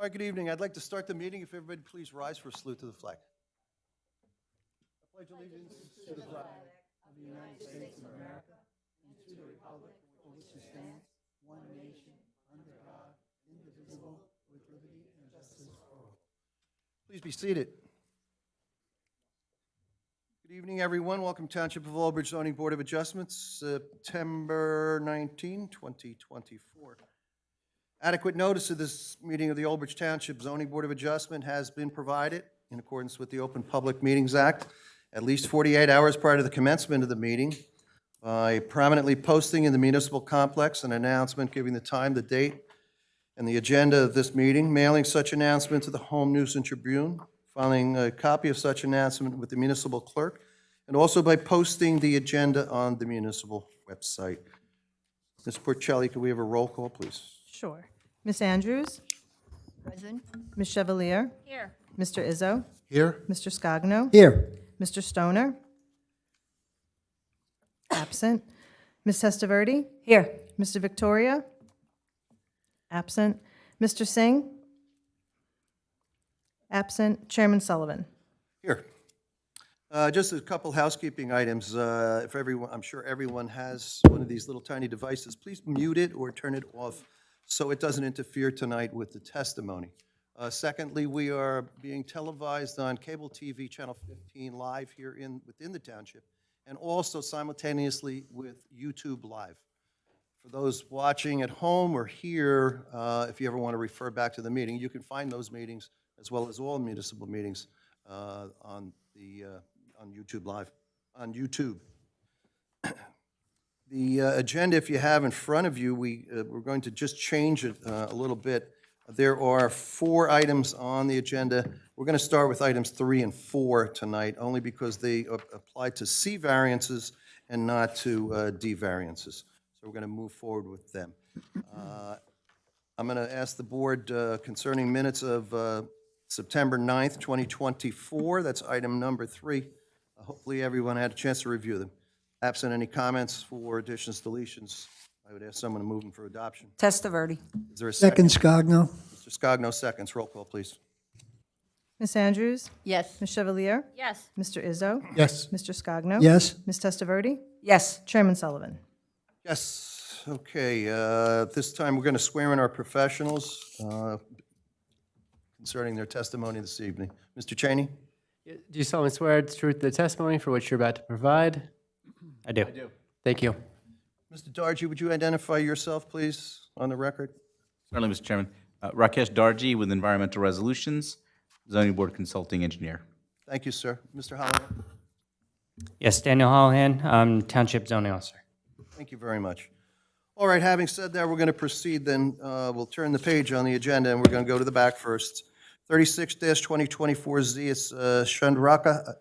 All right, good evening. I'd like to start the meeting. If everybody please rise for a salute to the flag. I pledge allegiance to the flag of the United States of America and to the republic for which it stands, one nation, under God, indivisible, with liberty and justice for all. Please be seated. Good evening, everyone. Welcome to Township of Aldridge Zoning Board of Adjustments, September 19, 2024. Adequate notice of this meeting of the Aldridge Township Zoning Board of Adjustment has been provided in accordance with the Open Public Meetings Act at least 48 hours prior to the commencement of the meeting by prominently posting in the municipal complex an announcement giving the time, the date, and the agenda of this meeting, mailing such announcement to the Home News and Tribune, filing a copy of such announcement with the municipal clerk, and also by posting the agenda on the municipal website. Ms. Porcelli, could we have a roll call, please? Sure. Ms. Andrews? Present. Ms. Chevalier? Here. Mr. Izzo? Here. Mr. Scogno? Here. Mr. Stoner? Absent. Ms. Testaverde? Here. Mr. Victoria? Absent. Mr. Singh? Absent. Chairman Sullivan? Here. Just a couple housekeeping items. If everyone, I'm sure everyone has one of these little tiny devices. Please mute it or turn it off so it doesn't interfere tonight with the testimony. Secondly, we are being televised on cable TV channel 15 live here within the township, and also simultaneously with YouTube Live. For those watching at home or here, if you ever want to refer back to the meeting, you can find those meetings as well as all municipal meetings on YouTube Live, on YouTube. The agenda, if you have in front of you, we're going to just change it a little bit. There are 4 items on the agenda. We're going to start with items 3 and 4 tonight, only because they apply to C variances and not to D variances. So we're going to move forward with them. I'm going to ask the board concerning minutes of September 9th, 2024. That's item number 3. Hopefully everyone had a chance to review them. Absent any comments for additions, deletions, I would ask someone to move them for adoption. Testaverde. Is there a second? Second, Scogno. Mr. Scogno seconds. Roll call, please. Ms. Andrews? Yes. Ms. Chevalier? Yes. Mr. Izzo? Yes. Mr. Scogno? Yes. Ms. Testaverde? Yes. Chairman Sullivan? Yes. Okay. This time we're going to swear in our professionals concerning their testimony this evening. Mr. Cheney? Do you solemnly swear the truth of the testimony for which you're about to provide? I do. Thank you. Mr. Dargy, would you identify yourself, please, on the record? Certainly, Mr. Chairman. Rakesh Darji with Environmental Resolutions, Zoning Board Consulting Engineer. Thank you, sir. Mr. Holliday? Yes, Daniel Hallahan, I'm Township Zoning Officer. Thank you very much. All right, having said that, we're going to proceed then. We'll turn the page on the agenda, and we're going to go to the back first. 36-2024Z, it's Chandraka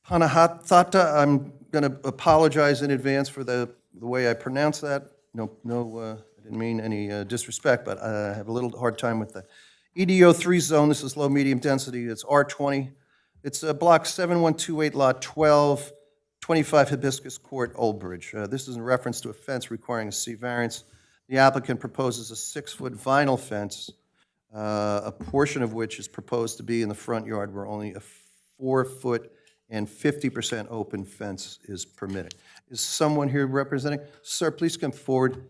Panahathata. I'm going to apologize in advance for the way I pronounce that. I didn't mean any disrespect, but I have a little hard time with that. EDO 3 zone, this is low, medium density, it's R20. It's block 7128, lot 12, 25 Hibiscus Court, Old Bridge. This is in reference to a fence requiring a C variance. The applicant proposes a 6-foot vinyl fence, a portion of which is proposed to be in the front yard where only a 4-foot and 50% open fence is permitted. Is someone here representing? Sir, please come forward.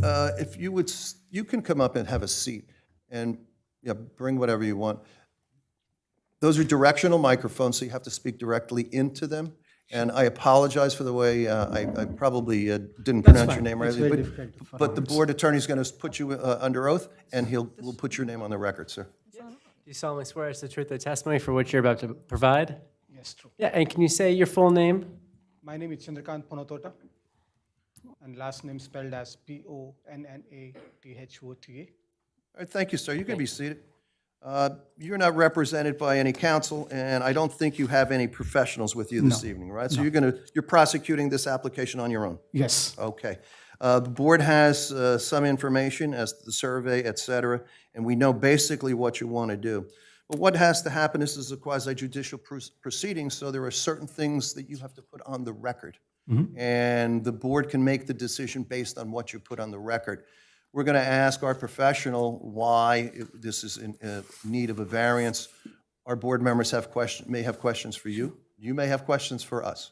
If you would, you can come up and have a seat and bring whatever you want. Those are directional microphones, so you have to speak directly into them. And I apologize for the way I probably didn't pronounce your name right, but the board attorney is going to put you under oath, and we'll put your name on the record, sir. Do you solemnly swear it's the truth of the testimony for which you're about to provide? Yes, true. Yeah, and can you say your full name? My name is Chandrakant Ponatota, and last name spelled as Ponnathota. All right, thank you, sir. You can be seated. You're not represented by any counsel, and I don't think you have any professionals with you this evening, right? So you're prosecuting this application on your own? Yes. Okay. The board has some information as to the survey, et cetera, and we know basically what you want to do. But what has to happen, this is a quasi-judicial proceeding, so there are certain things that you have to put on the record. and the board can make the decision based on what you put on the record. We're going to ask our professional why this is in need of a variance. Our board members may have questions for you. You may have questions for us.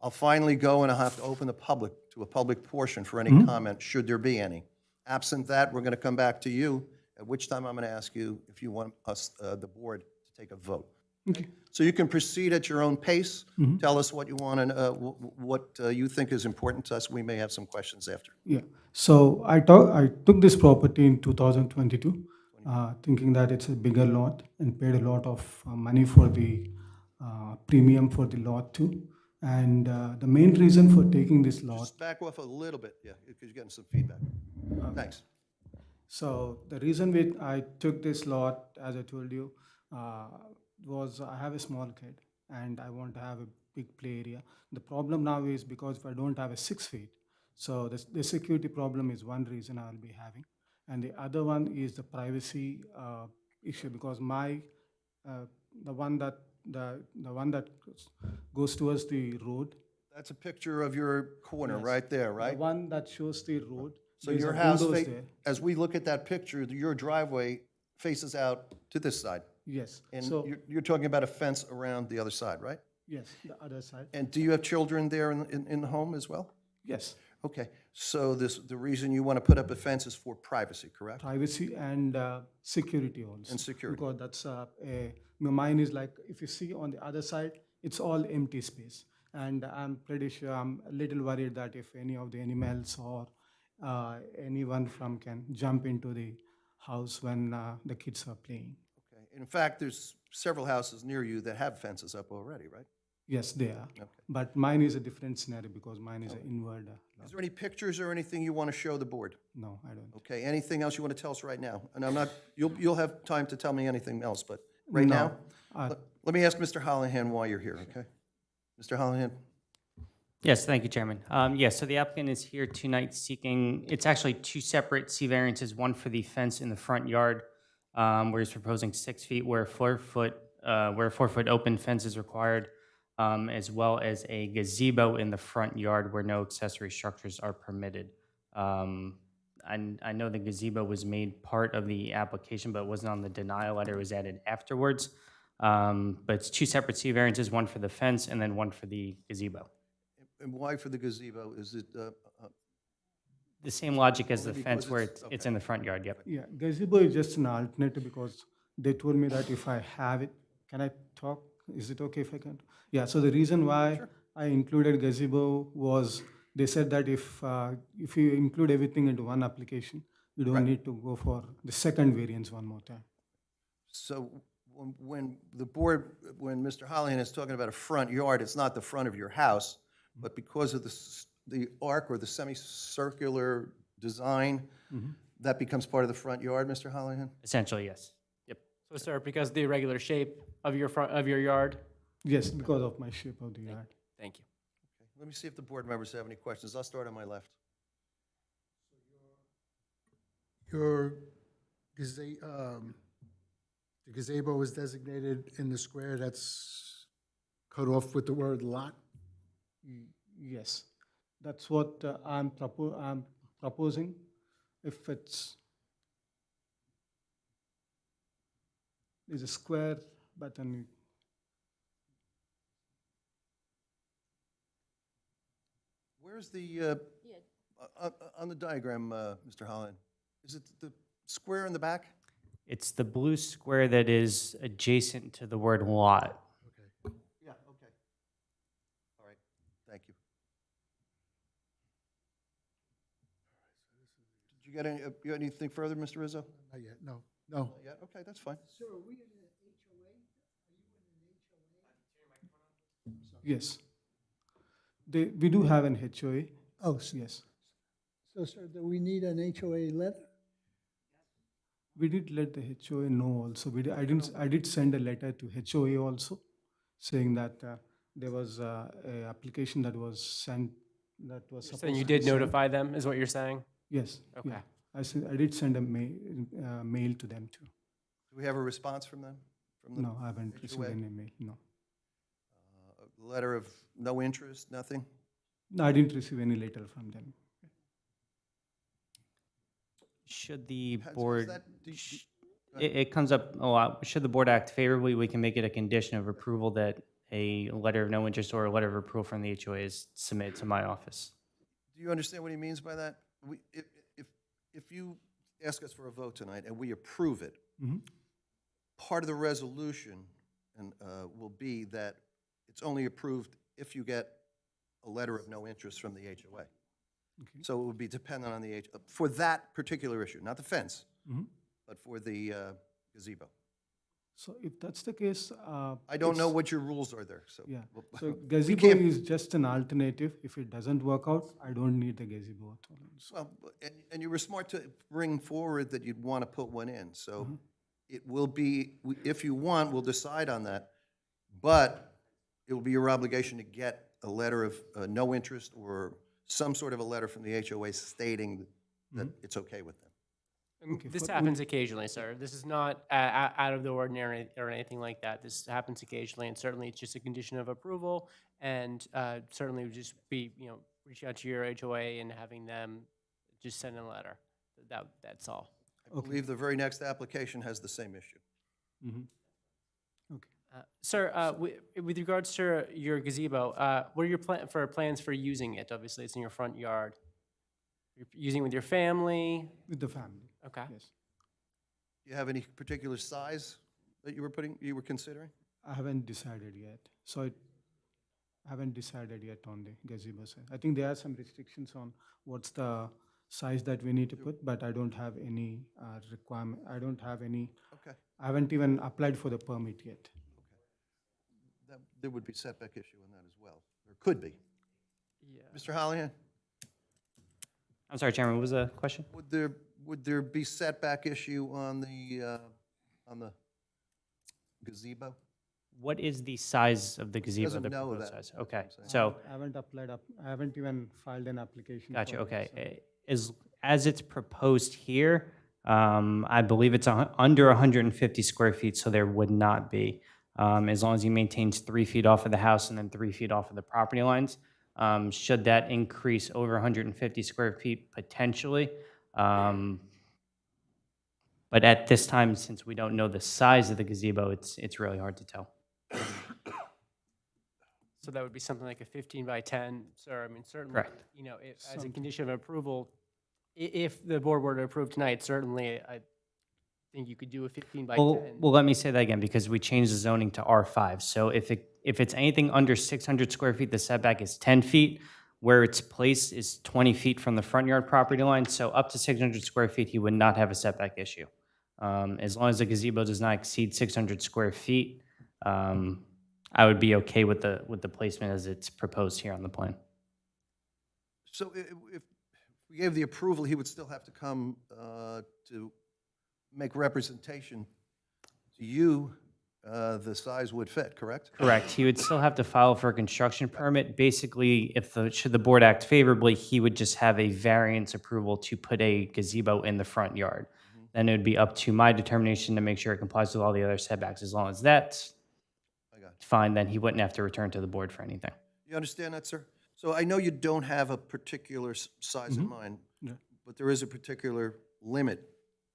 I'll finally go and I'll have to open the public to a public portion for any comment, should there be any. Absent that, we're going to come back to you, at which time I'm going to ask you if you want us, the board, to take a vote. Okay. So you can proceed at your own pace. Tell us what you want and what you think is important to us. We may have some questions after. Yeah. So I took this property in 2022, thinking that it's a bigger lot and paid a lot of money for the premium for the lot too. And the main reason for taking this lot. Just back off a little bit, yeah, because you're getting some feedback. Thanks. So the reason I took this lot, as I told you, was I have a small kid and I want to have a big play area. The problem now is because if I don't have a 6 feet, so the security problem is one reason I'll be having. And the other one is the privacy issue, because the one that goes towards the road, That's a picture of your corner right there, the right? one that shows the road. So there's your a house, windows there. as we look at that picture, your driveway faces out to this side. Yes. And So you're talking about a fence around the other side, right? yes, the other side. And do you have children there in the home as well? Yes. Okay, so the reason you want to put up a fence is for privacy, correct? Privacy and security also. And security. Because that's mine is like, if you see on the other side, it's all empty space. And I'm pretty sure, I'm a little worried that if any of the animals or anyone can jump into the house when the kids are playing. Okay. In fact, there's several houses near you that have fences up already, right? Yes, they are. Okay. But mine is a different scenario because mine is an inward. Is there any pictures or anything you want to show the board? No, I don't. Okay, anything else you want to tell us right now? And I'm not, you'll have time to tell me anything else, but right No. now, let me ask Mr. Hollihan why you're here, okay? Mr. Hollihan? Yes, thank you, Chairman. Yes, so the applicant is here tonight seeking, it's actually 2 separate C variances, one for the fence in the front yard, where he's proposing 6 feet where a 4-foot open fence is required, as well as a gazebo in the front yard where no accessory structures are permitted. I know the gazebo was made part of the application, but it wasn't on the denial letter, it was added afterwards. But it's 2 separate C variances, one for the fence and then one for the gazebo. And why for the gazebo? Is it, The same logic as the Only fence because where it's- it's in the front yard, yep. Yeah, gazebo is just an alternative because they told me that if I have it, can I talk? Is it okay if I can? Yeah, so the reason why I included gazebo was they said that if you include everything into one application, you don't need to go for the second variance one more time. so when the board, when Mr. Hollihan is talking about a front yard, it's not the front of your house, but because of the arc or the semicircular design, that becomes part of the front yard, Mr. Hollihan? Essentially, yes. Yep. So, sir, because the irregular shape of your yard? Yes, because of my shape of the yard. Thank you. Let me see if the board members have any questions. I'll start on my left. Your the gazebo is designated in the square that's cut off with the word lot? Yes, that's what I'm proposing. If there's a square button. Where's the, on the diagram, Mr. Hollihan, is it the square in the back? It's the blue square that is adjacent to the word lot. Okay. Yeah, okay. All right, thank you. Did you get any, you got anything further, Mr. Rizzo? Not yet, no. Yeah, okay, that's fine. Yes. We do have an HOA. Oh, so, Yes. so, sir, do we need an HOA letter? We did let the HOA know also. I did send a letter to HOA also, saying that there was a application that was sent, that was supposed to Saying you be did sent. notify them, is what you're saying? Yes. Okay. Yeah. I did send a mail to them too. Do we have a response from them? From the No, I haven't received HOA? any mail, no. Letter of no interest, nothing? No, I didn't receive any letter from them. Should the Has board, that- do- sh- go ahead. it comes up a lot. Should the board act favorably, we can make it a condition of approval that a letter of no interest or a letter of approval from the HOA is submitted to my office. Do you understand what he means by that? If you ask us for a vote tonight and we approve it, Mhm. part of the resolution will be that it's only approved if you get a letter of no interest from the HOA. Okay. So it would be dependent on the for that particular issue, not the fence, Mhm. but for the gazebo. So if that's the case. I don't know it's- what your rules are there, so. Yeah, we'll- so we gazebo can't- is just an alternative. If it doesn't work out, I don't need the gazebo at all. So, Well, and you were smart to bring forward that you'd want to put one in, so it will be, if you want, we'll decide on that, but it will be your obligation to get a letter of no interest or some sort of a letter from the HOA stating that it's okay with them. Okay, This for- happens occasionally, sir. This is not out of the ordinary or anything like that. This happens occasionally, and certainly it's just a condition of approval, and certainly would just be, reach out to your HOA and having them just send a letter. That's all. I believe the very next application has the same issue. Mhm. Okay. Sir, with regards to your gazebo, what are your plans for using it? Obviously, it's in your front yard. You're using it with your family? With the family, Okay. yes. Do you have any particular size that you were considering? I haven't decided yet. So I haven't decided yet on the gazebo size. I think there are some restrictions on what's the size that we need to put, but I don't have any requirement. I don't have any, Okay. I haven't even applied for the permit yet. There would be setback issue in that as well, or could be. Yeah. Mr. Hollihan, I'm sorry, Chairman, what was the question? would there be setback issue on the gazebo? What is the size of the gazebo? Doesn't the know proposed that, size? that's Okay, what I'm saying. so, I haven't applied I haven't even filed an application. gotcha, for it, okay. so- As it's proposed here, I believe it's under 150 square feet, so there would not be. As long as he maintains 3 feet off of the house and then 3 feet off of the property lines. Should that increase over 150 square feet, potentially? But at this time, since we don't know the size of the gazebo, it's really hard to tell. So that would be something like a 15 by 10, sir. I mean, certainly, Correct. as a condition of approval, if the board were to approve tonight, certainly, I think you could do a 15 by 10. Well, let me say that again, because we changed the zoning to R5. So if it's anything under 600 square feet, the setback is 10 feet. Where it's placed is 20 feet from the front yard property line. So up to 600 square feet, he would not have a setback issue. As long as the gazebo does not exceed 600 square feet, I would be okay with the placement as it's proposed here on the plan. So if we gave the approval, he would still have to come to make representation to you, the size would fit, correct? Correct. He would still have to file for a construction permit. Basically, should the board act favorably, he would just have a variance approval to put a gazebo in the front yard. Then it would be up to my determination to make sure it complies with all the other setbacks. As long as that's I got fine, then he wouldn't have to return to the board for anything. you. You understand that, sir? So I know you don't have a particular size in mind, Yeah. but there is a particular limit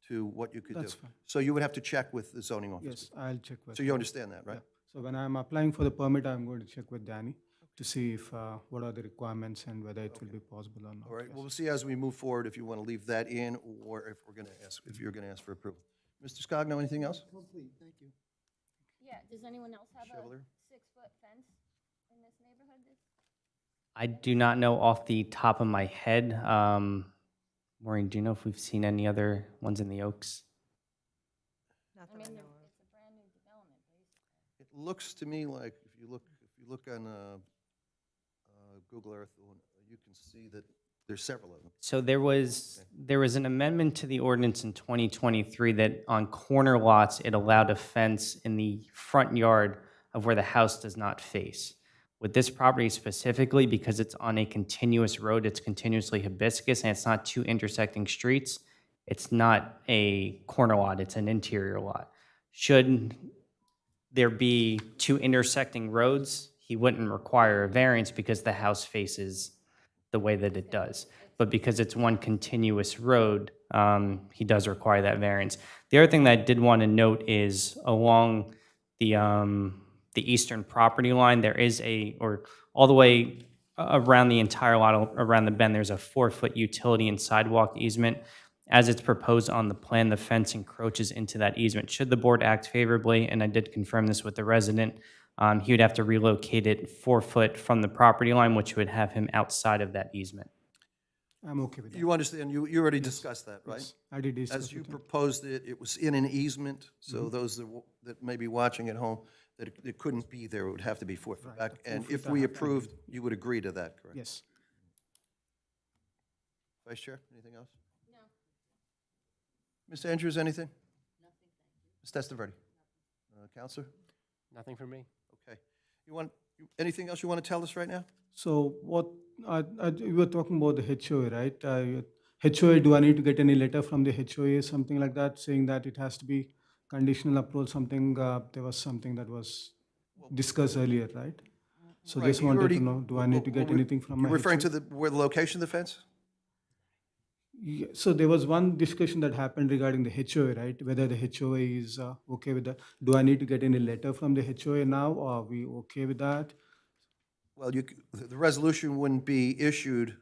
to what you could do. That's fine. So you would have to check with the zoning office. Yes, I'll check with. So you understand that, right? Yeah. So when I'm applying for the permit, I'm going to check with Danny to see if, what are the requirements and whether it will be possible or not. All right, yes. well, we'll see as we move forward if you want to leave that in or if we're going to ask, if you're going to ask for approval. Mr. Scogno, anything else? Complete, thank you. Yeah, does anyone else have Chevalier? a 6-foot fence in this neighborhood? I do not know off the top of my head. Maureen, do you know if we've seen any other ones in the Oaks? Not I that I mean, know it's a brand-new development, basically. It looks to me like if you look on Google Earth, you can see that there's several of them. So there was an amendment to the ordinance in 2023 that on corner lots, it allowed a fence in the front yard of where the house does not face. With this property specifically, because it's on a continuous road, it's continuously hibiscus, and it's not two intersecting streets, it's not a corner lot, it's an interior lot. Should there be two intersecting roads, he wouldn't require a variance because the house faces the way that it does. But because it's one continuous road, he does require that variance. The other thing that I did want to note is along the eastern property line, there is or all the way around the entire lot, around the bend, there's a 4-foot utility and sidewalk easement. As it's proposed on the plan, the fence encroaches into that easement. Should the board act favorably, and I did confirm this with the resident, he would have to relocate it 4 foot from the property line, which would have him outside of that easement. I'm okay with that. You understand, you already discussed that, right? Yes, I did discuss As you with him. proposed it, it was in an easement, so those that may be watching at home, that it couldn't be there, it would have to be 4 foot Right, back. the 4 And feet if I we have to approved, you would agree to that, correct? Yes. Vice Chair, anything else? No. Ms. Andrews, anything? Nothing, thank you. Ms. Testaverde? Counselor? Nothing from me. Okay. Anything else you want to tell us right now? So what, you were talking about the HOA, right? HOA, do I need to get any letter from the HOA, something like that, saying that it has to be conditional approval, something, there was something that was discussed earlier, right? So Right, just you wanted already- to know, do I need to get anything from my You're referring HOA? to where the location of the fence? Yeah, so there was one discussion that happened regarding the HOA, right? Whether the HOA is okay with that. Do I need to get any letter from the HOA now, or are we okay with that? Well, the resolution wouldn't be issued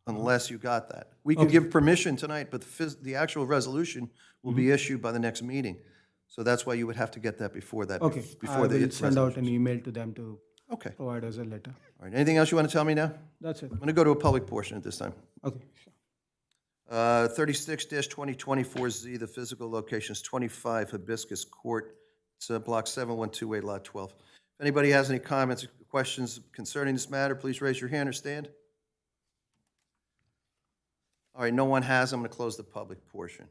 unless you got that. We could Okay. give permission tonight, but the actual resolution will be issued by the next meeting. So that's why you would have to get that before that. Okay, before I the will send out resolution. an email to them to Okay, provide us a letter. all right. Anything else you want to tell me now? That's it. I'm going to go to a public portion at this time. Okay, sure. 36-2024Z, the physical location is 25 Hibiscus Court. It's Block 7128, Lot 12. If anybody has any comments or questions concerning this matter, please raise your hand or stand. All right, no one has. I'm going to close the public portion.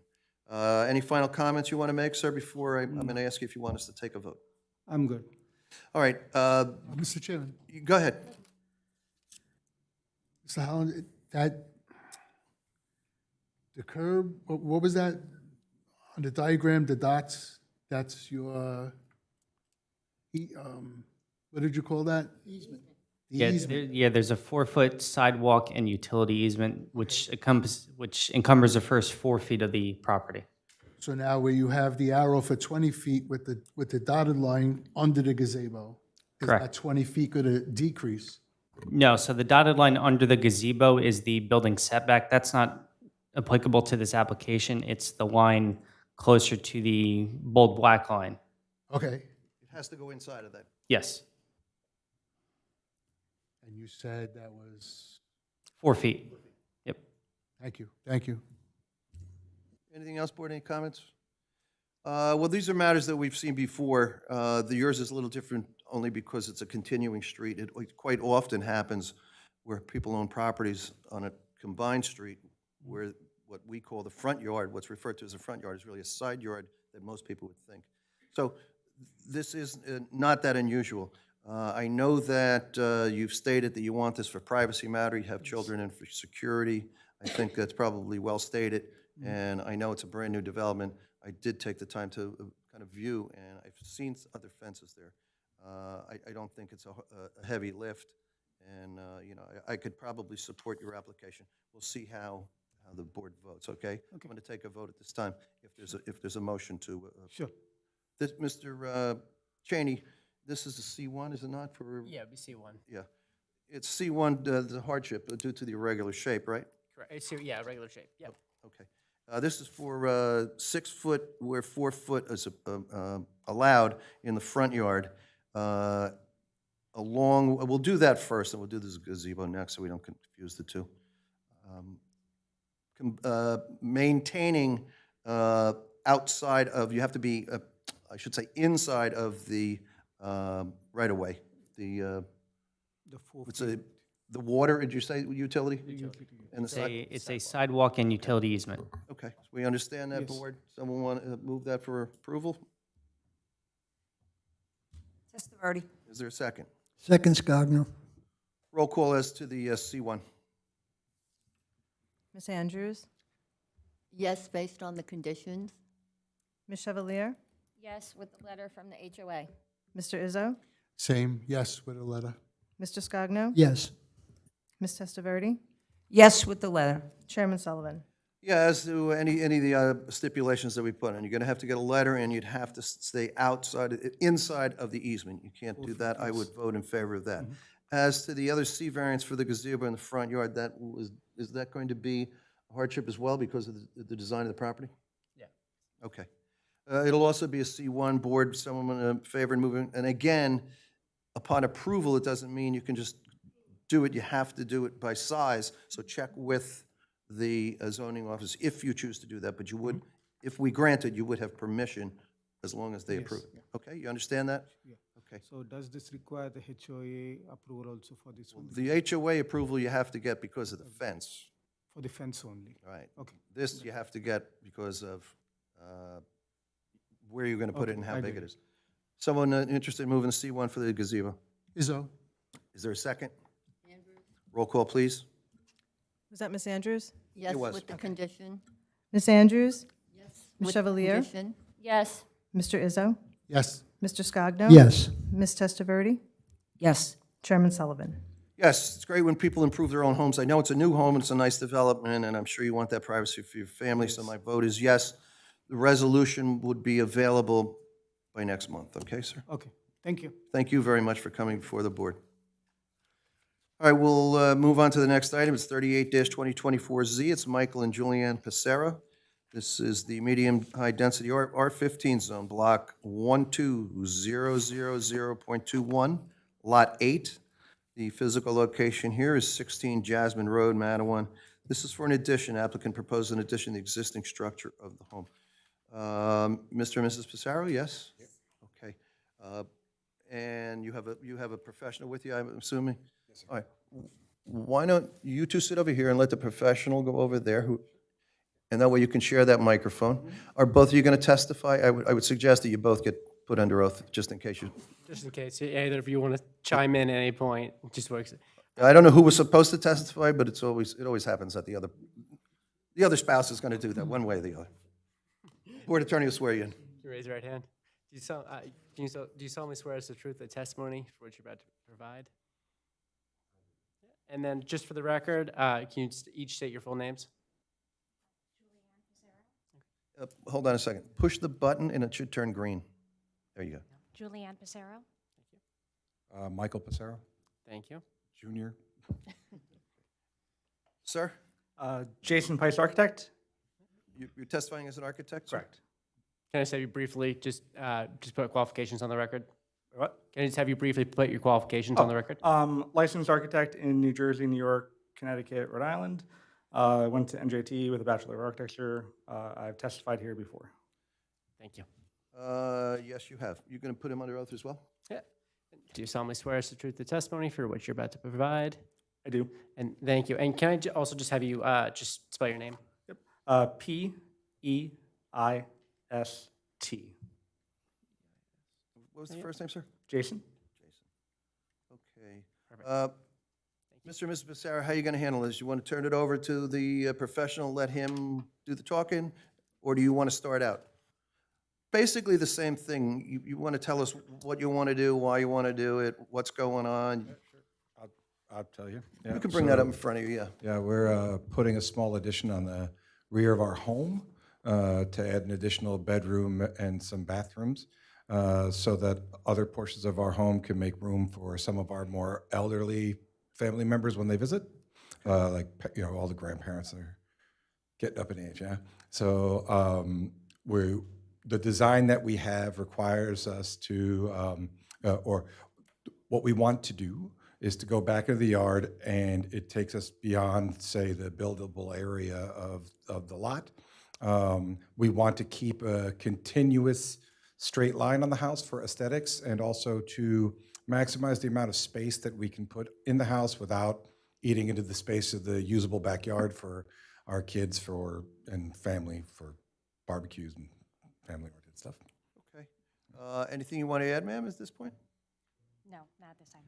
Any final comments you want to make, sir, before I'm going to ask you if you want us to take a vote? I'm good. All right, Mr. Chairman, go ahead. Mr. Holland, the curb, what was that? On the diagram, the dots, that's your, what did you call that? Easement. The Yeah, easement. there's a 4-foot sidewalk and utility easement, which encumbers the first 4 feet of the property. So now where you have the arrow for 20 feet with the dotted line under the gazebo, is Correct. that 20 feet going to decrease? No, so the dotted line under the gazebo is the building setback. That's not applicable to this application. It's the line closer to the bold black line. Okay. It has to go inside of that. Yes, And you said that was, 4 feet. Yep. thank you. Anything else, board? Any comments? Well, these are matters that we've seen before. Yours is a little different only because it's a continuing street. It quite often happens where people own properties on a combined street where what we call the front yard, what's referred to as a front yard, is really a side yard that most people would think. So this is not that unusual. I know that you've stated that you want this for privacy matter, you have children and for security. I think that's probably well stated, and I know it's a brand-new development. I did take the time to kind of view, and I've seen other fences there. I don't think it's a heavy lift, and, you know, I could probably support your application. We'll see how the board votes, okay? I'm going to take a vote at this time if there's a motion to. Sure. This, Mr. Cheney, this is a C1, is it not, for? Yeah, BC1. Yeah. It's C1, the hardship due to the irregular shape, right? Correct. It's, yeah, regular shape. Yep. Okay. This is for 6 foot where 4 foot is allowed in the front yard. We'll do that first, and we'll do this gazebo next, so we don't confuse the two. Maintaining outside of, you have to be, I should say, inside of the right-of-way. The 4 What's feet. the water, did you say utility? And the side? It's a sidewalk and utility easement. Okay, so we understand that, Yes. board? Someone want to move that for approval? Testaverde. Is there a second? Second, Scogno. Roll call as to the C1. Ms. Andrews? Yes, based on the conditions. Ms. Chevalier? Yes, with the letter from the HOA. Mr. Izzo? Same, yes, with a letter. Mr. Scogno? Yes. Ms. Testaverde? Yes, with the letter. Chairman Sullivan. Yeah, as to any of the stipulations that we put in, you're gonna have to get a letter, and you'd have to stay inside of the easement. You can't do that. I would vote in favor of that. As to the other C variance for the gazebo in the front yard, is that going to be a hardship as well because of the design of the property? Yeah. Okay. It'll also be a C1 board, someone in favor and moving, and again, upon approval, it doesn't mean you can just do it. You have to do it by size, so check with the zoning office if you choose to do that, but you would, if we granted, you would have permission as long as they approve it. Okay, you understand that? Yeah. Okay. So does this require the HOA approval also for this one? The HOA approval you have to get because of the fence, For the fence only? right? Okay. This you have to get because of where you're gonna put it and how I big get it is. Someone interested in moving the C1 for the gazebo? Izzo. Is there a second? Roll call, please. Was that Ms. Andrews? Yes, was. with the condition. Ms. Andrews? Yes. Ms. With the Chevalier? condition. Yes. Mr. Izzo? Yes. Mr. Scogno? Yes. Ms. Testaverde? Yes. Chairman Sullivan. Yes, it's great when people improve their own homes. I know it's a new home, and it's a nice development, and I'm sure you want that privacy for your family, so my vote is yes. The resolution would be available by next month, okay, sir? Okay, thank you. Thank you very much for coming before the board. All right, we'll move on to the next item. It's 38-2024Z. It's Michael and Julianne Passera. This is the medium-high density R15 zone, block 12000.21, lot 8. The physical location here is 16 Jasmine Road, Mattawan. This is for an addition. Applicant proposed an addition to the existing structure of the home. Mr. and Mrs. Passaro, yes? Okay. And you have a professional with you, I'm assuming? Yes, sir. All right. Why don't you two sit over here and let the professional go over there, and that way you can share that microphone. Are both of you going to testify? I would suggest that you both get put under oath, just in case you... Just in case, either of you want to chime in at any point, it just works. I don't know who was supposed to testify, but it always happens that the other spouse is going to do that, one way or the other. Board attorney will swear you in. You raise your right hand. Do you solemnly swear as the truth the testimony for which you're about to provide? And then, just for the record, can you each state your full names? Hold on a second. Push the button, and it should turn green. There you go. Julianne Passero? Michael Passero, Thank you. Jr. Sir, Jason Pice, architect? you're testifying as an architect, sir? Correct. Can I just have you briefly just put qualifications on the record? What? Can I just have you briefly put your qualifications on the record? Licensed architect in New Jersey, New York, Connecticut, Rhode Island. I went to NJT with a Bachelor of Architecture. I've testified here before. Thank you. Yes, you have. You're going to put him under oath as well? Yeah. Do you solemnly swear as the truth the testimony for which you're about to provide? I do. And thank you. And can I also just have you just spell your name? Yep. P-E-I-S-T. What was the first name, sir? Jason? Okay. Mr. and Mrs. Passaro, how are you going to handle this? You want to turn it over to the professional, let him do the talking, or do you want to start out? Basically the same thing. You want to tell us what you want to do, why you want to do it, what's going on. I'll tell you. You can bring that up in front of you, yeah. Yeah, we're putting a small addition on the rear of our home to add an additional bedroom and some bathrooms so that other portions of our home can make room for some of our more elderly family members when they visit, like, all the grandparents that are getting up in age, yeah? So the design that we have requires us to, or what we want to do is to go back into the yard, and it takes us beyond, say, the buildable area of the lot. We want to keep a continuous straight line on the house for aesthetics, and also to maximize the amount of space that we can put in the house without eating into the space of the usable backyard for our kids and family for barbecues and family-oriented stuff. Okay. Anything you want to add, ma'am, at this point? No, not this time.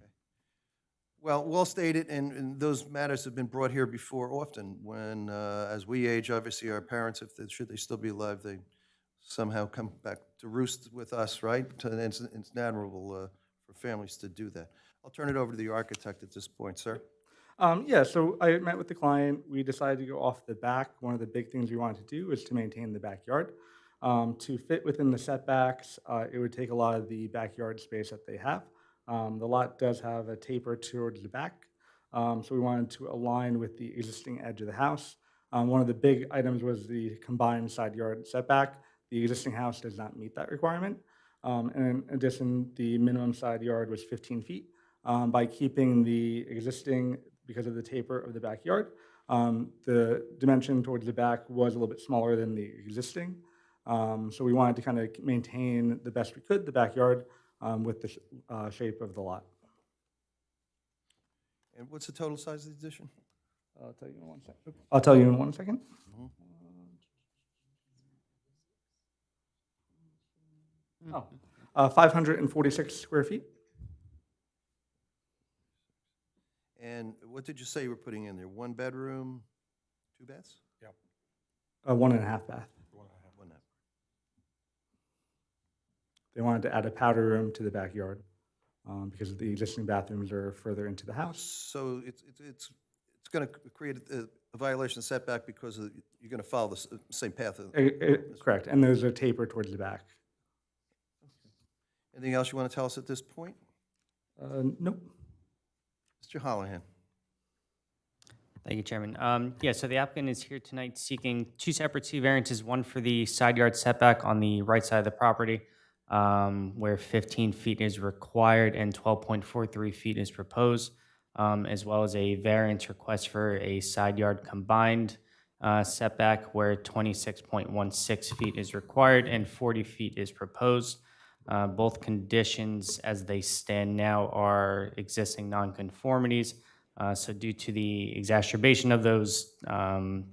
Well stated, and those matters have been brought here before often. When, as we age, obviously our parents, should they still be alive, they somehow come back to roost with us, right? And it's admirable for families to do that. I'll turn it over to the architect at this point, sir. Yeah, so I met with the client. We decided to go off the back. One of the big things we wanted to do is to maintain the backyard. To fit within the setbacks, it would take a lot of the backyard space that they have. The lot does have a taper towards the back, so we wanted to align with the existing edge of the house. One of the big items was the combined side yard setback. The existing house does not meet that requirement. And in addition, the minimum side yard was 15 feet. By keeping the existing, because of the taper of the backyard, the dimension towards the back was a little bit smaller than the existing. So we wanted to kind of maintain the best we could, the backyard, with the shape of the lot. And what's the total size of the addition? I'll tell you in 1 second. I'll tell you in 1 second. 546 square feet. And what did you say you were putting in there? One bedroom, two baths? 1.5 bath. One half. They wanted to add a powder room to the backyard because the existing bathrooms are further into the house. So it's going to create a violation of setback because you're going to follow the same path. Correct, and there's a taper towards the back. Anything else you want to tell us at this point? Nope. Mr. Holohan? Thank you, Chairman. Yeah, so the applicant is here tonight seeking two separate C variances, one for the side yard setback on the right side of the property, where 15 feet is required and 12.43 feet is proposed, as well as a variance request for a side yard combined setback where 26.16 feet is required and 40 feet is proposed. Both conditions as they stand now are existing nonconformities. So due to the exacerbation of those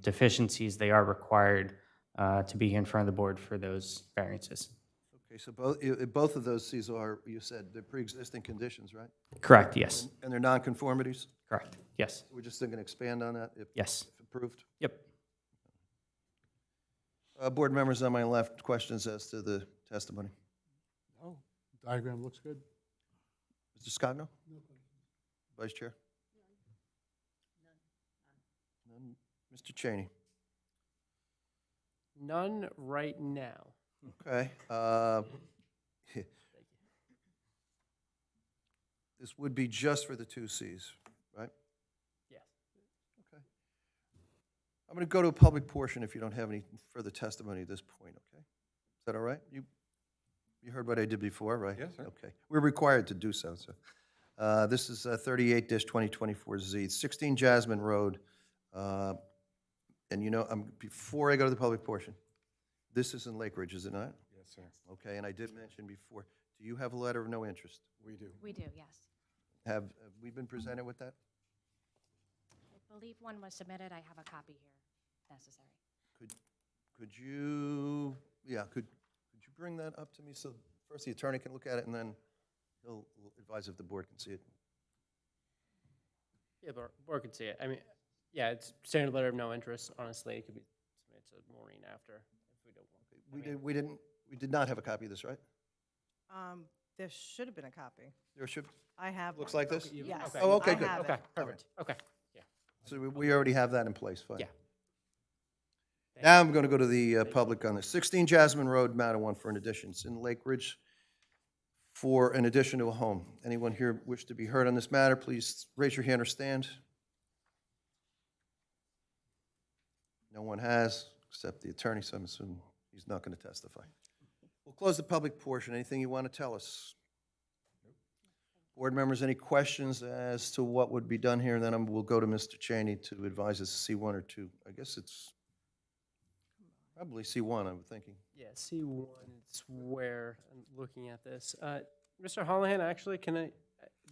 deficiencies, they are required to be here in front of the board for those variances. Okay, so both of those Cs are, you said, they're pre-existing conditions, right? Correct, yes. And they're nonconformities? Correct, yes. We're just going to expand on that if Yes. approved? Yep. Board members on my left, questions as to the testimony? Oh, diagram looks good. Mr. Scogno? Vice Chair? None. Mr. Cheney? None right now. Okay. This would be just for the two Cs, right? Yes. Okay. I'm going to go to a public portion if you don't have any further testimony at this point, okay? Is that all right? You heard what I did before, right? Yes, sir. Okay. We're required to do so, so. This is 38-2024Z, 16 Jasmine Road. And you know, before I go to the public portion, this is in Lake Ridge, is it not? Yes, sir. Okay, and I did mention before, do you have a letter of no interest? We do. We do, yes. Have we been presented with that? I believe one was submitted. I have a copy here, if necessary. Could you, yeah, could you bring that up to me so first the attorney can look at it and then he'll advise if the board can see it? Yeah, the board can see it. I mean, yeah, it's standard letter of no interest. Honestly, it could be submitted to Maureen after if we don't want. We did not have a copy of this, right? There should have been a copy. There should, I have looks one. like this? Yes. Okay. Oh, okay, I good. have Okay, it. perfect. Okay. Yeah. So we already have that in place, fine. Yeah. Now I'm going to go to the public on this. 16 Jasmine Road, Mattawan for an addition. It's in Lake Ridge for an addition to a home. Anyone here wish to be heard on this matter, please raise your hand or stand. No one has, except the attorney, so I'm assuming he's not going to testify. We'll close the public portion. Anything you want to tell us? Board members, any questions as to what would be done here? And then we'll go to Mr. Cheney to advise us C1 or 2. I guess it's probably C1, I'm thinking. Yeah, C1 is where I'm looking at this. Mr. Holohan, actually, do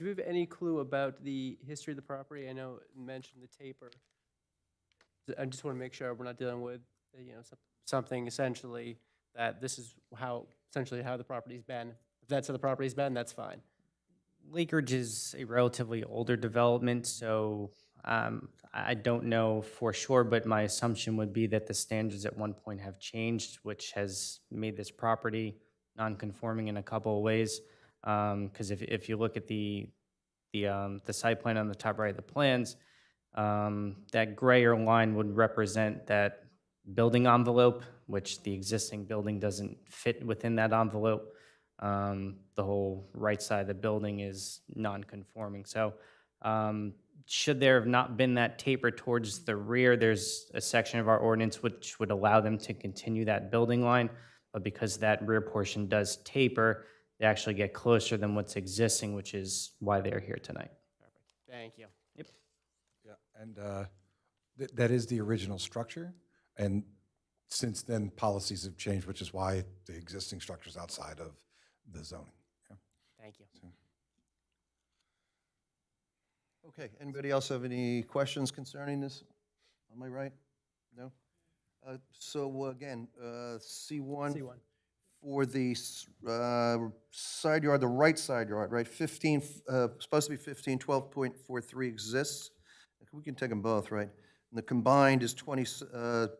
we have any clue about the history of the property? I know it mentioned the taper. I just want to make sure we're not dealing with, something essentially that this is essentially how the property's been. If that's how the property's been, that's fine. Lake Ridge is a relatively older development, so I don't know for sure, but my assumption would be that the standards at one point have changed, which has made this property non-conforming in a couple of ways. Because if you look at the site plan on the top right of the plans, That grayer line would represent that building envelope, which the existing building doesn't fit within that envelope. The whole right side of the building is non-conforming. So should there have not been that taper towards the rear, there's a section of our ordinance which would allow them to continue that building line. But because that rear portion does taper, they actually get closer than what's existing, which is why they're here tonight. Thank you. Yep. Yeah, and that is the original structure, and since then, policies have changed, which is why the existing structure's outside of the zoning. Yeah. Thank you. Okay, anybody else have any questions concerning this? Am I right? No? So again, C1. For the side yard, the right side yard, right, 15, supposed to be 15, 12.43 exists. We can take them both, right? And the combined is 20, what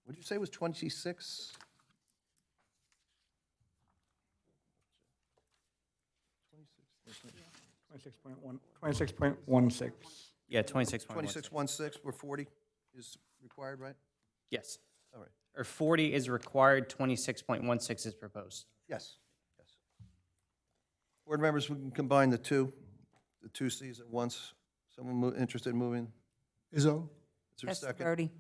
did you say was 26? 26.16. Yeah, 26.16. 26.16, where 40 is required, right? Yes. All right. Or 40 is required, 26.16 is proposed. Yes, yes. Board members, we can combine the two Cs at once. Someone interested in moving? Izzo? Is there a second? Testaverde.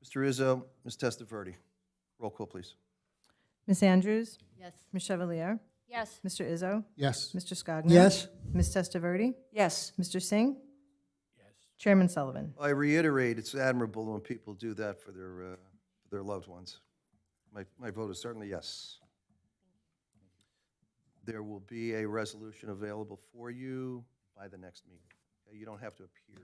Mr. Izzo, Ms. Testaverde. Roll call, please. Ms. Andrews? Yes. Ms. Chevalier? Yes. Mr. Izzo? Yes. Mr. Scogno? Yes, Ms. Testaverde? Yes. Mr. Singh? Yes. Chairman Sullivan? I reiterate, it's admirable when people do that for their loved ones. My vote is certainly yes. There will be a resolution available for you by the next meeting. Okay, you don't have to appear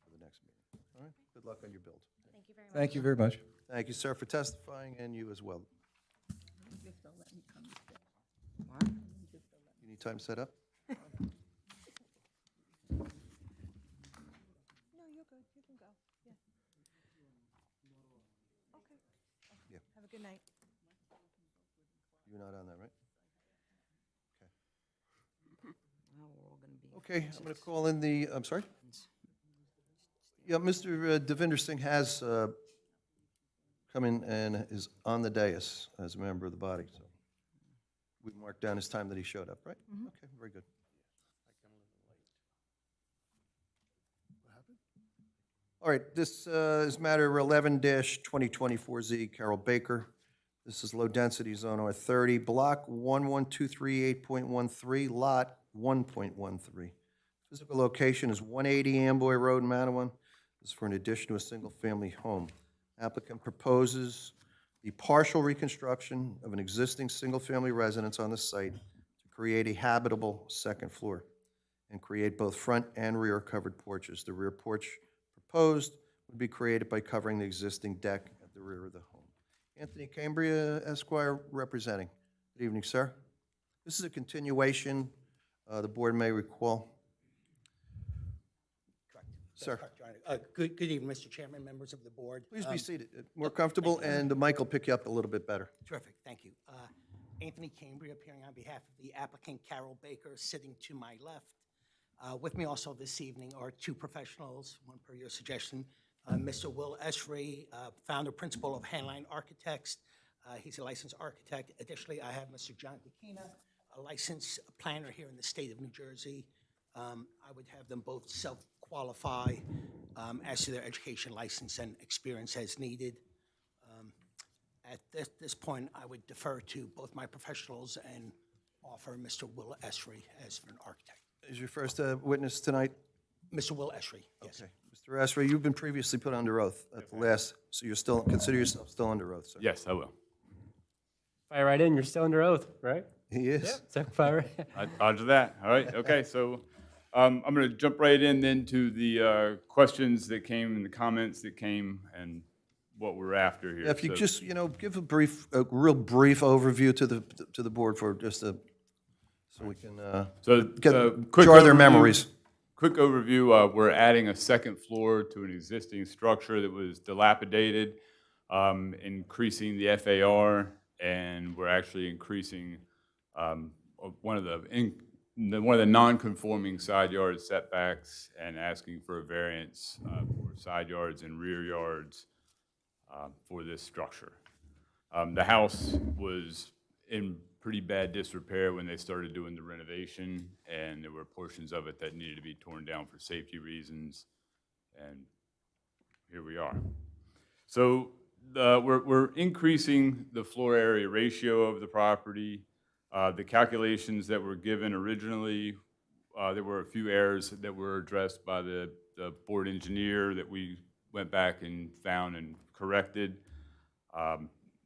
for the next meeting. All right? Good luck on your build. Thank you very much. Thank you very much. Thank you, sir, for testifying, and you as well. You need time set up? No, you're good. You can go. Yeah. Okay. Yeah. Have a good night. You're not on that, right? Okay, I'm going to call in the, I'm sorry? Yeah, Mr. Devinder Singh has come in and is on the dais as a member of the body, so we marked down his time that he showed up, right? Okay, very good. All right, this is matter 11-2024Z, Carol Baker. This is low-density zone R30, block 11238.13, lot 1.13. Physical location is 180 Amboy Road, Manawan. This is for an addition to a single-family home. Applicant proposes the partial reconstruction of an existing single-family residence on the site to create a habitable second floor and create both front and rear covered porches. The rear porch proposed would be created by covering the existing deck at the rear of the home. Anthony Cambria, Esquire, representing. Good evening, sir. This is a continuation, the board may recall. Sir, Good evening, Mr. Chairman, members of the board. please be seated. More comfortable, and the mic will pick you up a little bit better. Terrific, thank you. Anthony Cambria, appearing on behalf of the applicant Carol Baker, sitting to my left. With me also this evening are two professionals, one per your suggestion. Mr. Will Esri, founder, principal of Handline Architects. He's a licensed architect. Additionally, I have Mr. John Kikina, a licensed planner here in the state of New Jersey. I would have them both self-qualify as to their education license and experience as needed. At this point, I would defer to both my professionals and offer Mr. Will Esri as an architect. Is your first witness tonight? Mr. Will Esri, yes. Okay. Mr. Esri, you've been previously put under oath at the last, so you're still, consider yourself still under oath, sir? Yes, I will. Fire right in, you're still under oath, right? He is. So fire right Roger that. All right, okay, so I'm going to jump right in then to the questions that came and the comments that came and what we're after here. If you So- just, give a real brief overview to the board for just a, so we can quick jar their overview- memories. Quick overview, we're adding a second floor to an existing structure that was dilapidated, increasing the FAR, and we're actually increasing one of the one of the non-conforming side yard setbacks and asking for a variance for side yards and rear yards for this structure. The house was in pretty bad disrepair when they started doing the renovation, and there were portions of it that needed to be torn down for safety reasons, and here we are. So we're increasing the floor area ratio of the property. The calculations that were given originally, there were a few errors that were addressed by the board engineer that we went back and found and corrected.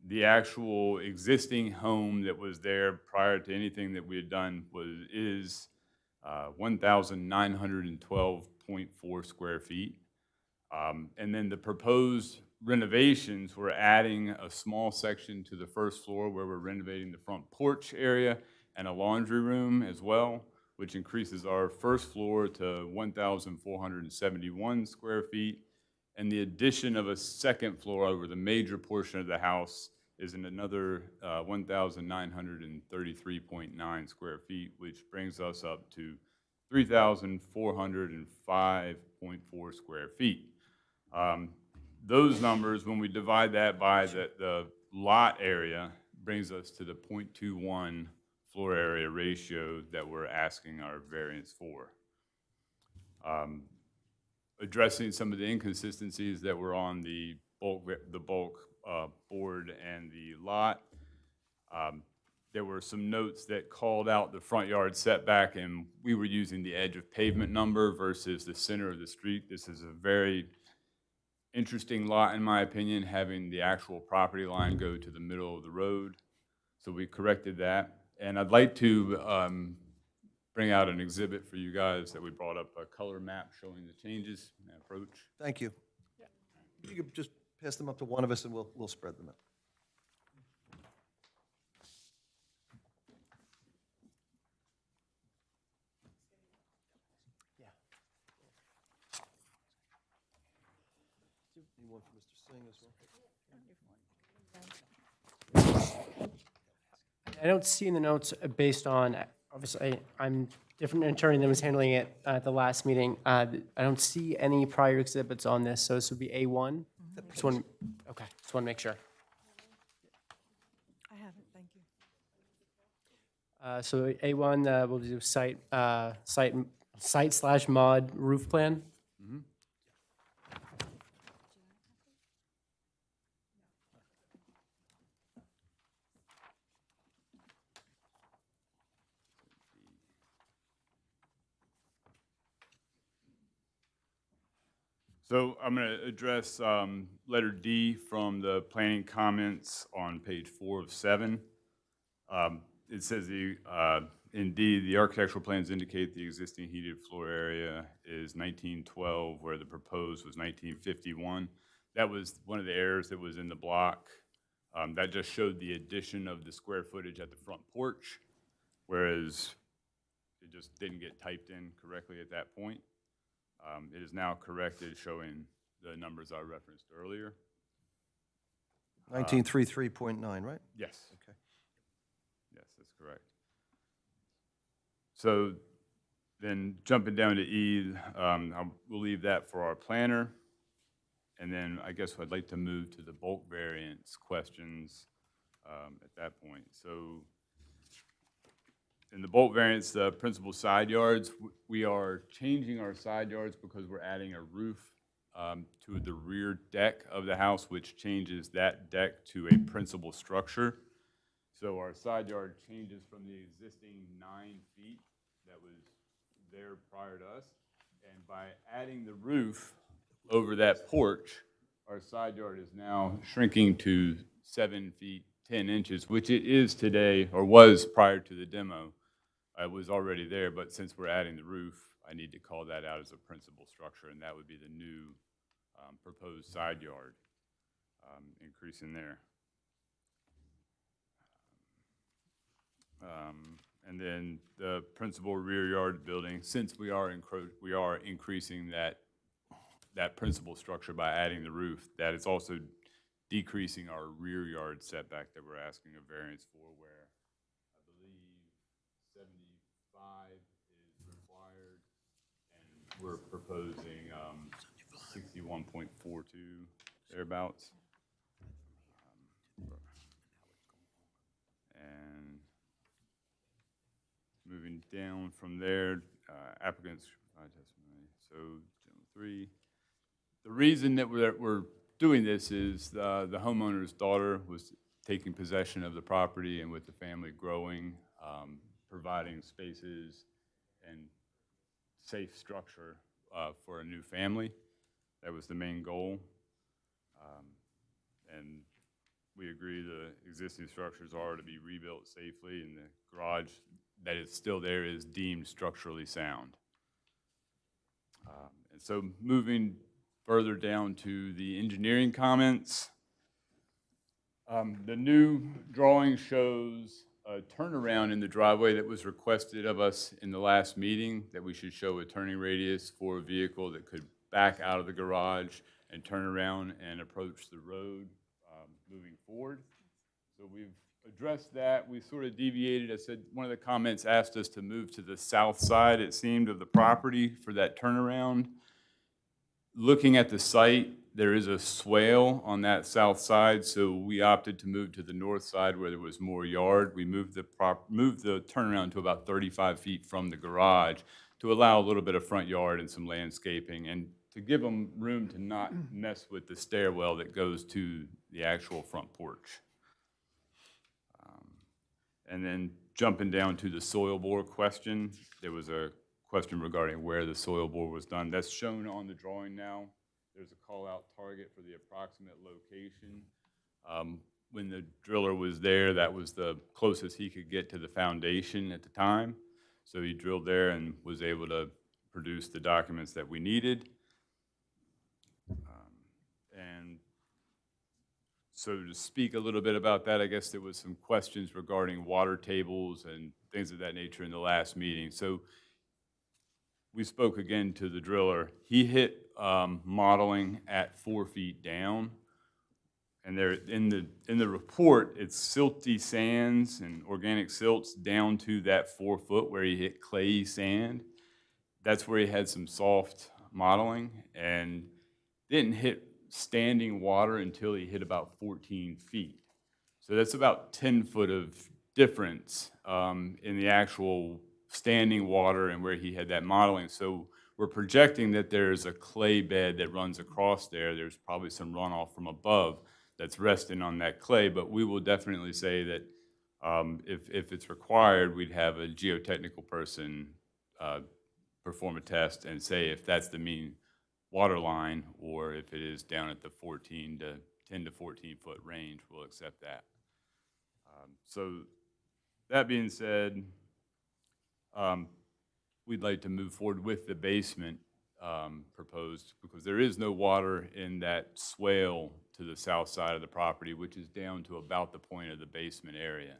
The actual existing home that was there prior to anything that we had done is 1,912.4 square feet. And then the proposed renovations, we're adding a small section to the first floor where we're renovating the front porch area and a laundry room as well, which increases our first floor to 1,471 square feet. And the addition of a second floor over the major portion of the house is in another 1,933.9 square feet, which brings us up to 3,405.4 square feet. Those numbers, when we divide that by the lot area, brings us to the 0.21 floor area ratio that we're asking our variance for. Addressing some of the inconsistencies that were on the bulk board and the lot, there were some notes that called out the front yard setback, and we were using the edge of pavement number versus the center of the street. This is a very interesting lot, in my opinion, having the actual property line go to the middle of the road. So we corrected that. And I'd like to bring out an exhibit for you guys that we brought up, a color map showing the changes and approach. Thank you. You could just pass them up to one of us and we'll spread them out. Need one for Mr. Singh as well. I don't see in the notes based on, obviously, I'm different attorney than was handling it at the last meeting. I don't see any prior exhibits on this, so this would be A1. Just want, okay, just want to make sure. I have it, thank you. So A1, we'll do site/mod roof plan. So I'm going to address letter D from the planning comments on page 4 of 7. It says in D, the architectural plans indicate the existing heated floor area is 1912, where the proposed was 1951. That was one of the errors that was in the block. That just showed the addition of the square footage at the front porch, whereas it just didn't get typed in correctly at that point. It is now corrected, showing the numbers I referenced earlier. 1933.9, right? Yes. Okay. Yes, that's correct. So then jumping down to E, we'll leave that for our planner. And then I guess I'd like to move to the bulk variance questions at that point. So in the bulk variance, the principal side yards, we are changing our side yards because we're adding a roof to the rear deck of the house, which changes that deck to a principal structure. So our side yard changes from the existing 9 feet that was there prior to us. And by adding the roof over that porch, our side yard is now shrinking to 7 feet 10 inches, which it is today, or was prior to the demo. It was already there, but since we're adding the roof, I need to call that out as a principal structure, and that would be the new proposed side yard, increasing there. And then the principal rear yard building, since we are increasing that principal structure by adding the roof, that is also decreasing our rear yard setback that we're asking a variance for, where I believe 75 we're proposing 61.42 thereabouts. And moving down from there, applicants provide testimony. So, general 3. The reason that we're doing this is the homeowner's daughter was taking possession of the property, and with the family growing, providing spaces and safe structure for a new family. That was the main goal. And we agree the existing structures are to be rebuilt safely, and the garage that is still there is deemed structurally sound. And so moving further down to the engineering comments, the new drawing shows a turnaround in the driveway that was requested of us in the last meeting, that we should show a turning radius for a vehicle that could back out of the garage and turn around and approach the road moving forward. So we've addressed that. We sort of deviated. I said one of the comments asked us to move to the south side, it seemed, of the property for that turnaround. Looking at the site, there is a swale on that south side, so we opted to move to the north side where there was more yard. We moved the turnaround to about 35 feet from the garage to allow a little bit of front yard and some landscaping, and to give them room to not mess with the stairwell that goes to the actual front porch. And then jumping down to the soil bore question, there was a question regarding where the soil bore was done. That's shown on the drawing now. There's a call-out target for the approximate location. When the driller was there, that was the closest he could get to the foundation at the time. So he drilled there and was able to produce the documents that we needed. And so to speak a little bit about that, I guess there was some questions regarding water tables and things of that nature in the last meeting. So we spoke again to the driller. He hit modeling at 4 feet down. And there in the report, it's silty sands and organic silts down to that 4 foot where he hit clayey sand. That's where he had some soft modeling, and didn't hit standing water until he hit about 14 feet. So that's about 10 foot of difference in the actual standing water and where he had that modeling. So we're projecting that there's a clay bed that runs across there. There's probably some runoff from above that's resting on that clay, but we will definitely say that if it's required, we'd have a geotechnical person perform a test and say if that's the mean water line, or if it is down at the 10 to 14 foot range, we'll accept that. So that being said, we'd like to move forward with the basement proposed, because there is no water in that swale to the south side of the property, which is down to about the point of the basement area.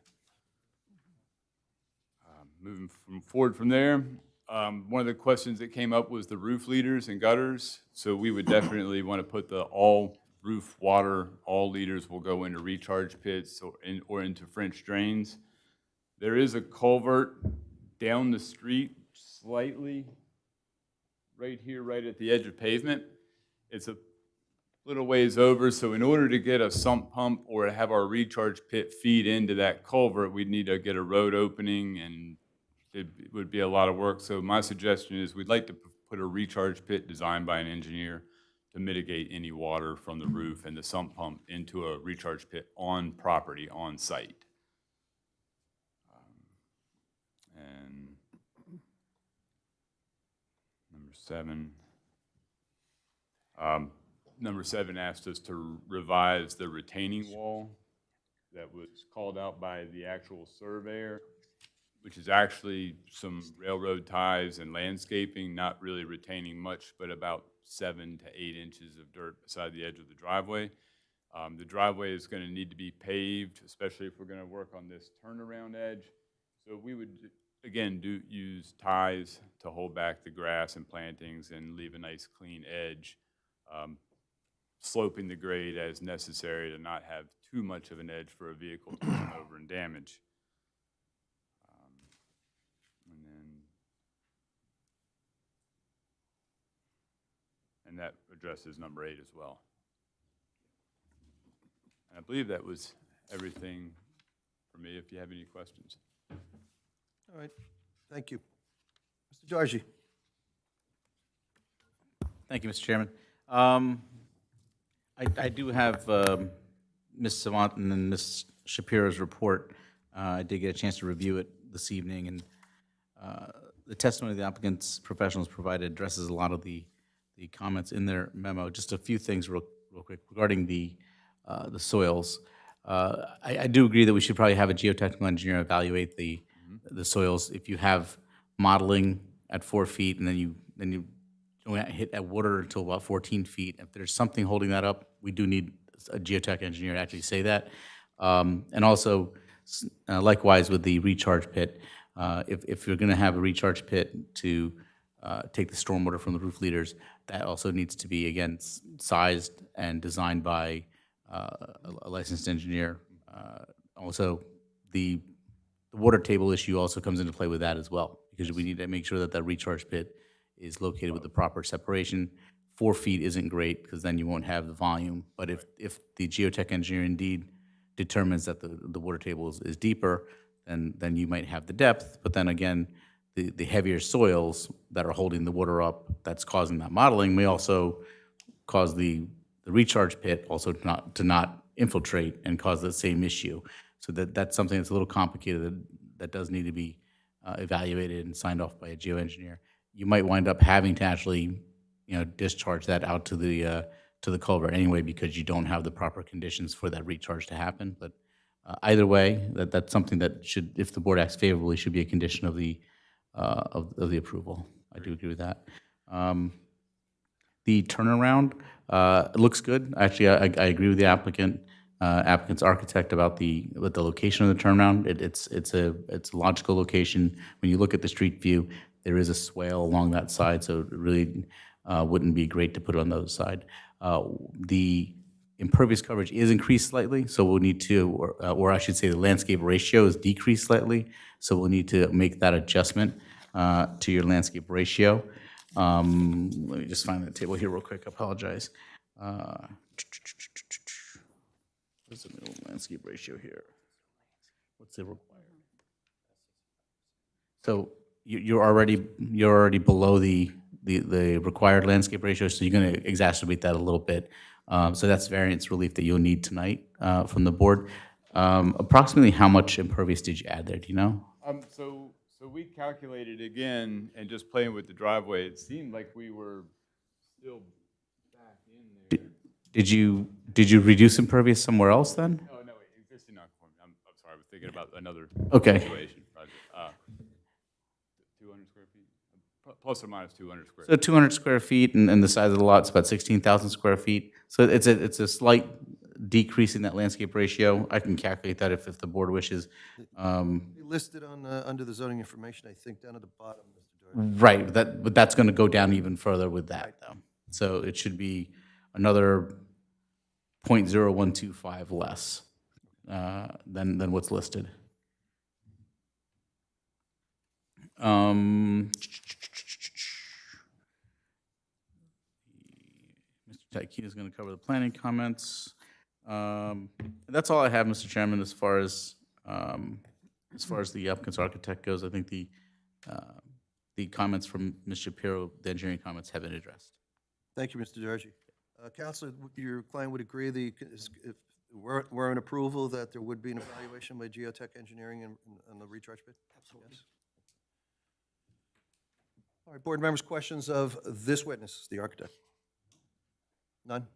Moving forward from there, one of the questions that came up was the roof leaders and gutters. So we would definitely want to put the all roof water, all leaders will go into recharge pits or into French drains. There is a culvert down the street slightly, right here, right at the edge of pavement. It's a little ways over, so in order to get a sump pump or to have our recharge pit feed into that culvert, we'd need to get a road opening, and it would be a lot of work. So my suggestion is we'd like to put a recharge pit designed by an engineer to mitigate any water from the roof and the sump pump into a recharge pit on property, on site. And number 7. Number 7 asked us to revise the retaining wall that was called out by the actual surveyor, which is actually some railroad ties and landscaping, not really retaining much, but about 7 to 8 inches of dirt beside the edge of the driveway. The driveway is going to need to be paved, especially if we're going to work on this turnaround edge. So we would, again, use ties to hold back the grass and plantings and leave a nice clean edge, sloping the grade as necessary to not have too much of an edge for a vehicle to run over and damage. And then And that addresses number 8 as well. And I believe that was everything for me, if you have any questions. All right, thank you. Mr. Dargy. Thank you, Mr. Chairman. I do have Ms. Savant and then Ms. Shapiro's report. I did get a chance to review it this evening, and the testimony of the applicant's professionals provided addresses a lot of the comments in their memo. Just a few things real quick regarding the soils. I do agree that we should probably have a geotechnical engineer evaluate the soils. If you have modeling at 4 feet and then you don't hit at water until about 14 feet, if there's something holding that up, we do need a geotech engineer to actually say that. And also, likewise with the recharge pit, if you're going to have a recharge pit to take the stormwater from the roof leaders, that also needs to be, again, sized and designed by a licensed engineer. Also, the water table issue also comes into play with that as well, because we need to make sure that that recharge pit is located with the proper separation. 4 feet isn't great, because then you won't have the volume. But if the geotech engineer indeed determines that the water table is deeper, then you might have the depth. But then again, the heavier soils that are holding the water up, that's causing that modeling, may also cause the recharge pit also to not infiltrate and cause the same issue. So that's something that's a little complicated that does need to be evaluated and signed off by a geoengineer. You might wind up having to actually, discharge that out to the culvert anyway, because you don't have the proper conditions for that recharge to happen. But either way, that's something that should, if the board acts favorably, should be a condition of the approval. I do agree with that. The turnaround, it looks good. Actually, I agree with the applicant's architect about the location of the turnaround. It's a logical location. When you look at the street view, there is a swale along that side, so it really wouldn't be great to put it on the other side. The impervious coverage is increased slightly, so we'll need to, or I should say the landscape ratio is decreased slightly, so we'll need to make that adjustment to your landscape ratio. Let me just find the table here real quick, I apologize. What's the middle landscape ratio here? What's the required? So you're already below the required landscape ratio, so you're going to exacerbate that a little bit. So that's variance relief that you'll need tonight from the board. Approximately how much impervious did you add there? Do you know? So we calculated again, and just playing with the driveway, it seemed like we were still back in there. Did you reduce impervious somewhere else then? Oh, no, existing non-conforming. I'm sorry, I was thinking about another Okay. situation. Project. 200 square feet, plus or minus 200 square So feet. 200 square feet, and the size of the lot's about 16,000 square feet. So it's a slight decrease in that landscape ratio. I can calculate that if the board wishes. Be listed on, under the zoning information, I think, down at the bottom, Mr. Dargy. Right, but that's going to go down even further with that, though. So it should be another 0.0125 less than what's listed. Mr. Taikita is going to cover the planning comments. That's all I have, Mr. Chairman, as far as the applicant's architect goes. I think the comments from Ms. Shapiro, the engineering comments, have been addressed. Thank you, Mr. Dargy. Counselor, your client would agree if we're in approval that there would be an evaluation by geotech engineering on the recharge pit? Absolutely. Yes. All right, board members, questions of this witness, the architect? None?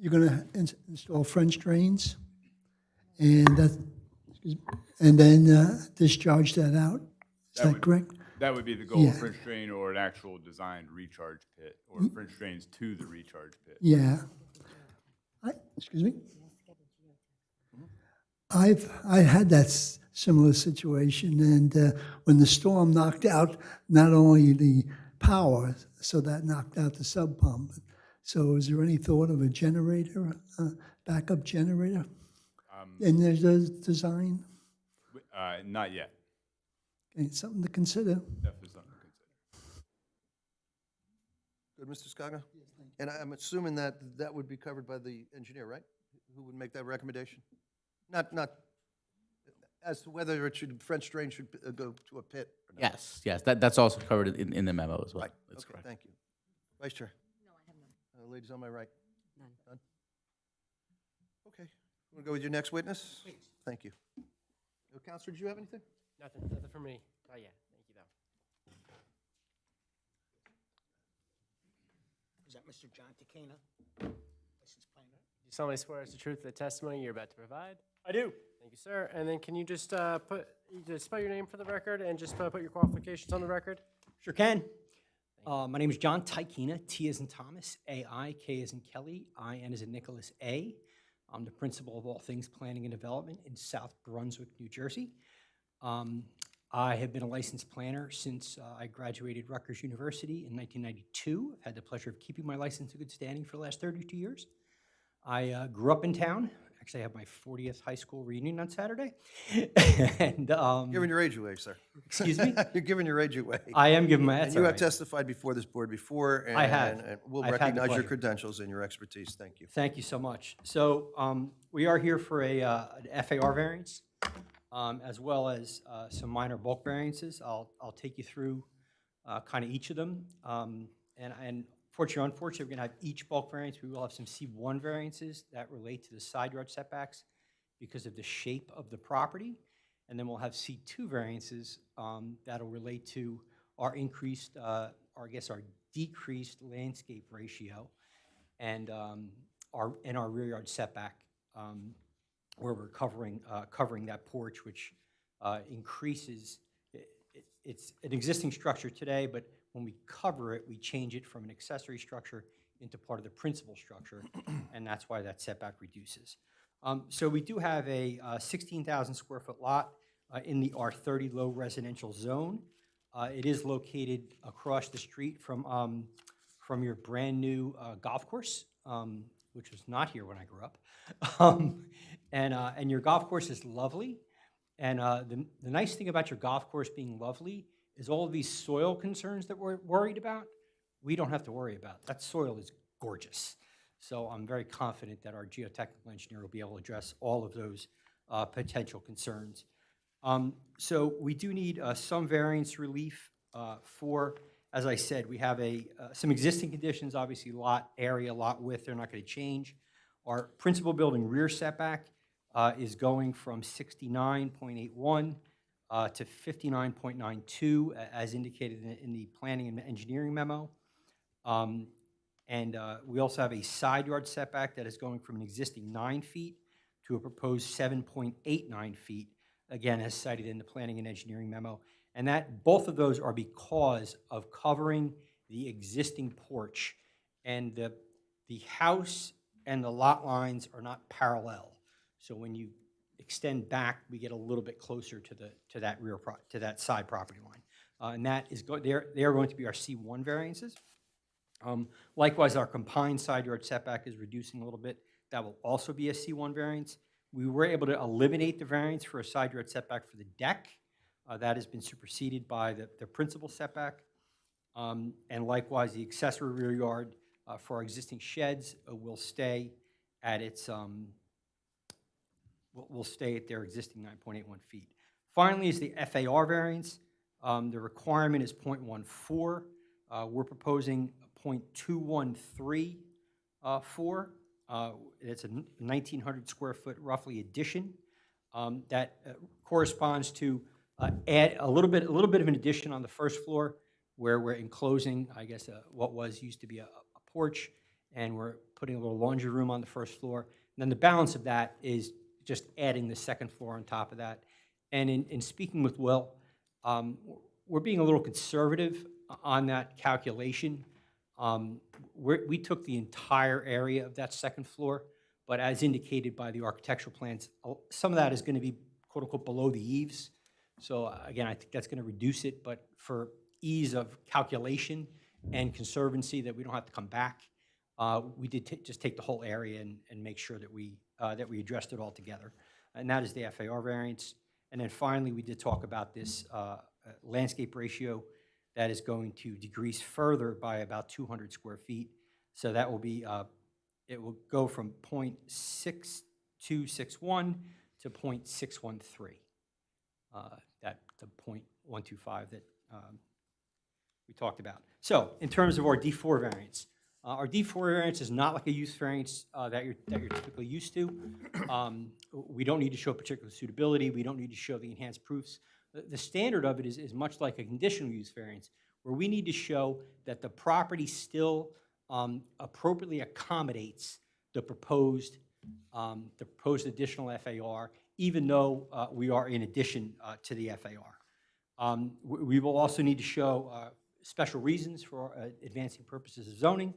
You're gonna install French drains, and then discharge that out? Is that correct? That would be the goal, Yeah. a French drain or an actual designed recharge pit, or French drains to the recharge pit. Yeah. Excuse me? I had that similar situation, and when the storm knocked out not only the power, so that knocked out the sub pump. So is there any thought of a generator, backup generator in their design? Not yet. Okay, something to consider. Definitely something to Good, Mr. Scogno? And I'm assuming that that would be covered by the engineer, right? Who would make that recommendation? Not as to whether it should, French drain should go to a pit or not. Yes, that's also covered in the memo as well. Right, That's okay, correct. thank you. Vice Chair? No, I have none. Ladies on my right? None. None? Okay. Want to go with your next witness? Please. Thank you. Counselor, did you have anything? Nothing for me. Not yet. Thank you, though. Is that Mr. John Takena, licensed planner? You solemnly swear as the truth of the testimony you're about to provide? I do. Thank you, sir. And then can you just spell your name for the record and just put your qualifications on the record? Sure can. My name is John Tykena, T as in Thomas, A-I, K as in Kelly, I-N as in Nicholas A. I'm the principal of all things planning and development in South Brunswick, New Jersey. I have been a licensed planner since I graduated Rutgers University in 1992. I've had the pleasure of keeping my license in good standing for the last 32 years. I grew up in town. Actually, I have my 40th high school reunion on Saturday. And Giving your age away, sir. Excuse me? You're giving your age away. I am giving my. And you have testified before this board before. And, I have. And we'll I've had the recognize your pleasure. credentials and your expertise. Thank you. Thank you so much. So we are here for an FAR variance, as well as some minor bulk variances. I'll take you through kind of each of them. And fortunately or unfortunately, we're going to have each bulk variance. We will have some C1 variances that relate to the side yard setbacks because of the shape of the property. And then we'll have C2 variances that'll relate to our increased, or I guess our decreased landscape ratio and our rear yard setback, where we're covering that porch, which increases. It's an existing structure today, but when we cover it, we change it from an accessory structure into part of the principal structure, and that's why that setback reduces. So we do have a 16,000 square foot lot in the R30 low residential zone. It is located across the street from your brand new golf course, which was not here when I grew up. And your golf course is lovely. And the nice thing about your golf course being lovely is all of these soil concerns that we're worried about, we don't have to worry about. That soil is gorgeous. So I'm very confident that our geotechnical engineer will be able to address all of those potential concerns. So we do need some variance relief for, as I said, we have some existing conditions, obviously lot area, lot width, they're not going to change. Our principal building rear setback is going from 69.81 to 59.92, as indicated in the planning and engineering memo. And we also have a side yard setback that is going from an existing 9 feet to a proposed 7.89 feet, again, as cited in the planning and engineering memo. And that both of those are because of covering the existing porch. And the house and the lot lines are not parallel. So when you extend back, we get a little bit closer to that side property line, and that is they are going to be our C1 variances. Likewise, our combined side yard setback is reducing a little bit. That will also be a C1 variance. We were able to eliminate the variance for a side yard setback for the deck. That has been superseded by the principal setback, and likewise, the accessory rear yard for our existing sheds will stay at its. Will stay at their existing 9.81 feet. Finally is the FAR variance. The requirement is 0.14. We're proposing 0.213 for. It's a 1,900 square foot roughly addition that corresponds to add a little bit of an addition on the first floor where we're enclosing, I guess, what used to be a porch, and we're putting a little laundry room on the first floor. And then the balance of that is just adding the second floor on top of that. And in speaking with Will, we're being a little conservative on that calculation. We took the entire area of that second floor, but as indicated by the architectural plans, some of that is going to be quote unquote below the eaves. So again, I think that's going to reduce it, but for ease of calculation and conservancy that we don't have to come back, we did just take the whole area and make sure that we addressed it all together. And that is the FAR variance. And then finally, we did talk about this landscape ratio that is going to decrease further by about 200 square feet. So that will be, it will go from 0.6261 to 0.613. That the 0.125 that we talked about. So in terms of our D4 variance, our D4 variance is not like a use variance that you're typically used to. We don't need to show particular suitability. We don't need to show the enhanced proofs. The standard of it is much like a conditional use variance, where we need to show that the property still appropriately accommodates the proposed additional FAR, even though we are in addition to the FAR. We will also need to show special reasons for advancing purposes of zoning.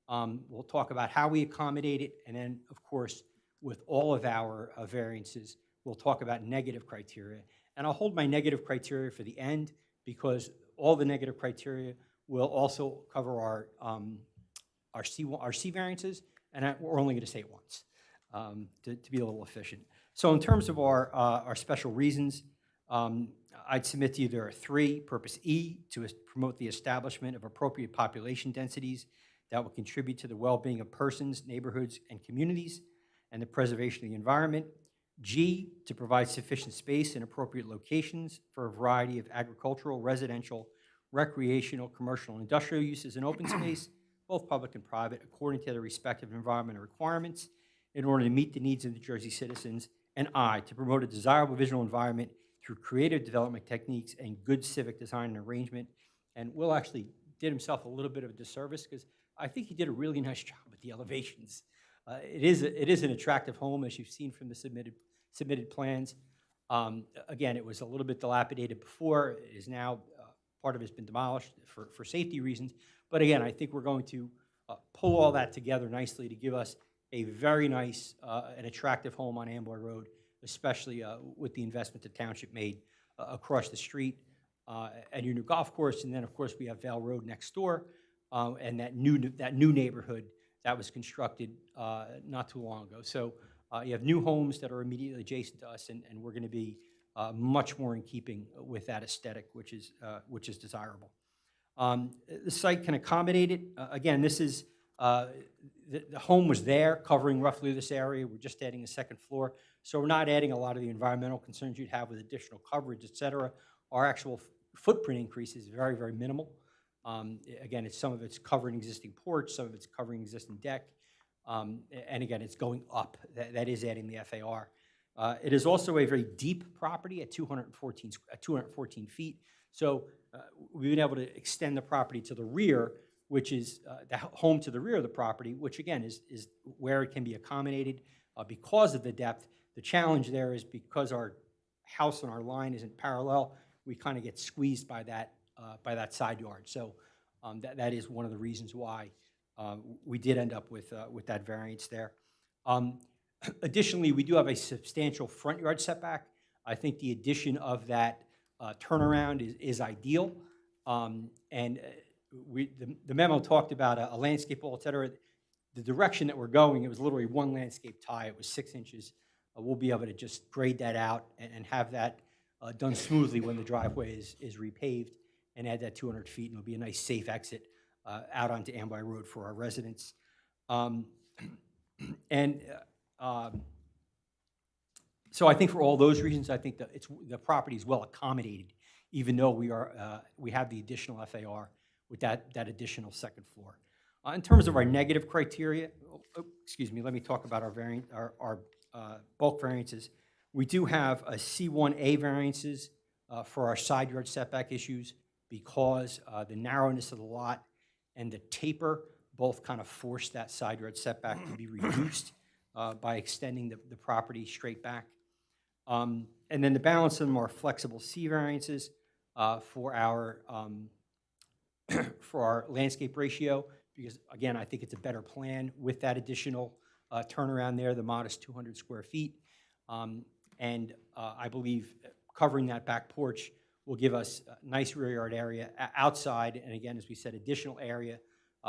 We'll talk about how we accommodate it, and then, of course, with all of our variances, we'll talk about negative criteria. And I'll hold my negative criteria for the end, because all the negative criteria will also cover our C variances, and we're only going to say it once to be a little efficient. So in terms of our special reasons, I'd submit to you there are three. Purpose E, to promote the establishment of appropriate population densities that will contribute to the well-being of persons, neighborhoods, and communities, and the preservation of the environment. G, to provide sufficient space in appropriate locations for a variety of agricultural, residential, recreational, commercial, and industrial uses in open space, both public and private, according to their respective environmental requirements, in order to meet the needs of New Jersey citizens. And I, to promote a desirable visual environment through creative development techniques and good civic design and arrangement. And Will actually did himself a little bit of a disservice, because I think he did a really nice job with the elevations. It is an attractive home, as you've seen from the submitted plans. Again, it was a little bit dilapidated before. It is now, part of it has been demolished for safety reasons. But again, I think we're going to pull all that together nicely to give us a very nice and attractive home on Amboy Road, especially with the investment the township made across the street and your new golf course. And then, of course, we have Vale Road next door, and that new neighborhood that was constructed not too long ago. So you have new homes that are immediately adjacent to us, and we're going to be much more in keeping with that aesthetic, which is desirable. The site can accommodate it. Again, this is the home was there, covering roughly this area. We're just adding a second floor, so we're not adding a lot of the environmental concerns you'd have with additional coverage, et cetera. Our actual footprint increase is very, very minimal. Again, some of it's covering existing porch, some of it's covering existing deck, and again, it's going up. That is adding the FAR. It is also a very deep property at 214 feet. So we've been able to extend the property to the rear, which is the home to the rear of the property, which again is where it can be accommodated because of the depth. The challenge there is because our house and our line isn't parallel, we kind of get squeezed by that side yard. So that is one of the reasons why we did end up with that variance there. Additionally, we do have a substantial front yard setback. I think the addition of that turnaround is ideal. And the memo talked about a landscape wall, et cetera. The direction that we're going, it was literally one landscape tie. It was 6 inches. We'll be able to just grade that out and have that done smoothly when the driveway is repaved, and add that 200 feet, and it'll be a nice safe exit out onto Amboy Road for our residents. So I think for all those reasons, I think that the property is well accommodated, even though we have the additional FAR with that additional second floor. In terms of our negative criteria, excuse me, let me talk about our bulk variances. We do have a C1A variances for our side yard setback issues, because the narrowness of the lot and the taper both kind of force that side yard setback to be reduced by extending the property straight back. And then the balance of them are flexible C variances for our landscape ratio, because again, I think it's a better plan with that additional turnaround there, the modest 200 square feet. And I believe covering that back porch will give us a nice rear yard area outside, and again, as we said, additional area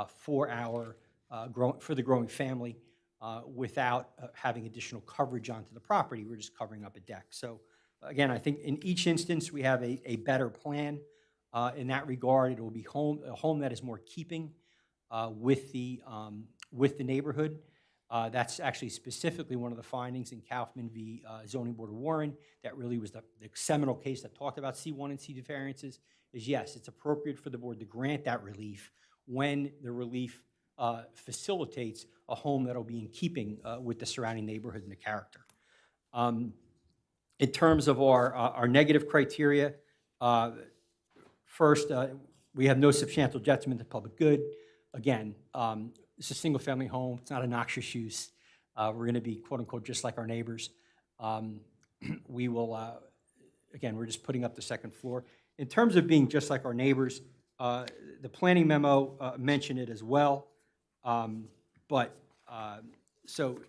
for the growing family without having additional coverage onto the property. We're just covering up a deck. So again, I think in each instance we have a better plan. In that regard, it will be a home that is more keeping with the neighborhood. That's actually specifically one of the findings in Kaufman v. Zoning Board of Warren. That really was the seminal case that talked about C1 and C2 variances, is yes, it's appropriate for the board to grant that relief when the relief facilitates a home that'll be in keeping with the surrounding neighborhood and the character. In terms of our negative criteria, first, we have no substantial detriment to public good. Again, it's a single-family home. It's not a noxious use. We're going to be, quote-unquote, just like our neighbors. We will, again, we're just putting up the second floor. In terms of being just like our neighbors, the planning memo mentioned it as well. So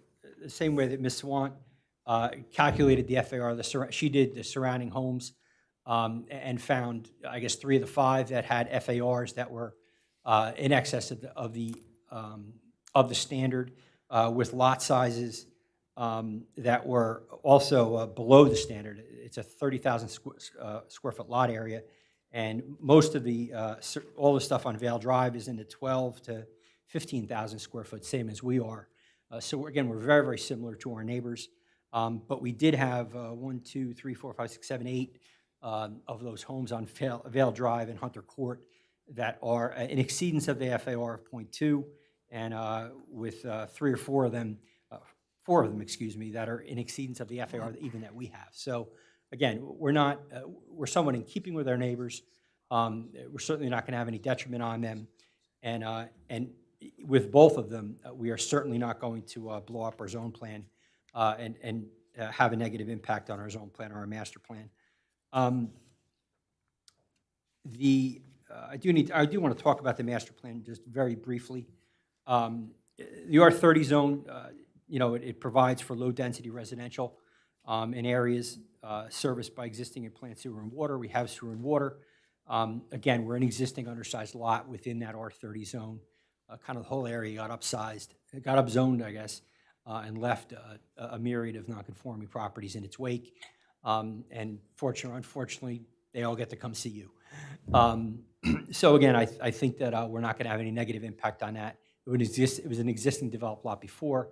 the same way that Ms. Swan calculated the FAR, she did the surrounding homes and found, I guess, 3 of the 5 that had FARs that were in excess of the standard, with lot sizes that were also below the standard. It's a 30,000 square foot lot area, and most of all the stuff on Vale Drive is in the 12 to 15,000 square foot, same as we are. So again, we're very, very similar to our neighbors. But we did have 1, 2, 3, 4, 5, 6, 7, 8 of those homes on Vale Drive and Hunter Court that are in exceedance of the FAR of 0.2, and with 3 or 4 of them, 4 of them, excuse me, that are in exceedance of the FAR even that we have. So again, we're somewhat in keeping with our neighbors. We're certainly not going to have any detriment on them, and with both of them, we are certainly not going to blow up our zone plan and have a negative impact on our zone plan or our master plan. I do want to talk about the master plan just very briefly. The R30 zone, it provides for low-density residential in areas serviced by existing and planned sewer and water. We have sewer and water. Again, we're an existing undersized lot within that R30 zone. Kind of the whole area got upsized, got upzoned, I guess, and left a myriad of non-conforming properties in its wake. And fortunately or unfortunately, they all get to come see you. So again, I think that we're not going to have any negative impact on that. It was an existing developed lot before.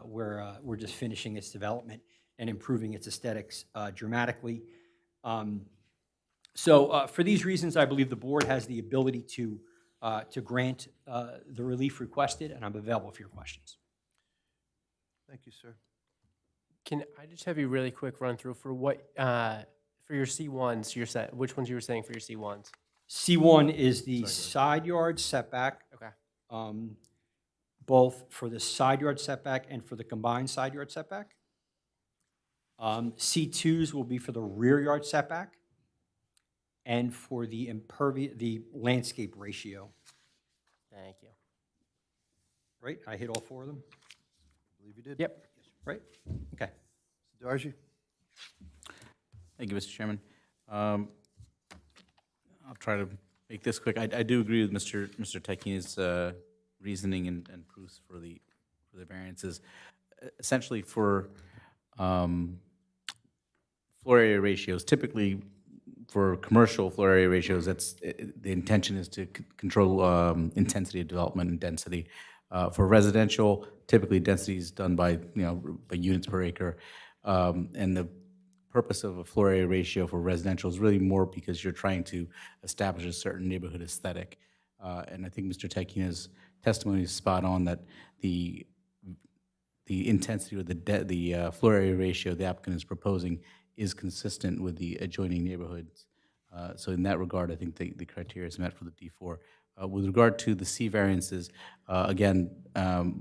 We're just finishing its development and improving its aesthetics dramatically. So for these reasons, I believe the board has the ability to grant the relief requested, and I'm available for your questions. Thank you, sir. Can I just have you really quick run through for what, for your C1s, which ones you were saying for your C1s? C1 is the side yard setback. Okay. Both for the side yard setback and for the combined side yard setback. C2s will be for the rear yard setback and for the landscape ratio. Thank you. Right? I hit all 4 of them? I believe you did. Yep. Right? Okay. Darji? Thank you, Mr. Chairman. I'll try to make this quick. I do agree with Mr. Tekina's reasoning and proofs for the variances. Essentially, for floor area ratios, typically for commercial floor area ratios, the intention is to control intensity of development and density. For residential, typically density is done by units per acre, and the purpose of a floor area ratio for residential is really more because you're trying to establish a certain neighborhood aesthetic. And I think Mr. Tekina's testimony is spot on that the intensity or the floor area ratio the applicant is proposing is consistent with the adjoining neighborhoods. So in that regard, I think the criteria is met for the D4. With regard to the C variances, again,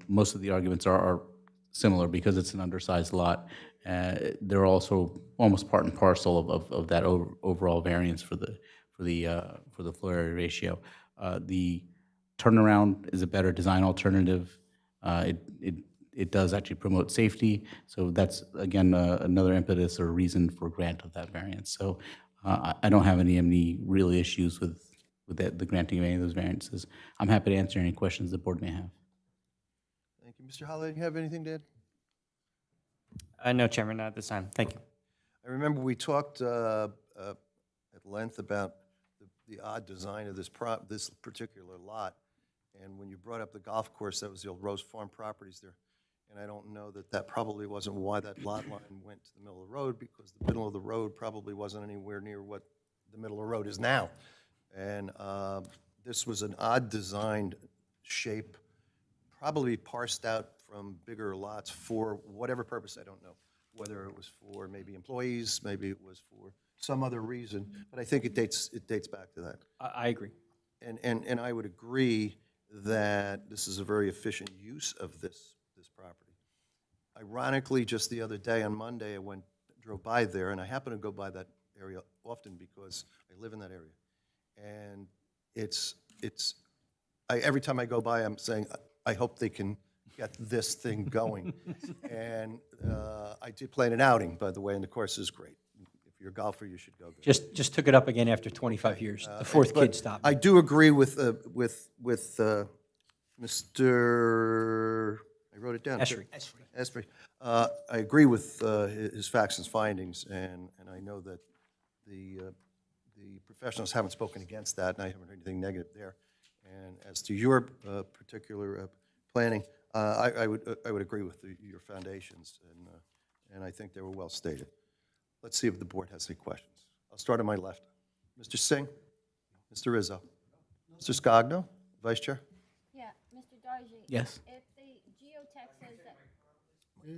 most of the arguments are similar because it's an undersized lot. They're also almost part and parcel of that overall variance for the floor area ratio. The turnaround is a better design alternative. It does actually promote safety, so that's again another impetus or reason for grant of that variance. So I don't have any real issues with the granting of any of those variances. I'm happy to answer any questions the board may have. Thank you. Mr. Holliday, do you have anything to add? No, Chairman, not at this time. Thank you. I remember we talked at length about the odd design of this particular lot. And when you brought up the golf course, that was the old Rose Farm Properties there. And I don't know that probably wasn't why that lot line went to the middle of the road, because the middle of the road probably wasn't anywhere near what the middle of the road is now. And this was an odd designed shape, probably parsed out from bigger lots for whatever purpose, I don't know. Whether it was for maybe employees, maybe it was for some other reason, but I think it dates back to that. I agree. And I would agree that this is a very efficient use of this property. Ironically, just the other day on Monday, I drove by there, and I happen to go by that area often because I live in that area. And every time I go by, I'm saying, I hope they can get this thing going. And I did plan an outing, by the way, and the course is great. If you're a golfer, you should go there. Just took it up again after 25 yeyears. The fourth But kid stopped. I do agree with Mr., I wrote it down. Esri. Esri. I agree with his facts and findings, and I know that the professionals haven't spoken against that, and I haven't heard anything negative there. And as to your particular planning, I would agree with your foundations, and I think they were well stated. Let's see if the board has any questions. I'll start on my left. Mr. Singh, Mr. Rizzo, Mr. Scogno, Vice Chair. Yeah, Mr. Darji. Yes. If the geotech says that,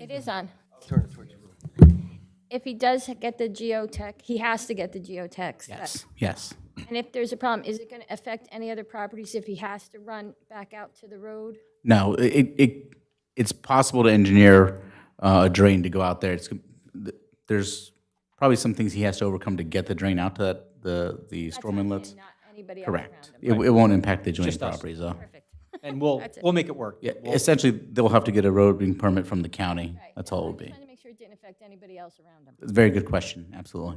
it is on. Turn it towards you. If he does get the geotech, he has to get the geotech. Yes. Yes. And if there's a problem, is it going to affect any other properties if he has to run back out to the road? No, it's possible to engineer a drain to go out there. There's probably some things he has to overcome to get the drain out to the storm inlets. Not anybody else Correct. around him. It won't impact the adjoining Just us. properties, though. Perfect. And we'll That's it. we'll make it work. Yeah, We'll- essentially, they'll have to get a road being permit from the county. Right. That's all it I'm will just be. trying to make sure it didn't affect anybody else around him. It's a very good question, absolutely.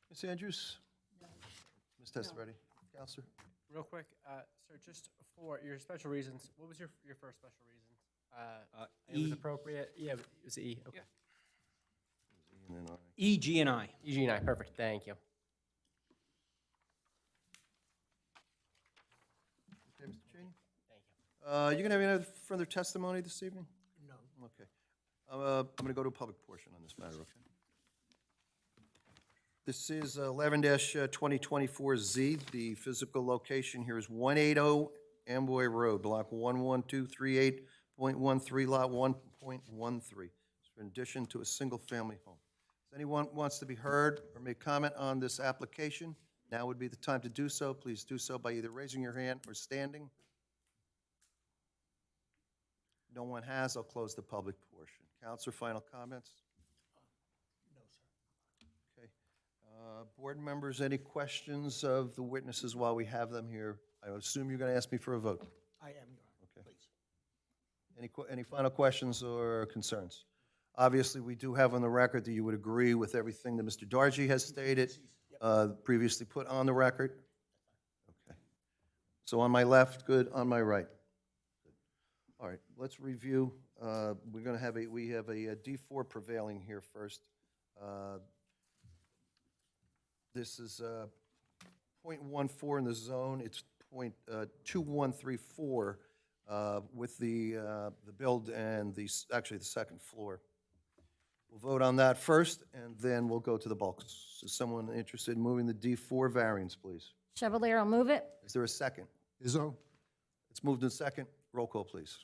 Ms. Andrews? Ms. Testaverde? Counselor? Real quick, sir, just for your special reasons, what was your first special reason? It was E. appropriate, yeah, it was E, okay. E, G, and I. E, G, and I, perfect, thank you. Okay, Mr. Cheney? Thank you. You going to have any other further testimony this evening? No. Okay. I'm going to go to a public portion on this matter, okay? This is 11-2024Z. The physical location here is 180 Amboy Road, Block 11238.13, Lot 1.13. In addition to a single-family home. If anyone wants to be heard or make comment on this application, now would be the time to do so. Please do so by either raising your hand or standing. No one has, I'll close the public portion. Counselor, final comments? No, sir. Okay. Board members, any questions of the witnesses while we have them here? I assume you're going to ask me for a vote. I am, Your Honor. Okay. Please. Any final questions or concerns? Obviously, we do have on the record that you would agree with everything that Mr. Dargy has stated, previously put on the record? Okay. So on my left, good, on my right? Good. All right, let's review. We have a D4 prevailing here first. This is .14 in the zone. It's .2134 with the build and actually the second floor. We'll vote on that first, and then we'll go to the bulk. Is someone interested in moving the D4 variance, please? Chevalier will move it. Is there a second? Izzo? It's moved in second. Roll call, please.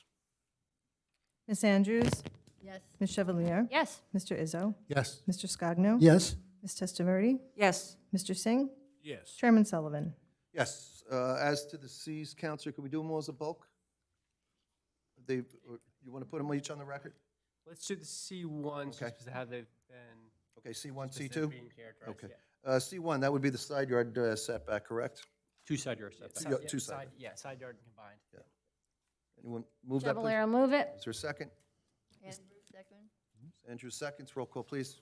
Ms. Andrews? Yes. Ms. Chevalier? Yes. Mr. Izzo? Yes. Mr. Scogno? Yes. Ms. Testaverde? Yes. Mr. Singh? Yes. Chairman Sullivan? Yes. As to the Cs, Counselor, can we do them all as a bulk? You want to put them each on the record? Let's do the C1s, just Okay. because of how they've been. Okay, C1, specific C2? being characterized, Okay. yeah. C1, that would be the side yard setback, correct? Two side yard setback. Yeah, two side. Yeah, side yard combined. Anyone move that, please? Chevalier will move it. Is there a second? Andrew, second? Andrew seconds. Roll call, please.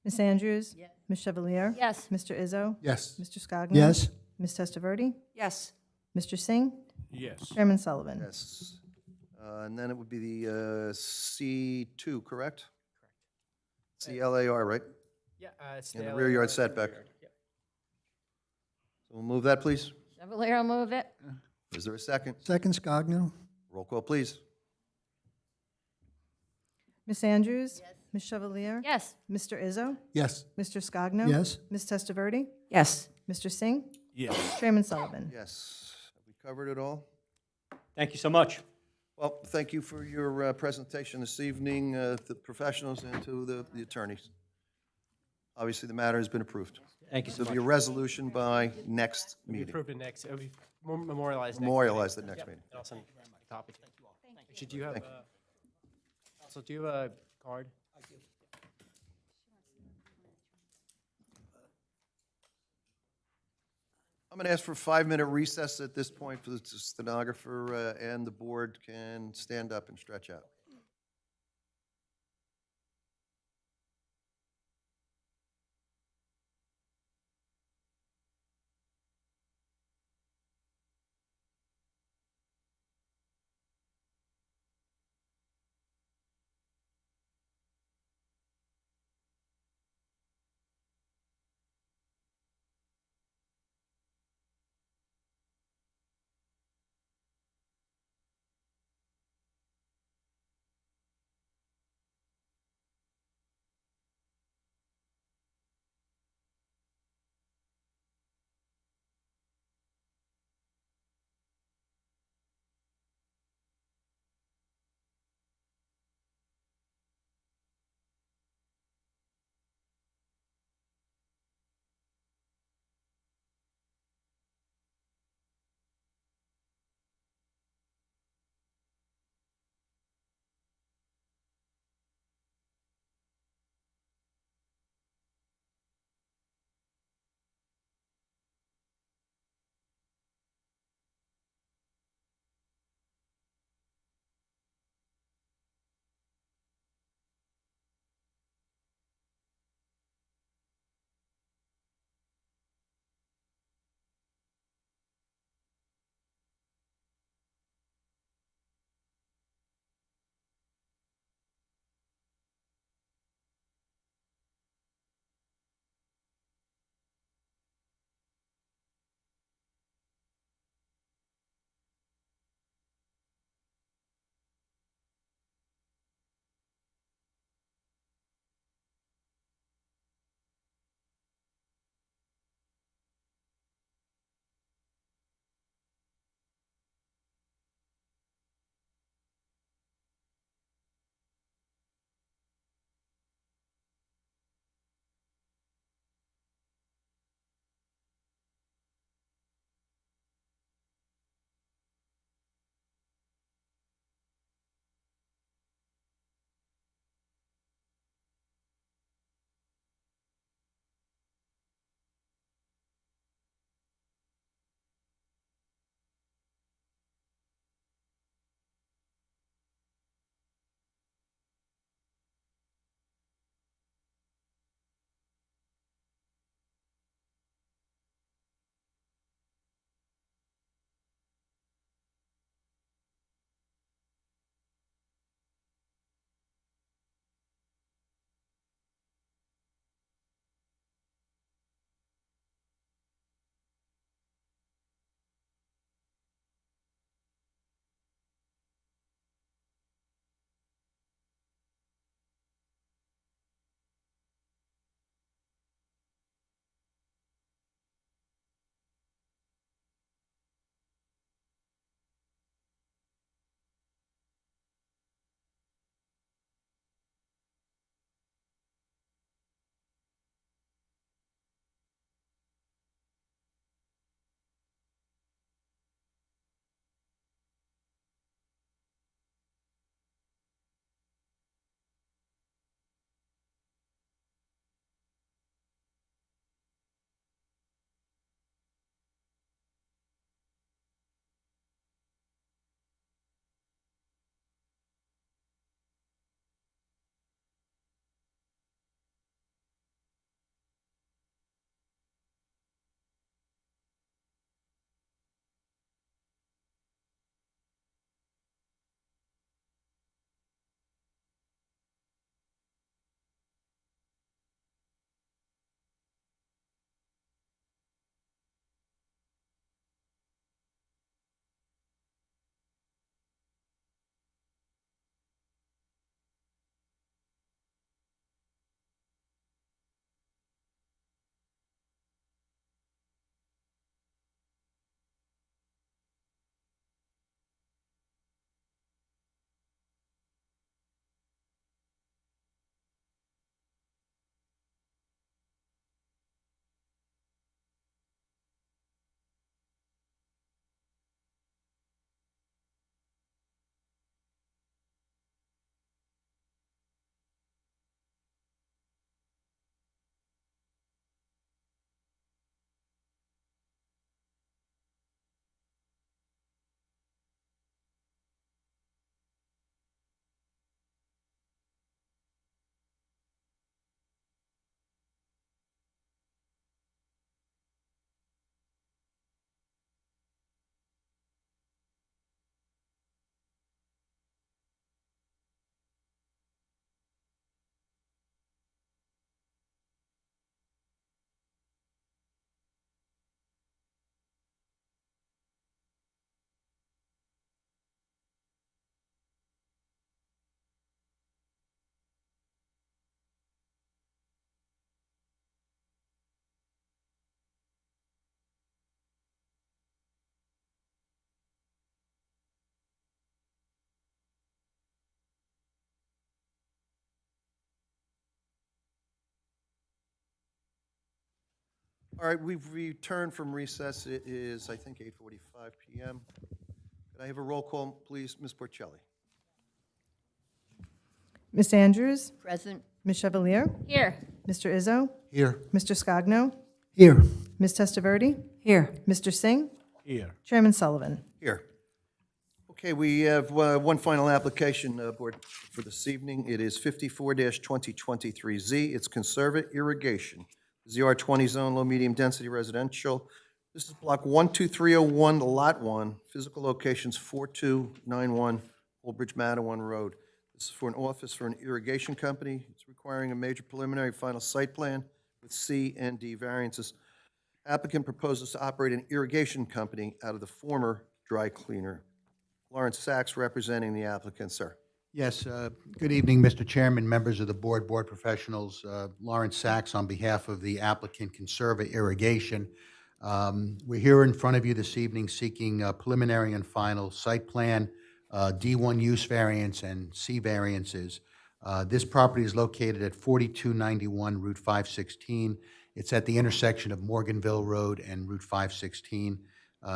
Ms. Andrews? Yes. Ms. Chevalier? Yes. Mr. Izzo? Yes. Mr. Scogno? Yes. Ms. Testaverde? Yes. Mr. Singh? Yes. Chairman Sullivan? Yes. And then it would be the C2, correct? Correct. CLAR, right? Yeah. And the rear yard setback. Yep. We'll move that, please. Chevalier will move it. Is there a second? Second, Scogno? Roll call, please. Ms. Andrews? Ms. Chevalier? Yes. Mr. Izzo? Yes. Mr. Scogno? Yes. Ms. Testaverde? Yes. Mr. Singh? Yes. Chairman Sullivan? Yes. Have we covered it all? Thank you so much. Well, thank you for your presentation this evening, the professionals and to the attorneys. Obviously, the matter has been approved. Thank you so There'll be a much. resolution by next It'll be meeting. approved in next, it'll be memorialized next. Memorialized at next Yep, meeting. and I'll send a copy to you. Actually, do you have, Thank you. also, do you have a card? I'm going to ask for a 5-minute recess at this point for the stenographer and the board can stand up and stretch out. All right, we've returned from recess. It is, I think, 8:45 PM. Could I have a roll call, please? Ms. Porcelli? Ms. Andrews? Present. Ms. Chevalier? Here. Mr. Izzo? Here. Mr. Scogno? Here. Ms. Testaverde? Here. Mr. Singh? Here. Chairman Sullivan? Here. Okay, we have one final application, Board, for this evening. It is 54-2023Z. It's Conserva Irrigation. ZR20 zone, low, medium density residential. This is block 12301, lot 1, physical locations 4291 Old Bridge Mattawan Road. This is for an office for an irrigation company. It's requiring a major preliminary final site plan with C and D variances. Applicant proposes to operate an irrigation company out of the former dry cleaner. Lawrence Sachs representing the applicant, sir. Yes, good evening, Mr. Chairman, members of the board, board professionals. Lawrence Sachs on behalf of the applicant Conserva Irrigation. We're here in front of you this evening seeking preliminary and final site plan, D1 use variance and C variances. This property is located at 4291 Route 516. It's at the intersection of Morganville Road and Route 516,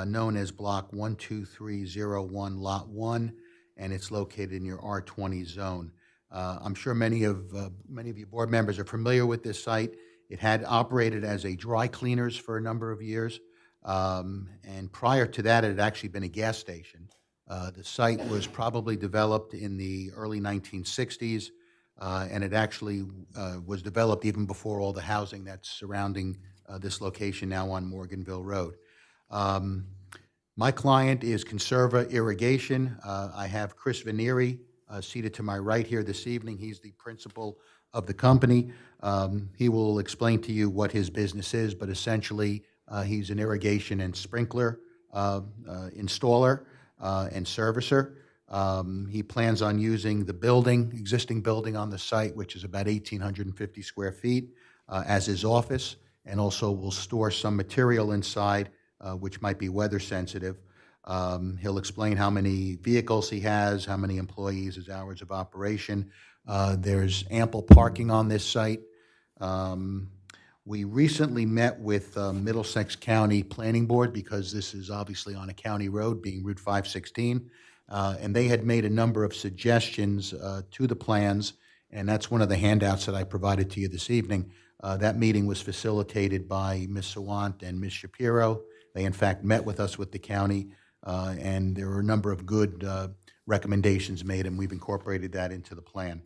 known as Block 12301, Lot 1, and it's located in your R20 zone. I'm sure many of you board members are familiar with this site. It had operated as a dry cleaners for a number of years, and prior to that, it had actually been a gas station. The site was probably developed in the early 1960s, and it actually was developed even before all the housing that's surrounding this location now on Morganville Road. My client is Conserva Irrigation. I have Chris Venieri seated to my right here this evening. He's the principal of the company. He will explain to you what his business is, but essentially he's an irrigation and sprinkler installer and servicer. He plans on using the existing building on the site, which is about 1,850 square feet, as his office, and also will store some material inside which might be weather sensitive. He'll explain how many vehicles he has, how many employees, his hours of operation. There's ample parking on this site. We recently met with Middlesex County Planning Board because this is obviously on a county road, being Route 516, and they had made a number of suggestions to the plans, and that's one of the handouts that I provided to you this evening. That meeting was facilitated by Ms. Sawant and Ms. Shapiro. They, in fact, met with us with the county, and there were a number of good recommendations made, and we've incorporated that into the plan.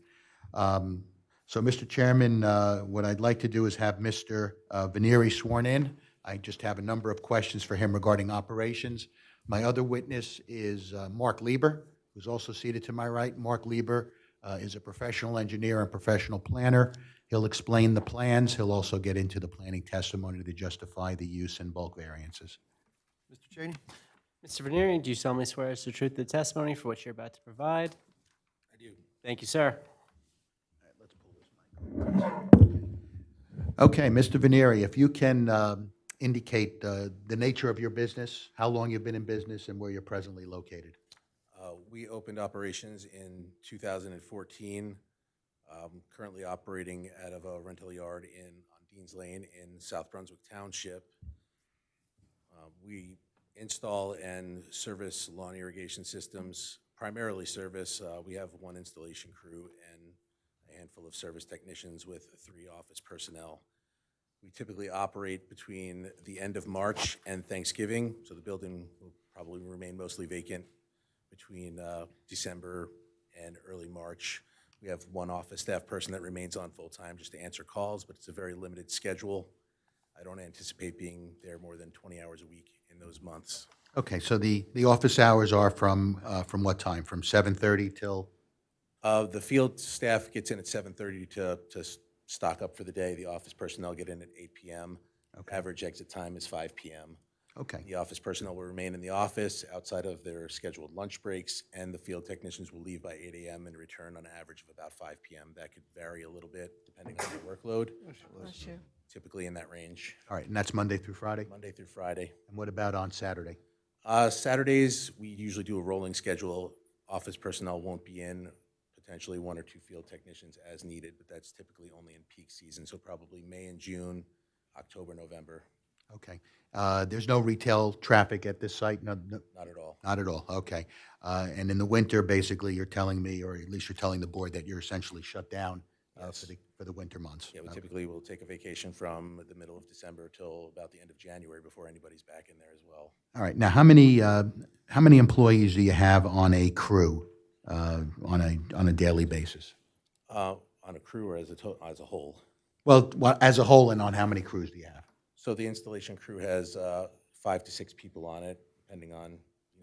So, Mr. Chairman, what I'd like to do is have Mr. Venieri sworn in. I just have a number of questions for him regarding operations. My other witness is Mark Lieber, who's also seated to my right. Mark Lieber is a professional engineer and professional planner. He'll explain the plans. He'll also get into the planning testimony to justify the use and bulk variances. Mr. Cheney? Mr. Venieri, do you solemnly swear as to the truth of the testimony for what you're about to provide? I do. Thank you, sir. Let's pull this mic. Okay, Mr. Venieri, if you can indicate the nature of your business, how long you've been in business, and where you're presently located. We opened operations in 2014. Currently operating out of a rental yard on Dean's Lane in South Brunswick Township. We install and service lawn irrigation systems, primarily service. We have one installation crew and a handful of service technicians with 3 office personnel. We typically operate between the end of March and Thanksgiving, so the building will probably remain mostly vacant between December and early March. We have one office staff person that remains on full-time just to answer calls, but it's a very limited schedule. I don't anticipate being there more than 20 hours a week in those months. Okay, so the office hours are from what time? From 7:30 till? The field staff gets in at 7:30 to stock up for the day. The office personnel get in at 8 p.m. Okay. Average exit time is 5 p.m. Okay. The office personnel will remain in the office outside of their scheduled lunch breaks, and the field technicians will leave by 8 a.m. and return on an average of about 5 p.m. That could vary a little bit depending on their workload. Typically in that range. All right, and that's Monday through Friday? Monday through Friday. And what about on Saturday? Saturdays, we usually do a rolling schedule. Office personnel won't be in, potentially 1 or 2 field technicians as needed, but that's typically only in peak season, so probably May and June, October, November. Okay. There's no retail traffic at this site? No, Not at all. not at all, okay. And in the winter, basically, you're telling me, or at least you're telling the board, that you're essentially shut down Yes. for the winter months? Yeah, we typically will take a vacation from the middle of December till about the end of January before anybody's back in there as well. All right. Now, how many employees do you have on a crew on a daily basis? On a crew or as a whole? Well, as a whole, and on how many crews do you have? So the installation crew has 5 to 6 people on it, depending on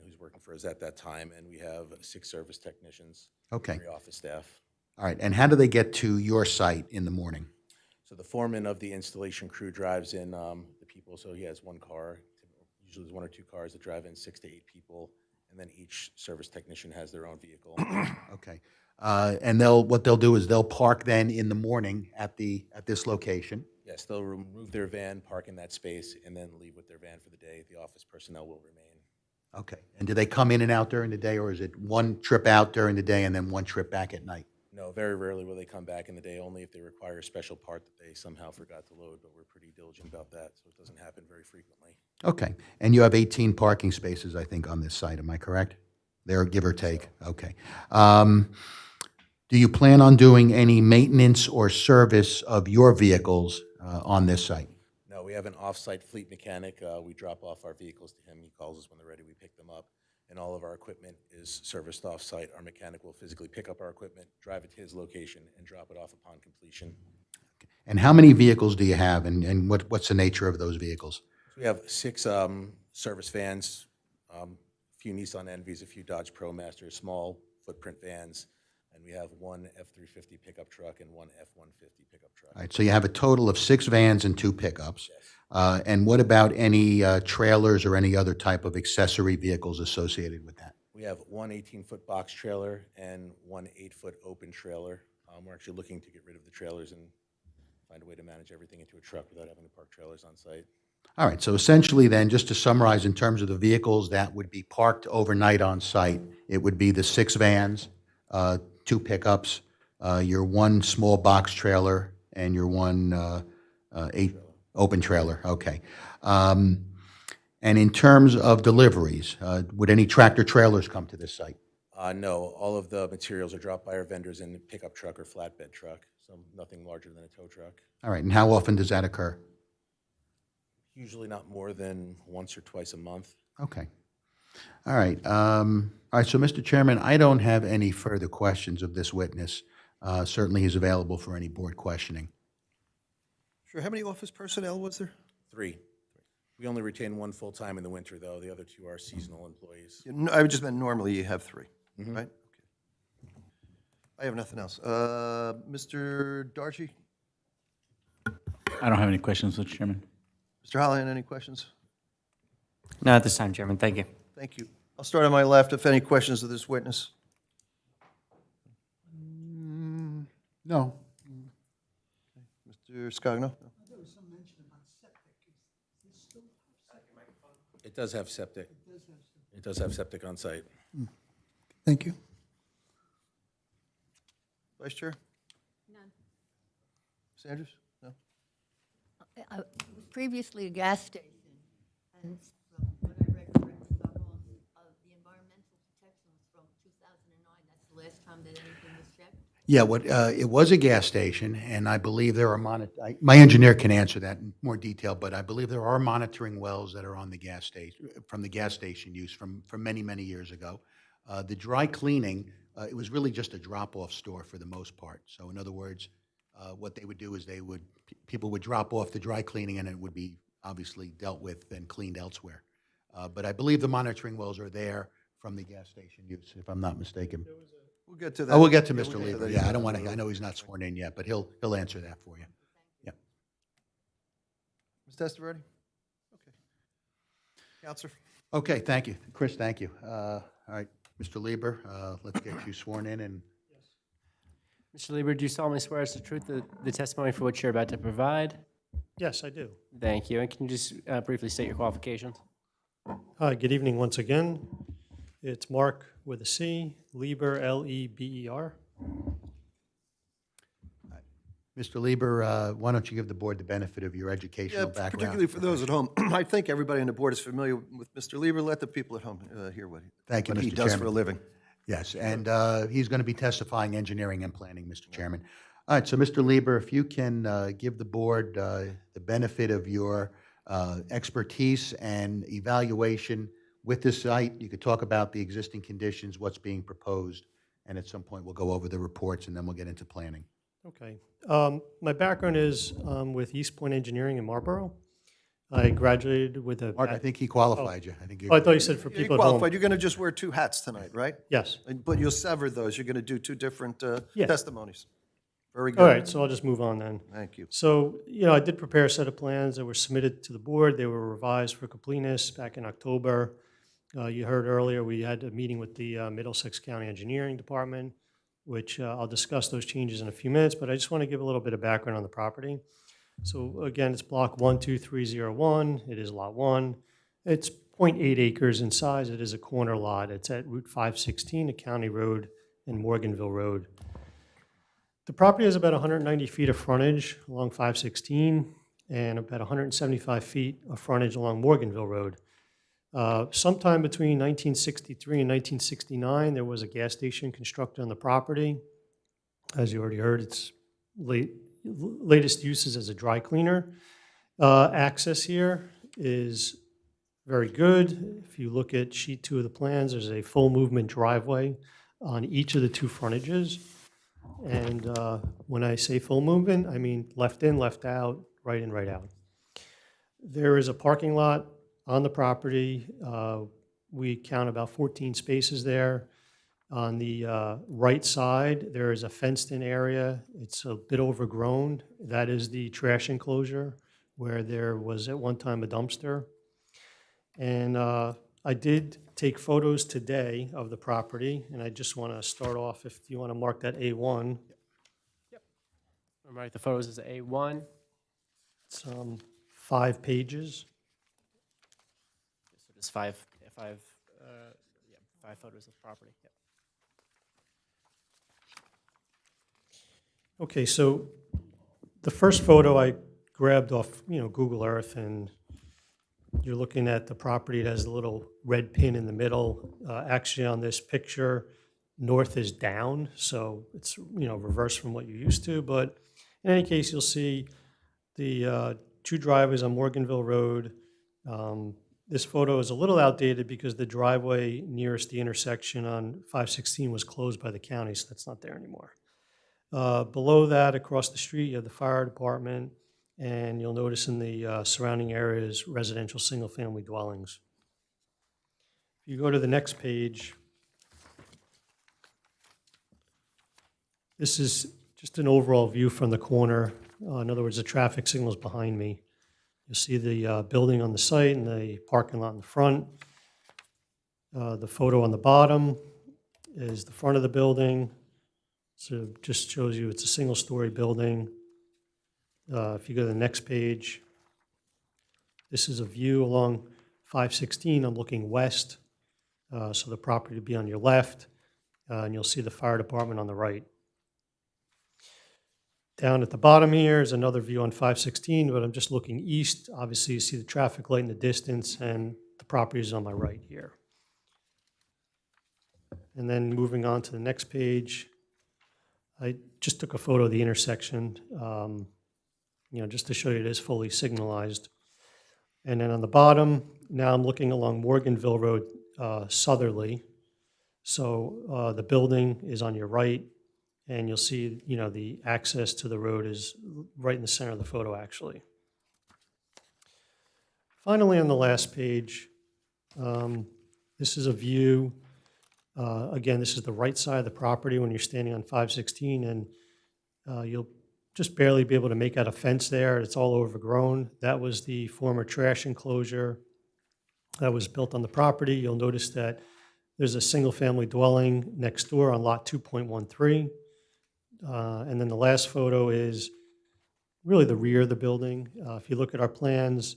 who's working for us at that time, and we have 6 service technicians, Okay. 3 office staff. All right. And how do they get to your site in the morning? So the foreman of the installation crew drives in the people, so he has 1 car. Usually there's 1 or 2 cars that drive in 6 to 8 people, and then each service technician has their own vehicle. Okay. And what they'll do is they'll park then in the morning at this location. Yes, they'll remove their van, park in that space, and then leave with their van for the day. The office personnel will remain. Okay. And do they come in and out during the day, or is it one trip out during the day and then one trip back at night? No, very rarely will they come back in the day, only if they require a special part that they somehow forgot to load, but we're pretty diligent about that, so it doesn't happen very frequently. Okay. And you have 18 parking spaces, I think, on this site. Am I correct? There, give or take. Okay. Do you plan on doing any maintenance or service of your vehicles on this site? No, we have an off-site fleet mechanic. We drop off our vehicles to him. He calls us when they're ready. We pick them up. And all of our equipment is serviced off-site. Our mechanic will physically pick up our equipment, drive it to his location, and drop it off upon completion. And how many vehicles do you have, and what's the nature of those vehicles? So we have 6 service vans, a few Nissan Envys, a few Dodge ProMasters, small footprint vans, and we have 1 F-350 pickup truck and 1 F-150 pickup truck. All right, so you have a total of 6 vans and 2 pickups. Yes. And what about any trailers or any other type of accessory vehicles associated with that? We have 1 18-foot box trailer and 1 8-foot open trailer. We're actually looking to get rid of the trailers and find a way to manage everything into a truck without having to park trailers on site. All right, so essentially then, just to summarize in terms of the vehicles that would be parked overnight on site, it would be the 6 vans, 2 pickups, your 1 small box trailer, and your 1 open trailer, okay. And in terms of deliveries, would any tractor trailers come to this site? No, all of the materials are dropped by our vendors in a pickup truck or flatbed truck, so nothing larger than a tow truck. All right, and how often does that occur? Usually not more than once or twice a month. Okay. All right. All right, so Mr. Chairman, I don't have any further questions of this witness. Certainly he's available for any board questioning. Sure. How many office personnel was there? 3. We only retain 1 full-time in the winter, though. The other 2 are seasonal employees. I just meant normally you have 3, Mhm. right? Okay. I have nothing else. Mr. Darcy? I don't have any questions, Mr. Chairman. Mr. Hollihan, any questions? No, at this time, Chairman. Thank you. Thank you. I'll start on my left. If any questions of this witness? No. Mr. Scogno? It does have septic. It does have septic on site. Thank you. Vice Chair? None. Sanders? No? Previously a gas station, and from what I read correctly, if I'm wrong, the environmental protection was from 2009. That's the last time that anything was checked? Yeah, it was a gas station, and I believe there are my engineer can answer that in more detail, but I believe there are monitoring wells that are on the gas station, from the gas station use from many, many years ago. The dry cleaning, it was really just a drop-off store for the most part. So in other words, what they would do is people would drop off the dry cleaning, and it would be obviously dealt with and cleaned elsewhere. But I believe the monitoring wells are there from the gas station use, if I'm not mistaken. We'll get to that. Oh, we'll get to Yeah, Mr. we'll get to Lieber. that. Yeah, I don't want to, I know he's not sworn in yet, but he'll answer that for you. Yeah. Ms. Testaverde? Okay. Counselor? Okay, thank you. Chris, thank you. All right, Mr. Lieber, let's get you sworn in and Mr. Lieber, do you solemnly swear as the truth the testimony for which you're about to provide? Yes, I do. Thank you. And can you just briefly state your qualifications? Hi, good evening once again. It's Mark with a C, Lieber, L-E-B-E-R. Mr. Lieber, why don't you give the board the benefit of your educational Yeah, background? particularly for those at home. I think everybody on the board is familiar with Mr. Lieber. Let the people at home hear what Thank you, he Mr. does for a Chairman. living. Yes, and he's going to be testifying engineering and planning, Mr. Chairman. All right, so Mr. Lieber, if you can give the board the benefit of your expertise and evaluation with this site, you could talk about the existing conditions, what's being proposed, and at some point we'll go over the reports and then we'll get into planning. Okay. My background is with East Point Engineering in Marlboro. I graduated with a... Mark, I think he qualified you. I think Oh, I thought you said for You're people at home. qualified. You're going to just wear two hats tonight, right? Yes. But you'll sever those. You're going to do two different Yeah. testimonies. Very good. All right, so I'll just move on then. Thank you. So, I did prepare a set of plans that were submitted to the board. They were revised for completeness back in October. You heard earlier, we had a meeting with the Middlesex County Engineering Department, which I'll discuss those changes in a few minutes, but I just want to give a little bit of background on the property. So again, it's block 12301. It is lot 1. It's 0.8 acres in size. It is a corner lot. It's at Route 516, a county road, and Morganville Road. The property has about 190 feet of frontage along 516 and about 175 feet of frontage along Morganville Road. Sometime between 1963 and 1969, there was a gas station constructed on the property. As you already heard, its latest use is as a dry cleaner. Access here is very good. If you look at sheet 2 of the plans, there's a full movement driveway on each of the two frontages. And when I say full movement, I mean left in, left out, right in, right out. There is a parking lot on the property. We count about 14 spaces there. On the right side, there is a fenced-in area. It's a bit overgrown. That is the trash enclosure where there was at one time a dumpster. And I did take photos today of the property, and I just want to start off, if you want to mark that A1. All right, the photos is A1. It's 5 pages. So there's five photos of property. Yep. Okay, so the first photo I grabbed off, Google Earth, and you're looking at the property. It has a little red pin in the middle. Actually, on this picture, north is down, so it's, reversed from what you're used to. But in any case, you'll see the two driveways on Morganville Road. This photo is a little outdated because the driveway nearest the intersection on 516 was closed by the county, so that's not there anymore. Below that, across the street, you have the fire department, and you'll notice in the surrounding areas, residential single-family dwellings. If you go to the next page, this is just an overall view from the corner. In other words, the traffic signal is behind me. You'll see the building on the site and the parking lot in the front. The photo on the bottom is the front of the building. So it just shows you it's a single-story building. If you go to the next page, this is a view along 516. I'm looking west, so the property would be on your left, and you'll see the fire department on the right. Down at the bottom here is another view on 516, but I'm just looking east. Obviously, you see the traffic light in the distance, and the property is on my right here. And then moving on to the next page, I just took a photo of the intersection, just to show you it is fully signalized. And then on the bottom, now I'm looking along Morganville Road southerly. So the building is on your right, and you'll see, the access to the road is right in the center of the photo, actually. Finally, on the last page, this is a view. Again, this is the right side of the property when you're standing on 516, and you'll just barely be able to make out a fence there. It's all overgrown. That was the former trash enclosure that was built on the property. You'll notice that there's a single-family dwelling next door on lot 2.13. And then the last photo is really the rear of the building. If you look at our plans,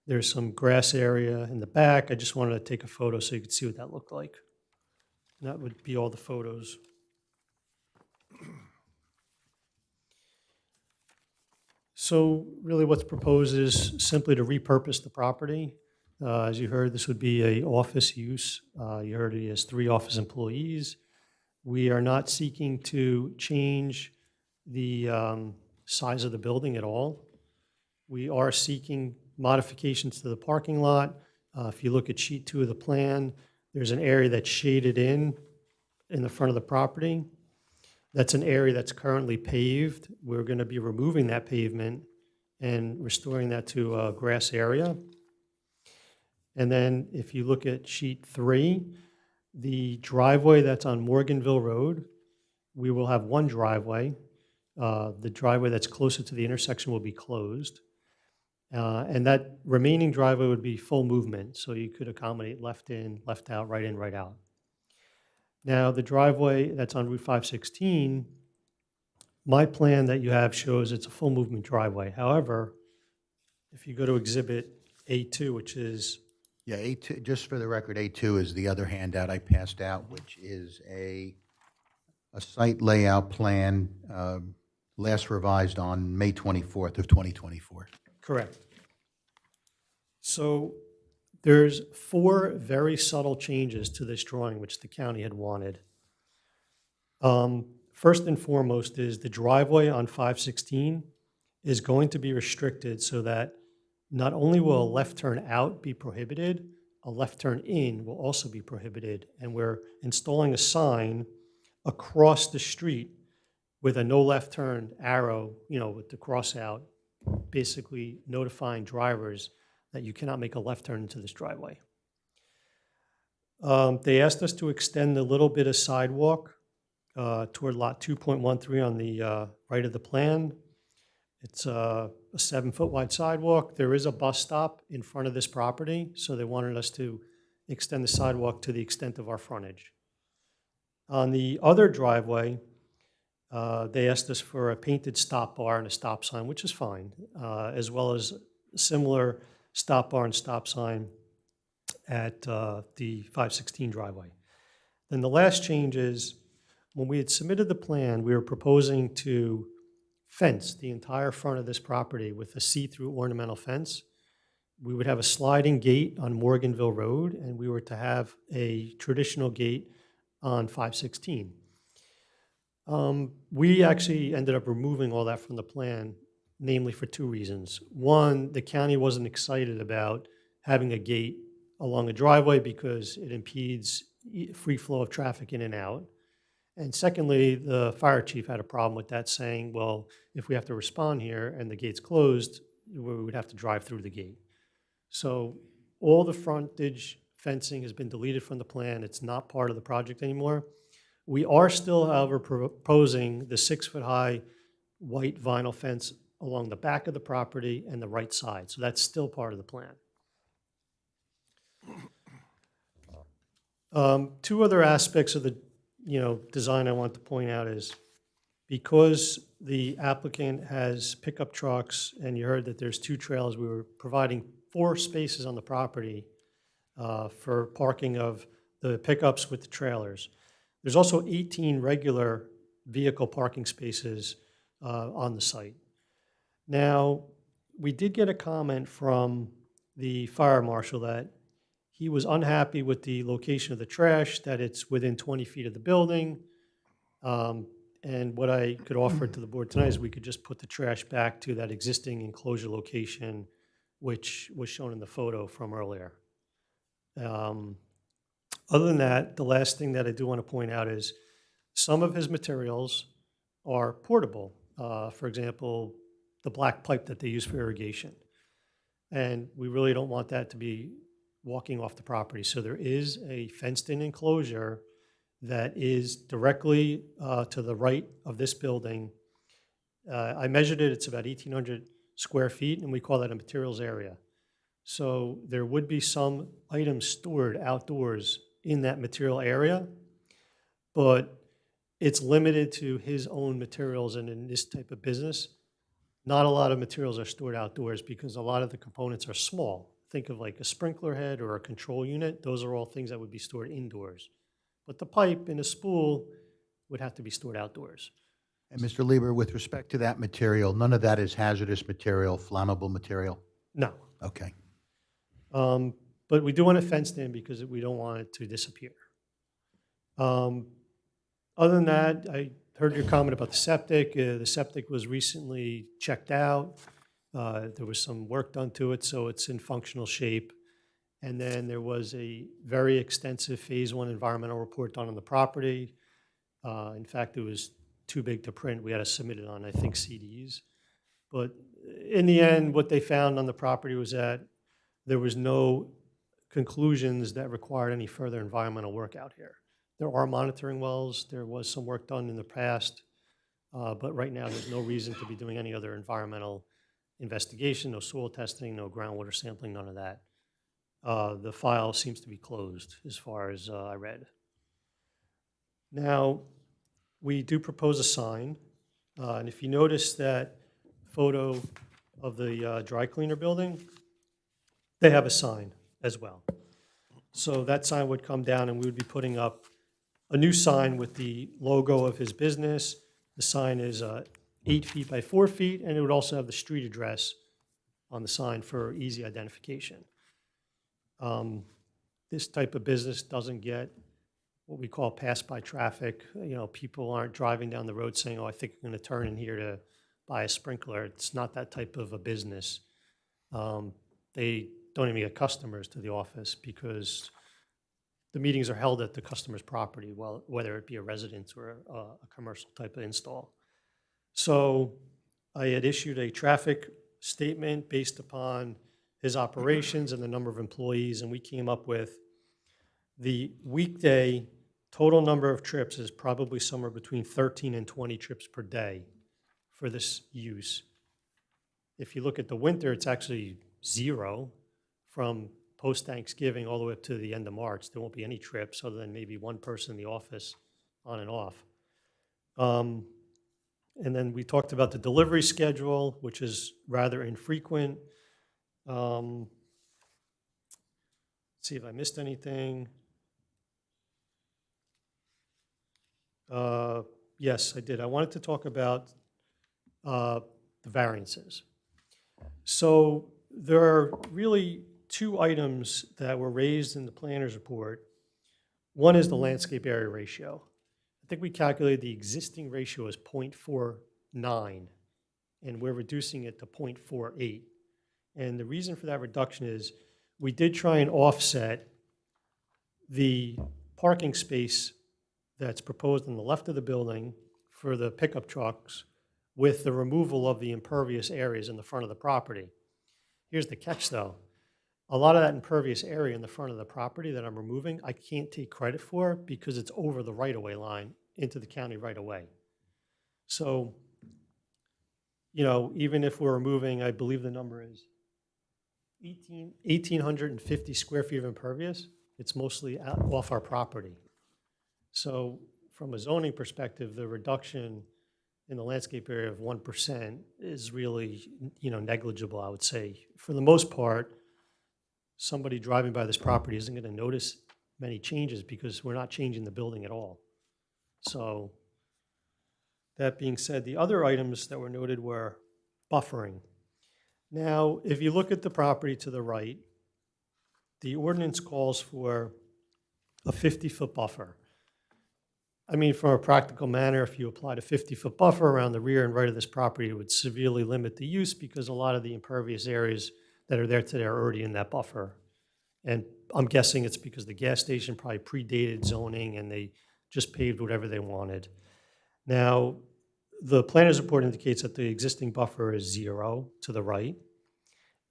there's some grass area in the back. I just wanted to take a photo so you could see what that looked like. And that would be all the photos. So really what's proposed is simply to repurpose the property. As you heard, this would be a office use. You heard he has 3 office employees. We are not seeking to change the size of the building at all. We are seeking modifications to the parking lot. If you look at sheet 2 of the plan, there's an area that's shaded in the front of the property. That's an area that's currently paved. We're going to be removing that pavement and restoring that to a grass area. And then if you look at sheet 3, the driveway that's on Morganville Road, we will have one driveway. The driveway that's closer to the intersection will be closed. And that remaining driveway would be full movement, so you could accommodate left in, left out, right in, right out. Now, the driveway that's on Route 516, my plan that you have shows it's a full movement driveway. However, if you go to Exhibit A2, which is... Yeah, A2, just for the record, A2 is the other handout I passed out, which is a site layout plan, last revised on May 24th of 2024. Correct. So there's 4 very subtle changes to this drawing which the county had wanted. First and foremost is the driveway on 516 is going to be restricted so that not only will a left turn out be prohibited, a left turn in will also be prohibited. And we're installing a sign across the street with a no left turn arrow, with the cross out, basically notifying drivers that you cannot make a left turn into this driveway. They asked us to extend a little bit of sidewalk toward lot 2.13 on the right of the plan. It's a 7-foot wide sidewalk. There is a bus stop in front of this property, so they wanted us to extend the sidewalk to the extent of our frontage. On the other driveway, they asked us for a painted stop bar and a stop sign, which is fine, as well as a similar stop bar and stop sign at the 516 driveway. Then the last change is, when we had submitted the plan, we were proposing to fence the entire front of this property with a see-through ornamental fence. We would have a sliding gate on Morganville Road, and we were to have a traditional gate on 516. We actually ended up removing all that from the plan, namely for 2 reasons. One, the county wasn't excited about having a gate along a driveway because it impedes free flow of traffic in and out. And secondly, the fire chief had a problem with that, saying, well, if we have to respond here and the gate's closed, we would have to drive through the gate. So all the frontage fencing has been deleted from the plan. It's not part of the project anymore. We are still, however, proposing the 6-foot-high white vinyl fence along the back of the property and the right side. So that's still part of the plan. 2 other aspects of the design I want to point out is, because the applicant has pickup trucks, and you heard that there's 2 trailers, we were providing 4 spaces on the property for parking of the pickups with the trailers. There's also 18 regular vehicle parking spaces on the site. Now, we did get a comment from the fire marshal that he was unhappy with the location of the trash, that it's within 20 feet of the building. And what I could offer to the board tonight is we could just put the trash back to that existing enclosure location, which was shown in the photo from earlier. Other than that, the last thing that I do want to point out is some of his materials are portable. For example, the black pipe that they use for irrigation. And we really don't want that to be walking off the property. So there is a fenced-in enclosure that is directly to the right of this building. I measured it, it's about 1,800 square feet, and we call that a materials area. So there would be some items stored outdoors in that material area, but it's limited to his own materials, and in this type of business, not a lot of materials are stored outdoors because a lot of the components are small. Think of like a sprinkler head or a control unit. Those are all things that would be stored indoors. But the pipe and the spool would have to be stored outdoors. And Mr. Lieber, with respect to that material, none of that is hazardous material, flammable material? No. Okay. But we do want it fenced in because we don't want it to disappear. Other than that, I heard your comment about the septic. The septic was recently checked out. There was some work done to it, so it's in functional shape. And then there was a very extensive Phase 1 environmental report done on the property. In fact, it was too big to print. We had to submit it on, I think, CDs. But in the end, what they found on the property was that there was no conclusions that required any further environmental work out here. There are monitoring wells. There was some work done in the past, but right now there's no reason to be doing any other environmental investigation, no soil testing, no groundwater sampling, none of that. The file seems to be closed as far as I read. Now, we do propose a sign, and if you notice that photo of the dry cleaner building, they have a sign as well. So that sign would come down and we would be putting up a new sign with the logo of his business. The sign is 8 feet by 4 feet, and it would also have the street address on the sign for easy identification. This type of business doesn't get what we call pass-by traffic. You know, people aren't driving down the road saying, oh, I think I'm going to turn in here to buy a sprinkler. It's not that type of a business. They don't even get customers to the office because the meetings are held at the customer's property, well, whether it be a residence or a commercial type of install. So I had issued a traffic statement based upon his operations and the number of employees, and we came up with the weekday total number of trips is probably somewhere between 13 and 20 trips per day for this use. If you look at the winter, it's actually 0 from post-Thanksgiving all the way up to the end of March. There won't be any trips other than maybe one person in the office on and off. And then we talked about the delivery schedule, which is rather infrequent. Let's see if I missed anything. Yes, I did. I wanted to talk about the variances. So there are really 2 items that were raised in the planner's report. One is the landscape area ratio. I think we calculated the existing ratio as 0.49, and we're reducing it to 0.48. And the reason for that reduction is we did try and offset the parking space that's proposed on the left of the building for the pickup trucks with the removal of the impervious areas in the front of the property. Here's the catch, though. A lot of that impervious area in the front of the property that I'm removing, I can't take credit for because it's over the right-of-way line into the county right-of-way. So, you know, even if we're removing, I believe the number is 1,850 square feet of impervious, it's mostly off our property. So from a zoning perspective, the reduction in the landscape area of 1% is really, you know, negligible, I would say. For the most part, somebody driving by this property isn't going to notice many changes because we're not changing the building at all. So that being said, the other items that were noted were buffering. Now, if you look at the property to the right, the ordinance calls for a 50-foot buffer. I mean, from a practical manner, if you applied a 50-foot buffer around the rear and right of this property, it would severely limit the use because a lot of the impervious areas that are there today are already in that buffer. And I'm guessing it's because the gas station probably predated zoning and they just paved whatever they wanted. Now, the planner's report indicates that the existing buffer is 0 to the right.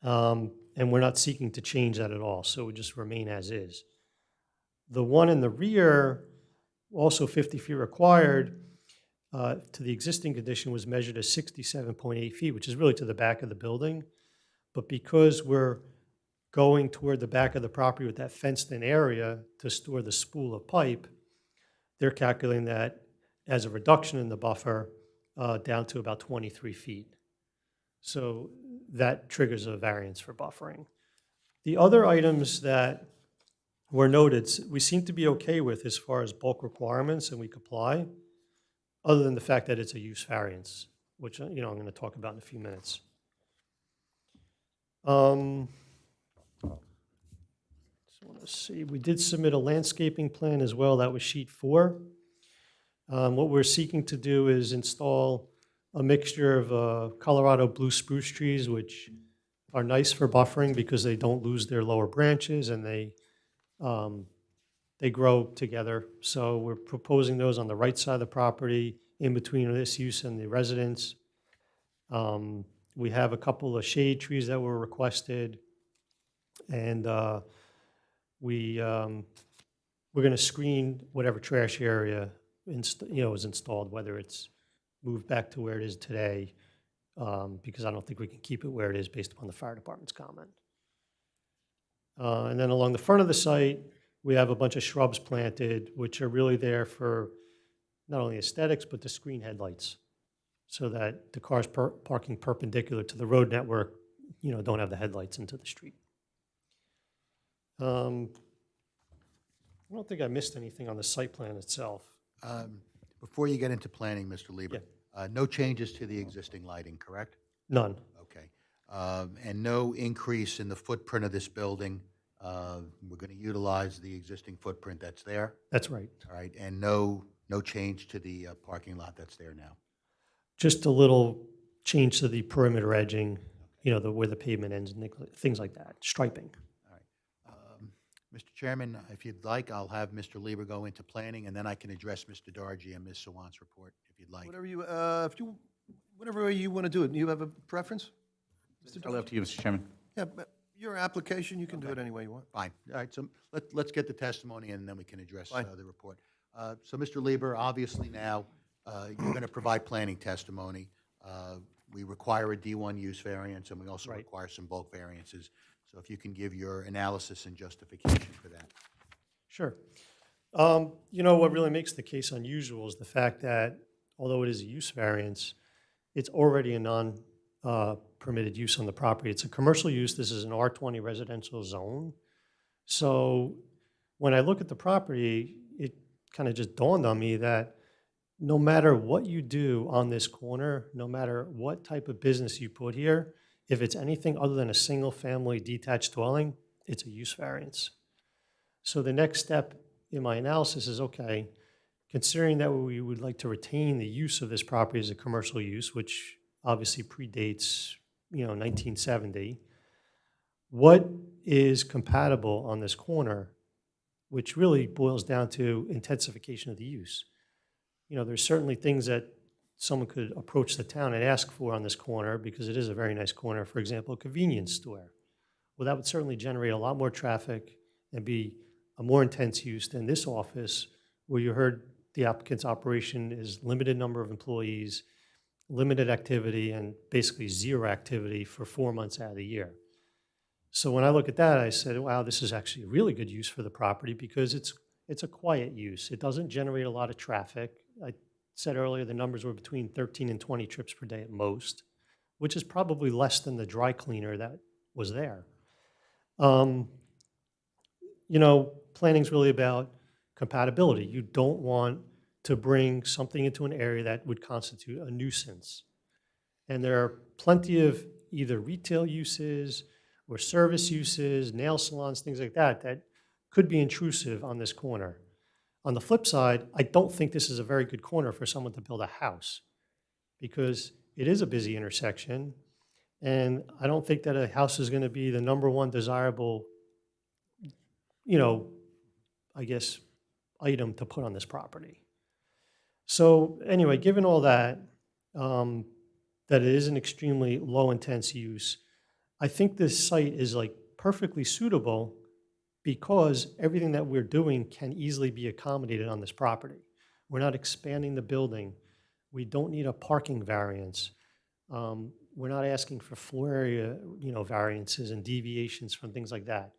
And we're not seeking to change that at all, so it would just remain as is. The one in the rear, also 50 feet required, to the existing condition was measured as 67.8 feet, which is really to the back of the building. But because we're going toward the back of the property with that fenced-in area to store the spool of pipe, they're calculating that as a reduction in the buffer down to about 23 feet. So that triggers a variance for buffering. The other items that were noted, we seem to be okay with as far as bulk requirements, and we comply. other than the fact that it's a use variance, which, I'm going to talk about in a few minutes. So let's see, we did submit a landscaping plan as well. That was sheet 4. What we're seeking to do is install a mixture of Colorado blue spruce trees, which are nice for buffering because they don't lose their lower branches and they grow together. So we're proposing those on the right side of the property in between this use and the residence. We have a couple of shade trees that were requested, and we're going to screen whatever trash area is installed, whether it's moved back to where it is today, because I don't think we can keep it where it is based upon the fire department's comment. And then along the front of the site, we have a bunch of shrubs planted, which are really there for not only aesthetics, but to screen headlights, so that the cars parking perpendicular to the road network, don't have the headlights into the street. I don't think I missed anything on the site plan itself. Before you get into planning, Mr. Lieber, no changes to the existing lighting, correct? None. Okay. And no increase in the footprint of this building. We're going to utilize the existing footprint that's there? That's right. All right, and no change to the parking lot that's there now? Just a little change to the perimeter edging, where the pavement ends, and things like that, striping. Mr. Chairman, if you'd like, I'll have Mr. Lieber go into planning, and then I can address Mr. Dargy and Ms. Sawant's report, if you'd like. Whatever way you want to do it. Do you have a preference? I'll leave it to you, Mr. Chairman. Yeah, but your application, you can do it any way you want. Fine. All right, so let's get the testimony, and then we can address the report. So, Mr. Lieber, obviously now, you're going to provide planning testimony. We require a D1 use variance, and we also require some bulk variances. So if you can give your analysis and justification for that. Sure. What really makes the case unusual is the fact that, although it is a use variance, it's already a non-permitted use on the property. It's a commercial use. This is an R20 residential zone. So when I look at the property, it kind of just dawned on me that no matter what you do on this corner, no matter what type of business you put here, if it's anything other than a single-family detached dwelling, it's a use variance. So the next step in my analysis is, okay, considering that we would like to retain the use of this property as a commercial use, which obviously predates, 1970, what is compatible on this corner, which really boils down to intensification of the use. There's certainly things that someone could approach the town and ask for on this corner, because it is a very nice corner. For example, a convenience store. Well, that would certainly generate a lot more traffic and be a more intense use than this office, where you heard the applicant's operation is limited number of employees, limited activity, and basically zero activity for 4 months out of the year. So when I look at that, I said, wow, this is actually a really good use for the property, because it's a quiet use. It doesn't generate a lot of traffic. I said earlier the numbers were between 13 and 20 trips per day at most, which is probably less than the dry cleaner that was there. Planning's really about compatibility. You don't want to bring something into an area that would constitute a nuisance. And there are plenty of either retail uses or service uses, nail salons, things like that, that could be intrusive on this corner. On the flip side, I don't think this is a very good corner for someone to build a house, because it is a busy intersection, and I don't think that a house is going to be the number one desirable, item to put on this property. So anyway, given all that, that it is an extremely low intense use, I think this site is perfectly suitable, because everything that we're doing can easily be accommodated on this property. We're not expanding the building. We don't need a parking variance. We're not asking for floor area, variances and deviations from things like that.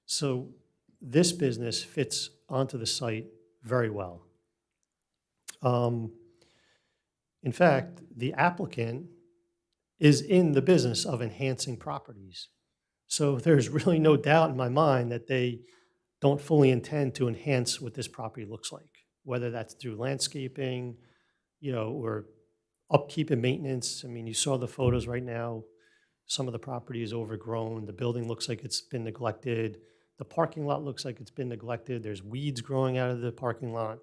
So this business fits onto the site very well. In fact, the applicant is in the business of enhancing properties. So there's really no doubt in my mind that they don't fully intend to enhance what this property looks like, whether that's through landscaping, or upkeep and maintenance. I mean, you saw the photos right now. Some of the property is overgrown. The building looks like it's been neglected. The parking lot looks like it's been neglected. There's weeds growing out of the parking lot.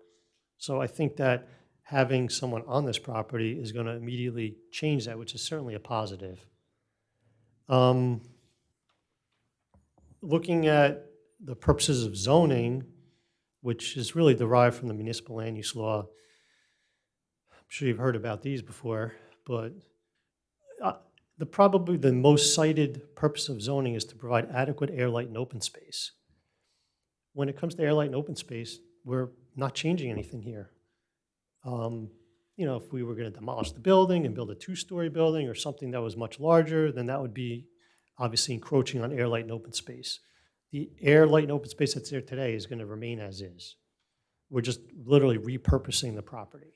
So I think that having someone on this property is going to immediately change that, which is certainly a positive. Looking at the purposes of zoning, which is really derived from the municipal land use law, I'm sure you've heard about these before, but probably the most cited purpose of zoning is to provide adequate air, light, and open space. When it comes to air, light, and open space, we're not changing anything here. If we were going to demolish the building and build a two-story building or something that was much larger, then that would be obviously encroaching on air, light, and open space. The air, light, and open space that's there today is going to remain as is. We're just literally repurposing the property.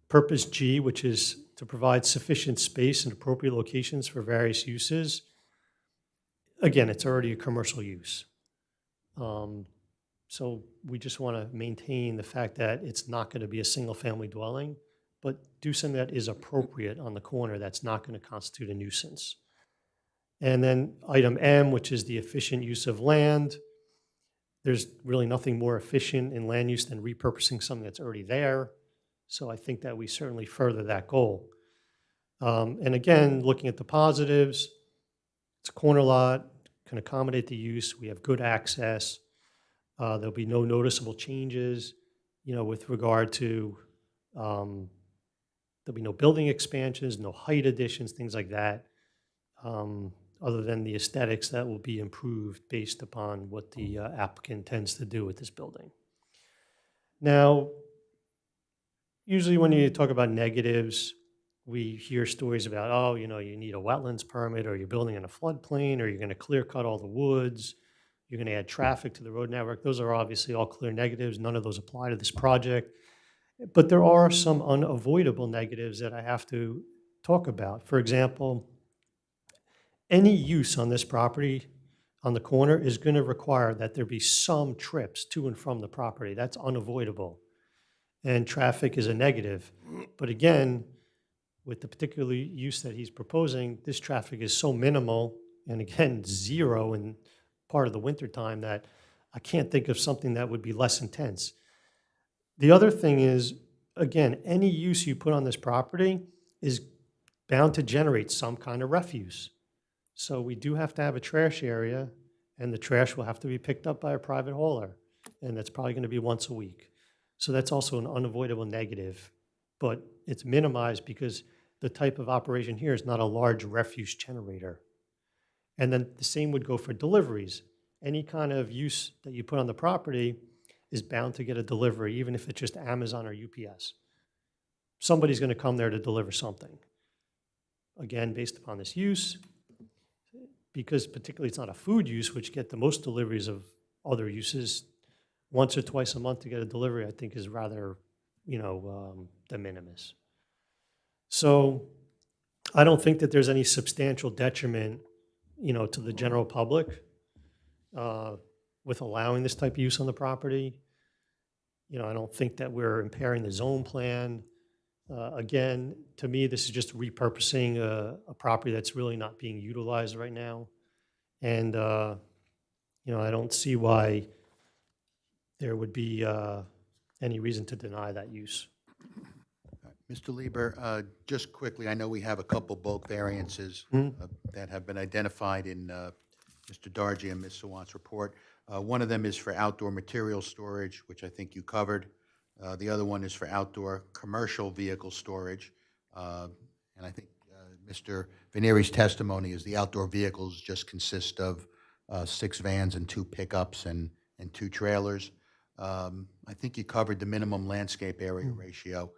Purpose G, which is to provide sufficient space and appropriate locations for various uses. Again, it's already a commercial use. So we just want to maintain the fact that it's not going to be a single-family dwelling, but do something that is appropriate on the corner that's not going to constitute a nuisance. And then item M, which is the efficient use of land. There's really nothing more efficient in land use than repurposing something that's already there. So I think that we certainly further that goal. And again, looking at the positives, it's a corner lot, can accommodate the use. We have good access. There'll be no noticeable changes, with regard to, there'll be no building expansions, no height additions, things like that, other than the aesthetics that will be improved based upon what the applicant intends to do with this building. Now, usually when you talk about negatives, we hear stories about, you need a wetlands permit, or you're building in a floodplain, or you're going to clear cut all the woods, you're going to add traffic to the road network. Those are obviously all clear negatives. None of those apply to this project. But there are some unavoidable negatives that I have to talk about. For example, any use on this property on the corner is going to require that there be some trips to and from the property. That's unavoidable. And traffic is a negative. But again, with the particular use that he's proposing, this traffic is so minimal, and again, zero in part of the winter time, that I can't think of something that would be less intense. The other thing is, again, any use you put on this property is bound to generate some kind of refuse. So we do have to have a trash area, and the trash will have to be picked up by a private hauler, and that's probably going to be once a week. So that's also an unavoidable negative, but it's minimized because the type of operation here is not a large refuse generator. And then the same would go for deliveries. Any kind of use that you put on the property is bound to get a delivery, even if it's just Amazon or UPS. Somebody's going to come there to deliver something. Again, based upon this use, because particularly it's not a food use, which get the most deliveries of other uses, once or twice a month to get a delivery, I think is rather, de minimis. So I don't think that there's any substantial detriment, to the general public with allowing this type of use on the property. I don't think that we're impairing the zone plan. Again, to me, this is just repurposing a property that's really not being utilized right now. And, I don't see why there would be any reason to deny that use. Mr. Lieber, just quickly, I know we have a couple bulk variances that have been identified in Mr. Dargy and Ms. Sawant's report. One of them is for outdoor material storage, which I think you covered. The other one is for outdoor commercial vehicle storage. And I think Mr. Veneri's testimony is the outdoor vehicles just consist of 6 vans and 2 pickups and 2 trailers. I think you covered the minimum landscape area ratio.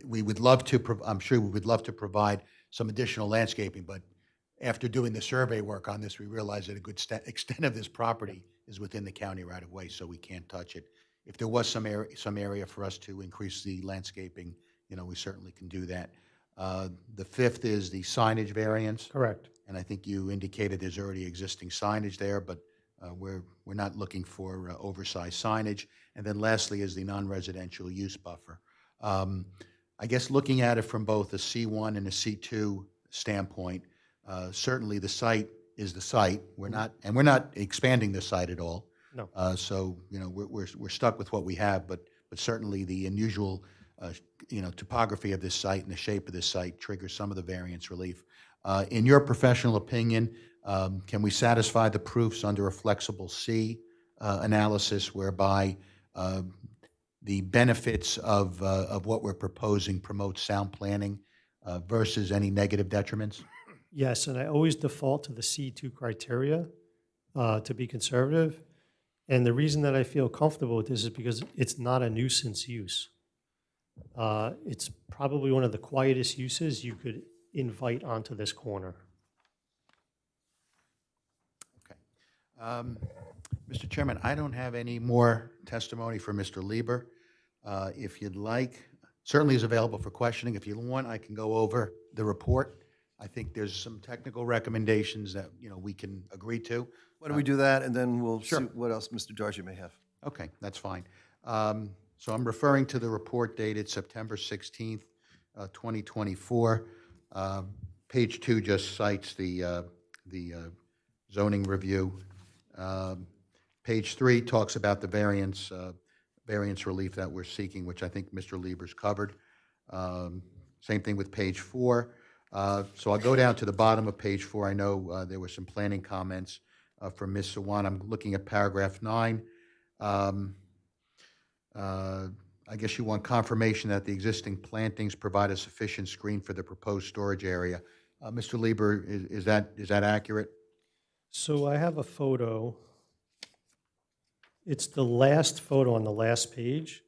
We would love to, I'm sure we would love to provide some additional landscaping, but after doing the survey work on this, we realized that a good extent of this property is within the county right of way, so we can't touch it. If there was some area for us to increase the landscaping, we certainly can do that. The 5th is the signage variance. Correct. And I think you indicated there's already existing signage there, but We're not looking for oversized signage. And then lastly is the non-residential use buffer. I guess looking at it from both a C1 and a C2 standpoint, certainly the site is the site. We're not expanding the site at all. No. So, we're stuck with what we have, but certainly the unusual, topography of this site and the shape of this site triggers some of the variance relief. In your professional opinion, can we satisfy the proofs under a flexible C analysis whereby the benefits of what we're proposing promote sound planning versus any negative detriments? Yes, and I always default to the C2 criteria to be conservative. And the reason that I feel comfortable with this is because it's not a nuisance use. It's probably one of the quietest uses you could invite onto this corner. Mr. Chairman, I don't have any more testimony for Mr. Lieber. If you'd like, certainly is available for questioning. If you want, I can go over the report. I think there's some technical recommendations that, we can agree to. Why don't we do that, and then we'll Sure. see what else Mr. Dargy may have. Okay, that's fine. So I'm referring to the report dated September 16th, 2024. Page 2 just cites the zoning review. Page 3 talks about the variance relief that we're seeking, which I think Mr. Lieber's covered. Same thing with page 4. So I'll go down to the bottom of page 4. I know there were some planning comments from Ms. Sawan. I'm looking at paragraph 9. I guess you want confirmation that the existing plantings provide a sufficient screen for the proposed storage area. Mr. Lieber, is that accurate? So I have a photo. It's the last photo on the last page.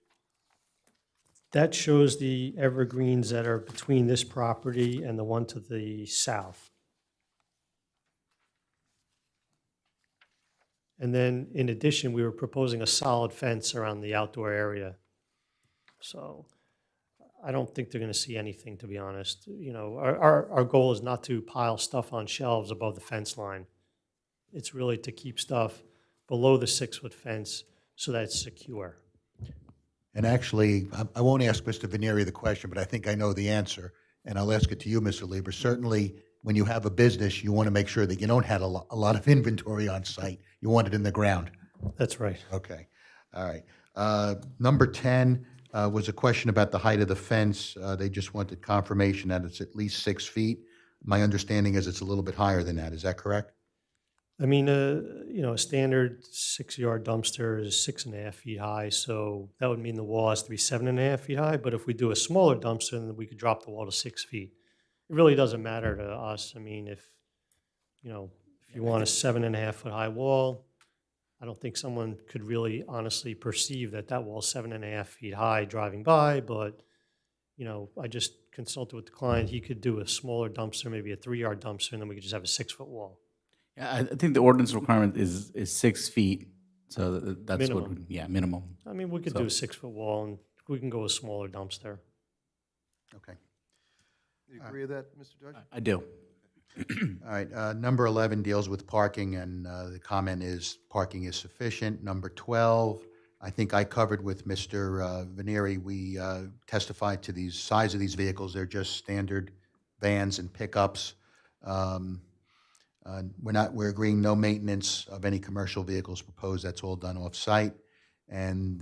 That shows the evergreens that are between this property and the one to the south. And then, in addition, we were proposing a solid fence around the outdoor area. So I don't think they're going to see anything, to be honest. Our goal is not to pile stuff on shelves above the fence line. It's really to keep stuff below the 6-foot fence so that it's secure. And actually, I won't ask Mr. Veneri the question, but I think I know the answer, and I'll ask it to you, Mr. Lieber. Certainly, when you have a business, you want to make sure that you don't have a lot of inventory on site. You want it in the ground. That's right. Okay. All right. Number 10 was a question about the height of the fence. They just wanted confirmation that it's at least 6 feet. My understanding is it's a little bit higher than that. Is that correct? I mean, a standard 6-yard dumpster is 6.5 feet high, so that would mean the wall has to be 7.5 feet high. But if we do a smaller dumpster, then we could drop the wall to 6 feet. It really doesn't matter to us. I mean, if you want a 7.5 foot high wall, I don't think someone could really honestly perceive that wall's 7.5 feet high driving by. But I just consulted with the client. He could do a smaller dumpster, maybe a 3-yard dumpster, and then we could just have a 6-foot wall. Yeah, I think the ordinance requirement is 6 feet, so that's what, Minimum. minimum. I mean, we could do a 6-foot wall, and we can go a smaller dumpster. Okay. Do you agree with that, Mr. Dargy? I do. All right. Number 11 deals with parking, and the comment is parking is sufficient. Number 12, I think I covered with Mr. Veneri. We testified to the size of these vehicles. They're just standard vans and pickups. We're agreeing no maintenance of any commercial vehicles proposed. That's all done off-site. And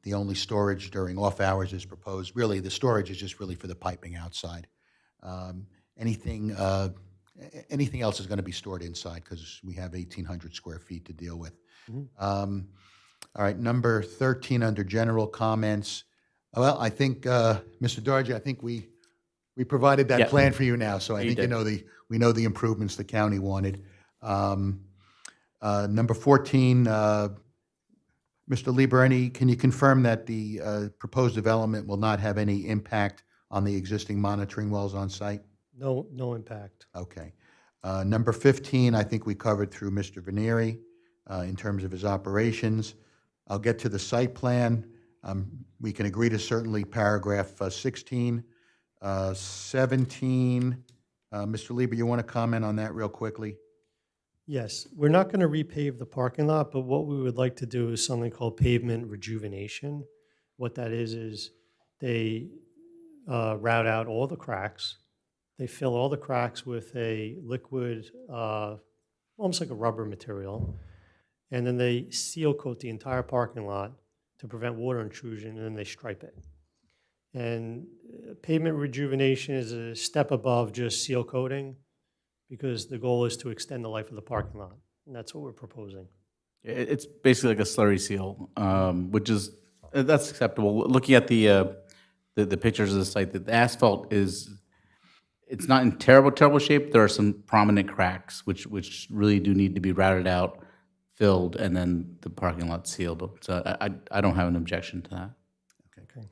the only storage during off hours is proposed. Really, the storage is just really for the piping outside. Anything else is going to be stored inside because we have 1,800 square feet to deal with. All right, number 13 under general comments. Well, I think, Mr. Dargy, I think we provided that plan for you now, so I think we know the improvements the county wanted. Number 14, Mr. Lieber, can you confirm that the proposed development will not have any impact on the existing monitoring wells on site? No impact. Okay. Number 15, I think we covered through Mr. Veneri in terms of his operations. I'll get to the site plan. We can agree to certainly paragraph 16. 17, Mr. Lieber, you want to comment on that real quickly? Yes, we're not going to repave the parking lot, but what we would like to do is something called pavement rejuvenation. What that is they route out all the cracks. They fill all the cracks with a liquid, almost like a rubber material. And then they seal coat the entire parking lot to prevent water intrusion, and then they stripe it. And pavement rejuvenation is a step above just seal coating, because the goal is to extend the life of the parking lot, and that's what we're proposing. It's basically like a slurry seal, which is, that's acceptable. Looking at the pictures of the site, the asphalt it's not in terrible shape. There are some prominent cracks, which really do need to be routed out, filled, and then the parking lot sealed. So I don't have an objection to that. Okay.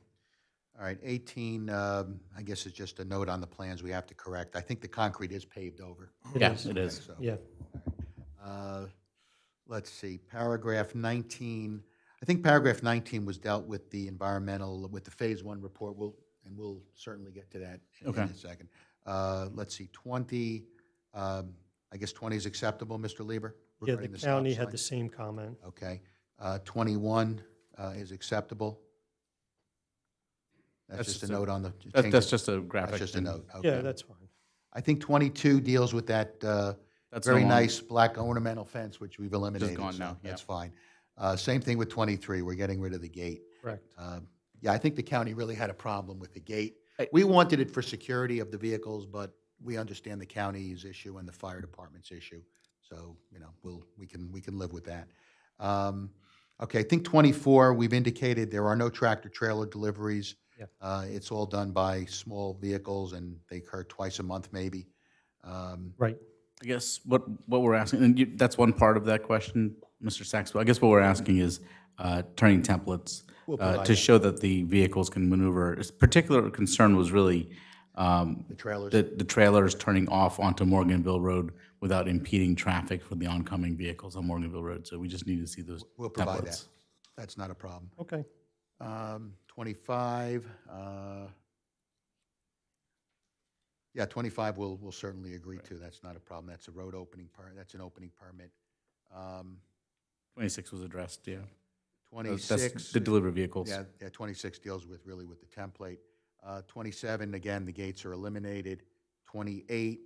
All right, 18, I guess it's just a note on the plans we have to correct. I think the concrete is paved over. Yes, it is. So, Yeah. Let's see, paragraph 19. I think paragraph 19 was dealt with the environmental, with the Phase 1 report. We'll certainly get to that in a second. Let's see, 20, I guess 20 is acceptable, Mr. Lieber? Yeah, the regarding stop county had sign? the same comment. Okay. 21 is acceptable? That's just a note on the. That's just a graphic. That's just a note, Yeah, okay. that's fine. I think 22 deals with that That's very no longer- nice black ornamental fence, which we've eliminated. gone so now, yeah. That's fine. Same thing with 23, we're getting rid of the gate. Correct. Yeah, I think the county really had a problem with the gate. We wanted it for security of the vehicles, but we understand the county's issue and the fire department's issue. So, we can live with that. Okay, I think 24, we've indicated there are no tractor-trailer deliveries. Yeah. It's all done by small vehicles, and they occur twice a month, maybe. Right. I guess what we're asking, and that's one part of that question, Mr. Sachs, but I guess what we're asking is turning templates We'll provide to that. show that the vehicles can maneuver. Its particular concern was really The trailers. the trailers turning off onto Morganville Road without impeding traffic for the oncoming vehicles on Morganville Road. So we just need to see those We'll provide templates. that. That's not a problem. Okay. 25, yeah, 25 we'll certainly agree to. That's not a problem. That's a road opening that's an opening permit. 26 was addressed, yeah. 26. That's the delivery vehicles. Yeah, 26 deals with the template. 27, again, the gates are eliminated. 28,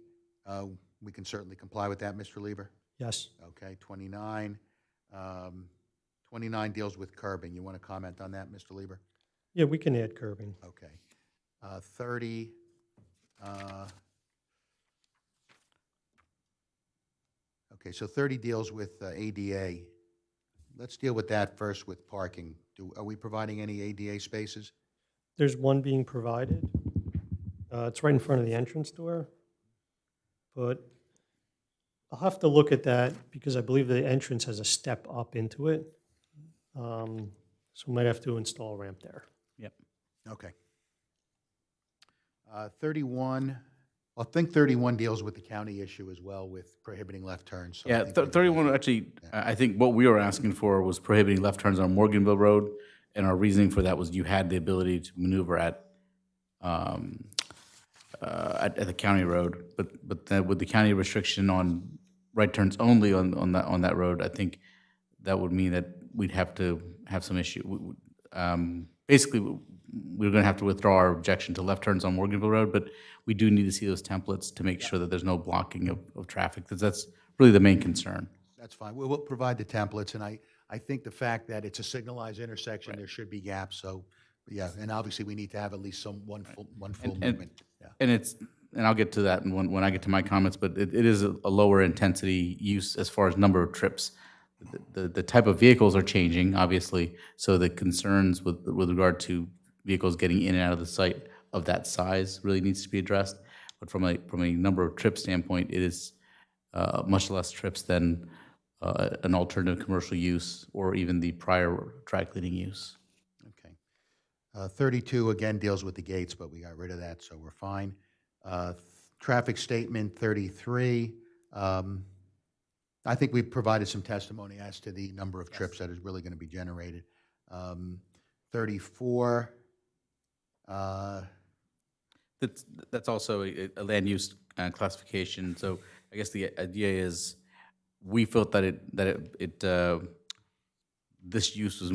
we can certainly comply with that, Mr. Lieber? Yes. Okay, 29. 29 deals with curbing. You want to comment on that, Mr. Lieber? Yeah, we can add curbing. Okay. 30. Okay, so 30 deals with ADA. Let's deal with that first with parking. Are we providing any ADA spaces? There's one being provided. It's right in front of the entrance door. But I'll have to look at that because I believe the entrance has a step up into it. So we might have to install a ramp there. Yep. Okay. 31, I think 31 deals with the county issue as well with prohibiting left turns. So I Yeah, think we can- 31, actually, I think what we were asking for was prohibiting left turns on Morganville Road, and our reasoning for that was you had the ability to maneuver at the county road, but then with the county restriction on right turns only on that road, I think that would mean that we'd have to have some issue. Basically, we're going to have to withdraw our objection to left turns on Morganville Road, but we do need to see those templates to make sure that there's no blocking of traffic, because that's really the main concern. That's fine. We'll provide the templates, and I think the fact that it's a signalized intersection, there should be gaps, so, yeah, and obviously we need to have at least one full movement. Yeah. And I'll get to that when I get to my comments, but it is a lower intensity use as far as number of trips. The type of vehicles are changing, obviously, so the concerns with regard to vehicles getting in and out of the site of that size really needs to be addressed. But from a number of trip standpoint, it is much less trips than an alternative commercial use or even the prior dry cleaning use. Okay. 32, again, deals with the gates, but we got rid of that, so we're fine. Traffic statement 33. I think we've provided some testimony as to the number of trips that is really going to be generated. 34. That's also a land use classification. So I guess the idea is we felt that this use was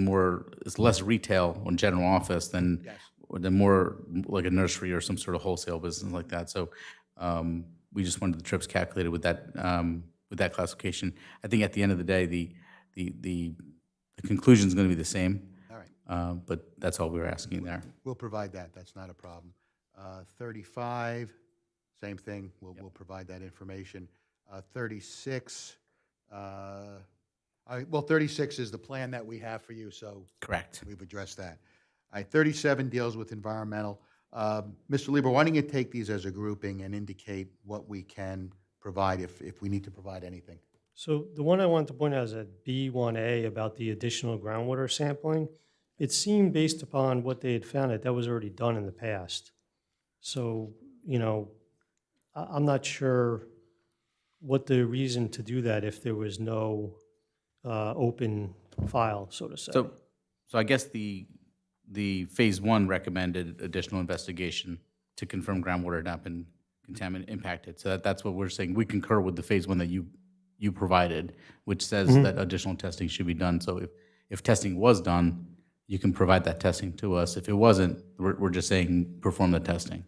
it's less retail or general office than more like a nursery or some sort of wholesale business like that. So we just wanted the trips calculated with that classification. I think at the end of the day, the conclusion is going to be the same. All right. But that's all we were asking there. We'll provide that. That's not a problem. 35, same thing. We'll provide that information. 36, well, 36 is the plan that we have for you, so. Correct. We've addressed that. All right, 37 deals with environmental. Mr. Lieber, why don't you take these as a grouping and indicate what we can provide if we need to provide anything? So the one I wanted to point out is at B1A about the additional groundwater sampling. It seemed based upon what they had found that was already done in the past. So, I'm not sure what the reason to do that if there was no open file, so to say. So I guess the phase one recommended additional investigation to confirm groundwater had not been impacted. So that's what we're saying. We concur with the phase one that you provided, which says that additional testing should be done. So if testing was done, you can provide that testing to us. If it wasn't, we're just saying perform the testing.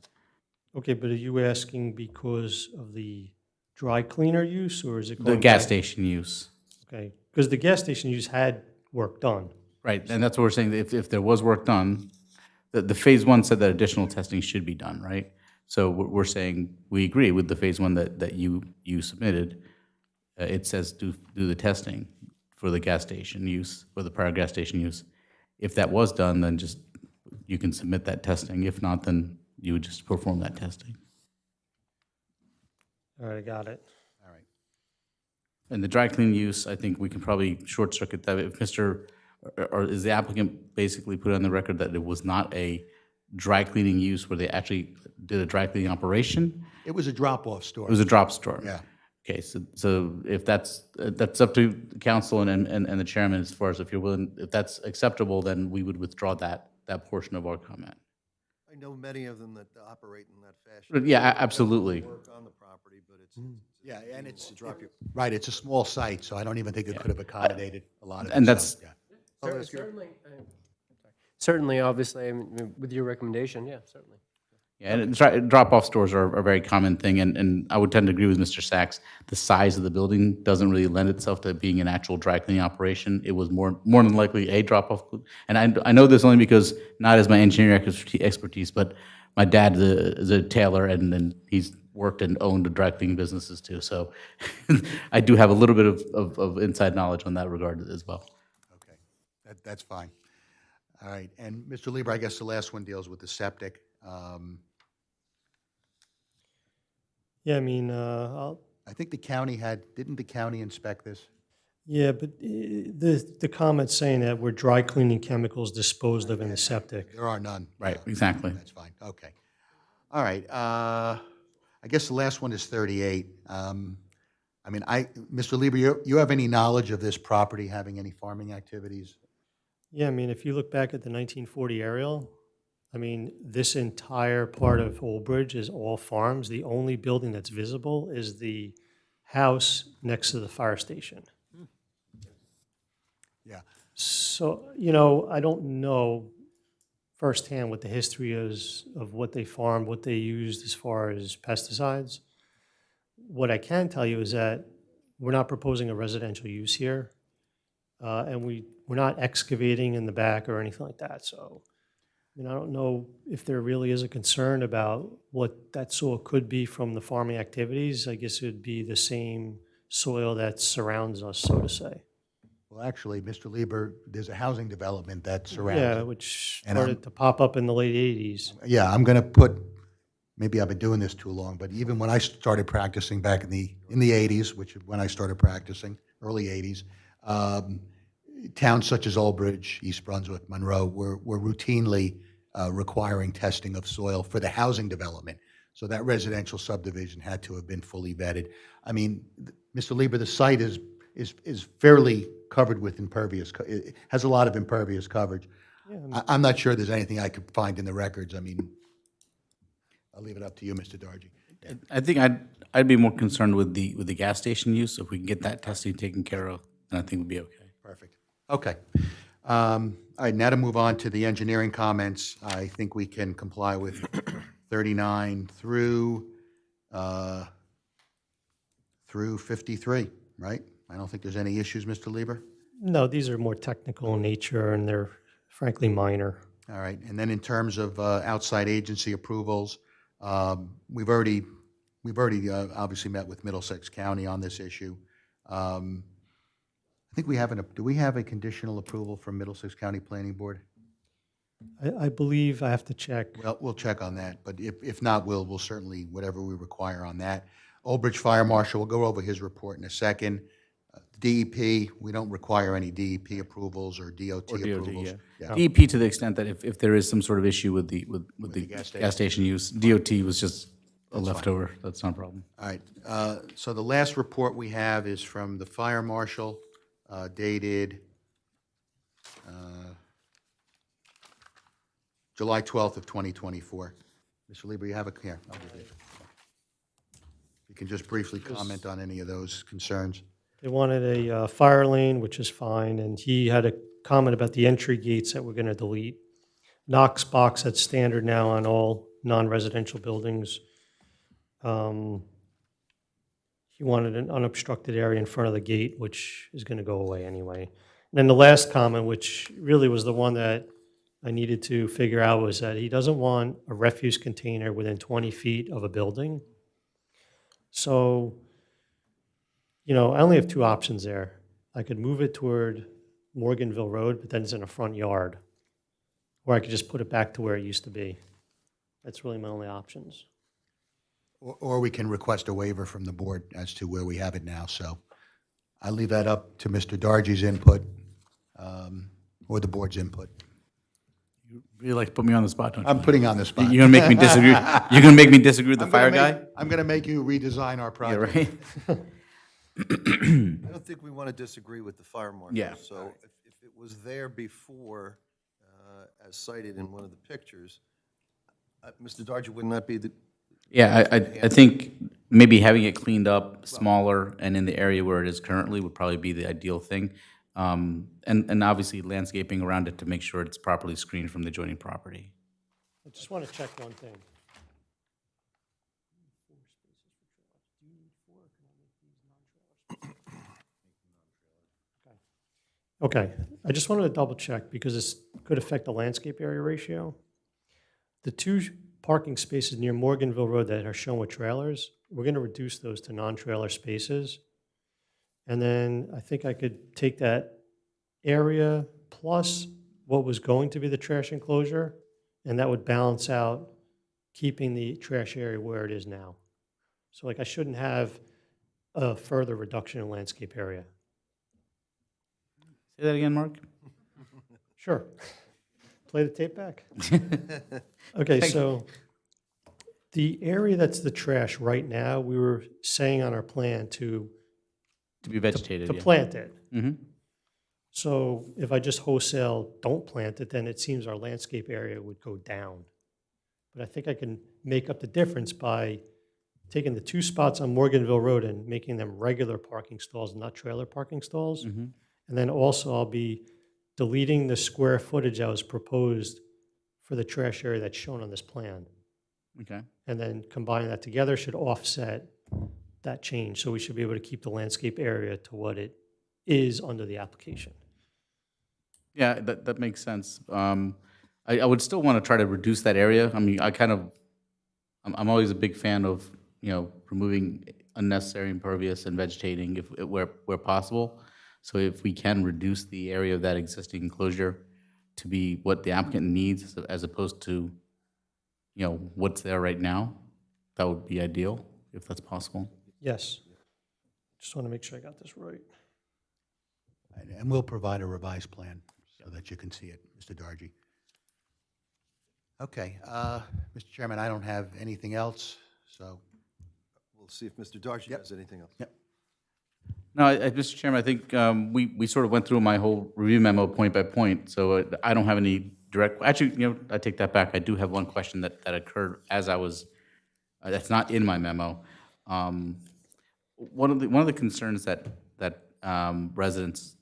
Okay, but are you asking because of the dry cleaner use, or is it The going gas back- station use. Okay, because the gas station use had work done. Right, and that's what we're saying. If there was work done, the phase one said that additional testing should be done, right? So we're saying we agree with the phase one that you submitted. It says do the testing for the gas station use, or the prior gas station use. If that was done, then just, you can submit that testing. If not, then you would just perform that testing. All right, I got it. All right. And the dry clean use, I think we can probably short circuit that. If or is the applicant basically put on the record that it was not a dry cleaning use where they actually did a dry cleaning operation? It was a drop-off store. It was a drop store? Yeah. Okay, so if that's up to council and the chairman as far as if you're willing, if that's acceptable, then we would withdraw that portion of our comment. I know many of them that operate in that fashion. But yeah, absolutely. Work on the property, but it's. Yeah, and right, it's a small site, so I don't even think it could have accommodated a lot of it. And so, that's- yeah. Certainly, obviously, I mean, with your recommendation, yeah, certainly. Yeah, and drop-off stores are a very common thing, and I would tend to agree with Mr. Sachs. The size of the building doesn't really lend itself to being an actual dry cleaning operation. It was more than likely a drop-off. And I know this only because, not as my engineering expertise, but my dad is a tailor, and then he's worked and owned dry cleaning businesses too. So I do have a little bit of inside knowledge on that regard as well. Okay, that's fine. All right, and Mr. Lieber, I guess the last one deals with the septic. Yeah, I mean, I think the county didn't the county inspect this? yeah, but the comments saying that we're dry cleaning chemicals disposed of in the septic. There are none. Right, exactly. That's fine, okay. All right, I guess the last one is 38. I mean, Mr. Lieber, you have any knowledge of this property having any farming activities? Yeah, I mean, if you look back at the 1940 aerial, I mean, this entire part of Old Bridge is all farms. The only building that's visible is the house next to the fire station. Yeah. So, I don't know firsthand what the history is of what they farmed, what they used as far as pesticides. What I can tell you is that we're not proposing a residential use here, and we're not excavating in the back or anything like that. So, I don't know if there really is a concern about what that soil could be from the farming activities. I guess it would be the same soil that surrounds us, so to say. Well, actually, Mr. Lieber, there's a housing development that surrounds Yeah, it. which And started to pop up in the late 80s. Yeah, I'm going to put, maybe I've been doing this too long, but even when I started practicing back in the 80s, which is when I started practicing, early 80s, towns such as Old Bridge, East Brunswick, Monroe were routinely requiring testing of soil for the housing development. So that residential subdivision had to have been fully vetted. I mean, Mr. Lieber, the site is fairly covered with impervious, it has a lot of impervious coverage. Yeah, I'm not sure there's anything I could find in the records. I mean, I'll leave it up to you, Mr. Dargy. I think I'd be more concerned with the gas station use. If we can get that testing taken care of, then I think we'd be okay. Perfect. Okay. All right, now to move on to the engineering comments. I think we can comply with 39 through 53, right? I don't think there's any issues, Mr. Lieber? No, these are more technical in nature, and they're frankly minor. All right, and then in terms of outside agency approvals, we've already obviously met with Middlesex County on this issue. I think we have do we have a conditional approval from Middlesex County Planning Board? I believe I have to check. Well, we'll check on that, but if not, we'll certainly, whatever we require on that. Old Bridge Fire Marshal, we'll go over his report in a second. DEP, we don't require any DEP approvals or DOT approvals. Yeah. DEP to the extent that if there is some sort of issue with the gas station use, DOT was just a leftover. That's not a problem. All right, so the last report we have is from the Fire Marshal, dated July 12th of 2024. Mr. Lieber, you have a, here, I'll give you. You can just briefly comment on any of those concerns. They wanted a fire lane, which is fine, and he had a comment about the entry gates that we're going to delete. Knox box, that's standard now on all non-residential buildings. He wanted an unobstructed area in front of the gate, which is going to go away anyway. And then the last comment, which really was the one that I needed to figure out, was that he doesn't want a refuse container within 20 feet of a building. So, you know, I only have two options there. I could move it toward Morganville Road, but then it's in a front yard. Or I could just put it back to where it used to be. That's really my only options. Or we can request a waiver from the board as to where we have it now. So I leave that up to Mr. Dargy's input, or the board's input. You really like to put me on the spot, don't you? I'm putting you on the spot. You're gonna make me disagree. You're gonna make me disagree with the fire guy? I'm gonna make you redesign our project. Yeah, right? I don't think we want to disagree with the fire marshal. Yeah. So if it was there before, as cited in one of the pictures, Mr. Dargy, wouldn't that be the? Yeah, I think maybe having it cleaned up, smaller, and in the area where it is currently would probably be the ideal thing. And obviously landscaping around it to make sure it's properly screened from the adjoining property. I just want to check one thing. Okay, I just wanted to double check because this could affect the landscape area ratio. The two parking spaces near Morganville Road that are shown with trailers, we're going to reduce those to non-trailer spaces. And then I think I could take that area plus what was going to be the trash enclosure, and that would balance out keeping the trash area where it is now. So like I shouldn't have a further reduction in landscape area. Say that again, Mark? Sure. Play the tape back. Okay, so the area that's the trash right now, we were saying on our plan to be vegetated, to yeah. plant it. Mhm. So if I just wholesale don't plant it, then it seems our landscape area would go down. But I think I can make up the difference by taking the two spots on Morganville Road and making them regular parking stalls, not trailer parking stalls. Mhm. And then also I'll be deleting the square footage that was proposed for the trash area that's shown on this plan. Okay. And then combining that together should offset that change. So we should be able to keep the landscape area to what it is under the application. Yeah, that makes sense. I would still want to try to reduce that area. I mean, I'm always a big fan of, removing unnecessary impervious and vegetating where possible. So if we can reduce the area of that existing enclosure to be what the applicant needs as opposed to, what's there right now, that would be ideal, if that's possible. Yes. Just want to make sure I got this right. And we'll provide a revised plan so that you can see it, Mr. Dargy. Okay, Mr. Chairman, I don't have anything else, so. We'll see if Mr. Dargy has anything else. Yep. No, Mr. Chairman, I think we sort of went through my whole review memo point by point, so I don't have any direct, actually, I take that back. I do have one question that occurred as I was That's not in my memo. One of the concerns that residents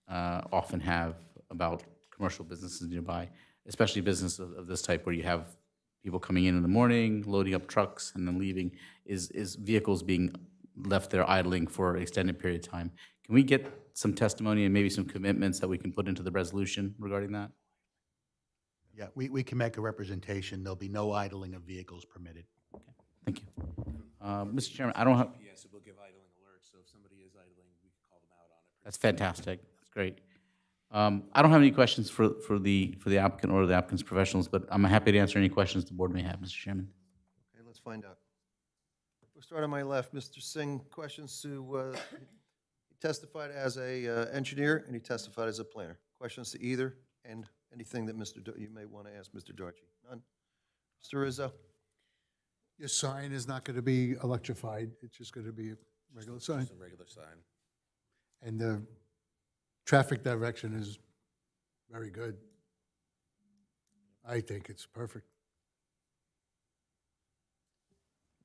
often have about commercial businesses nearby, especially business of this type where you have people coming in the morning, loading up trucks and then leaving, is vehicles being left there idling for an extended period of time. Can we get some testimony and maybe some commitments that we can put into the resolution regarding that? Yeah, we can make a representation. There'll be no idling of vehicles permitted. Thank you. Mr. Chairman, I don't have, Yes, we'll give idling alerts, so if somebody is idling, we can call them out on it. that's fantastic. That's great. I don't have any questions for the applicant or the applicant's professionals, but I'm happy to answer any questions the board may have, Mr. Chairman. Okay, let's find out. We'll start on my left. Mr. Singh, questions to, he testified as a engineer and he testified as a planner. Questions to either and anything that you may want to ask Mr. Darchi? None? Mr. Rizzo? Your sign is not going to be electrified. It's just going to be a regular sign. Just a regular sign. And the traffic direction is very good. I think it's perfect.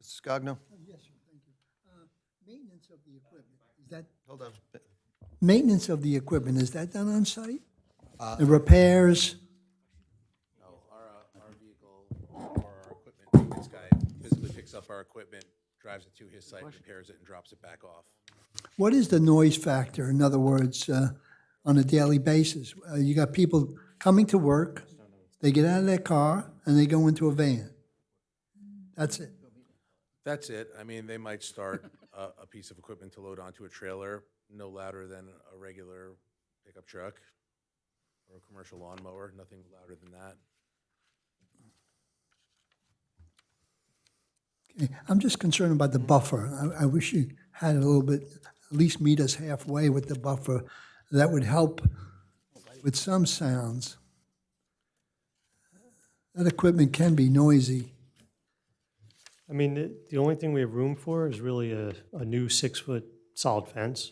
Mr. Scogno? Yes, sir, thank you. Maintenance of the equipment, is that, Hold on. maintenance of the equipment, is that done on site? The repairs? No, our vehicle or our equipment maintenance guy physically picks up our equipment, drives it to his site, repairs it, and drops it back off. What is the noise factor, in other words, on a daily basis? You got people coming to work, they get out of their car, and they go into a van. That's it. That's it. I mean, they might start a piece of equipment to load onto a trailer, no louder than a regular pickup truck or a commercial lawnmower, nothing louder than that. Okay, I'm just concerned about the buffer. I wish you had a little bit, at least meet us halfway with the buffer. That would help with some sounds. That equipment can be noisy. I mean, the only thing we have room for is really a new 6-foot solid fence.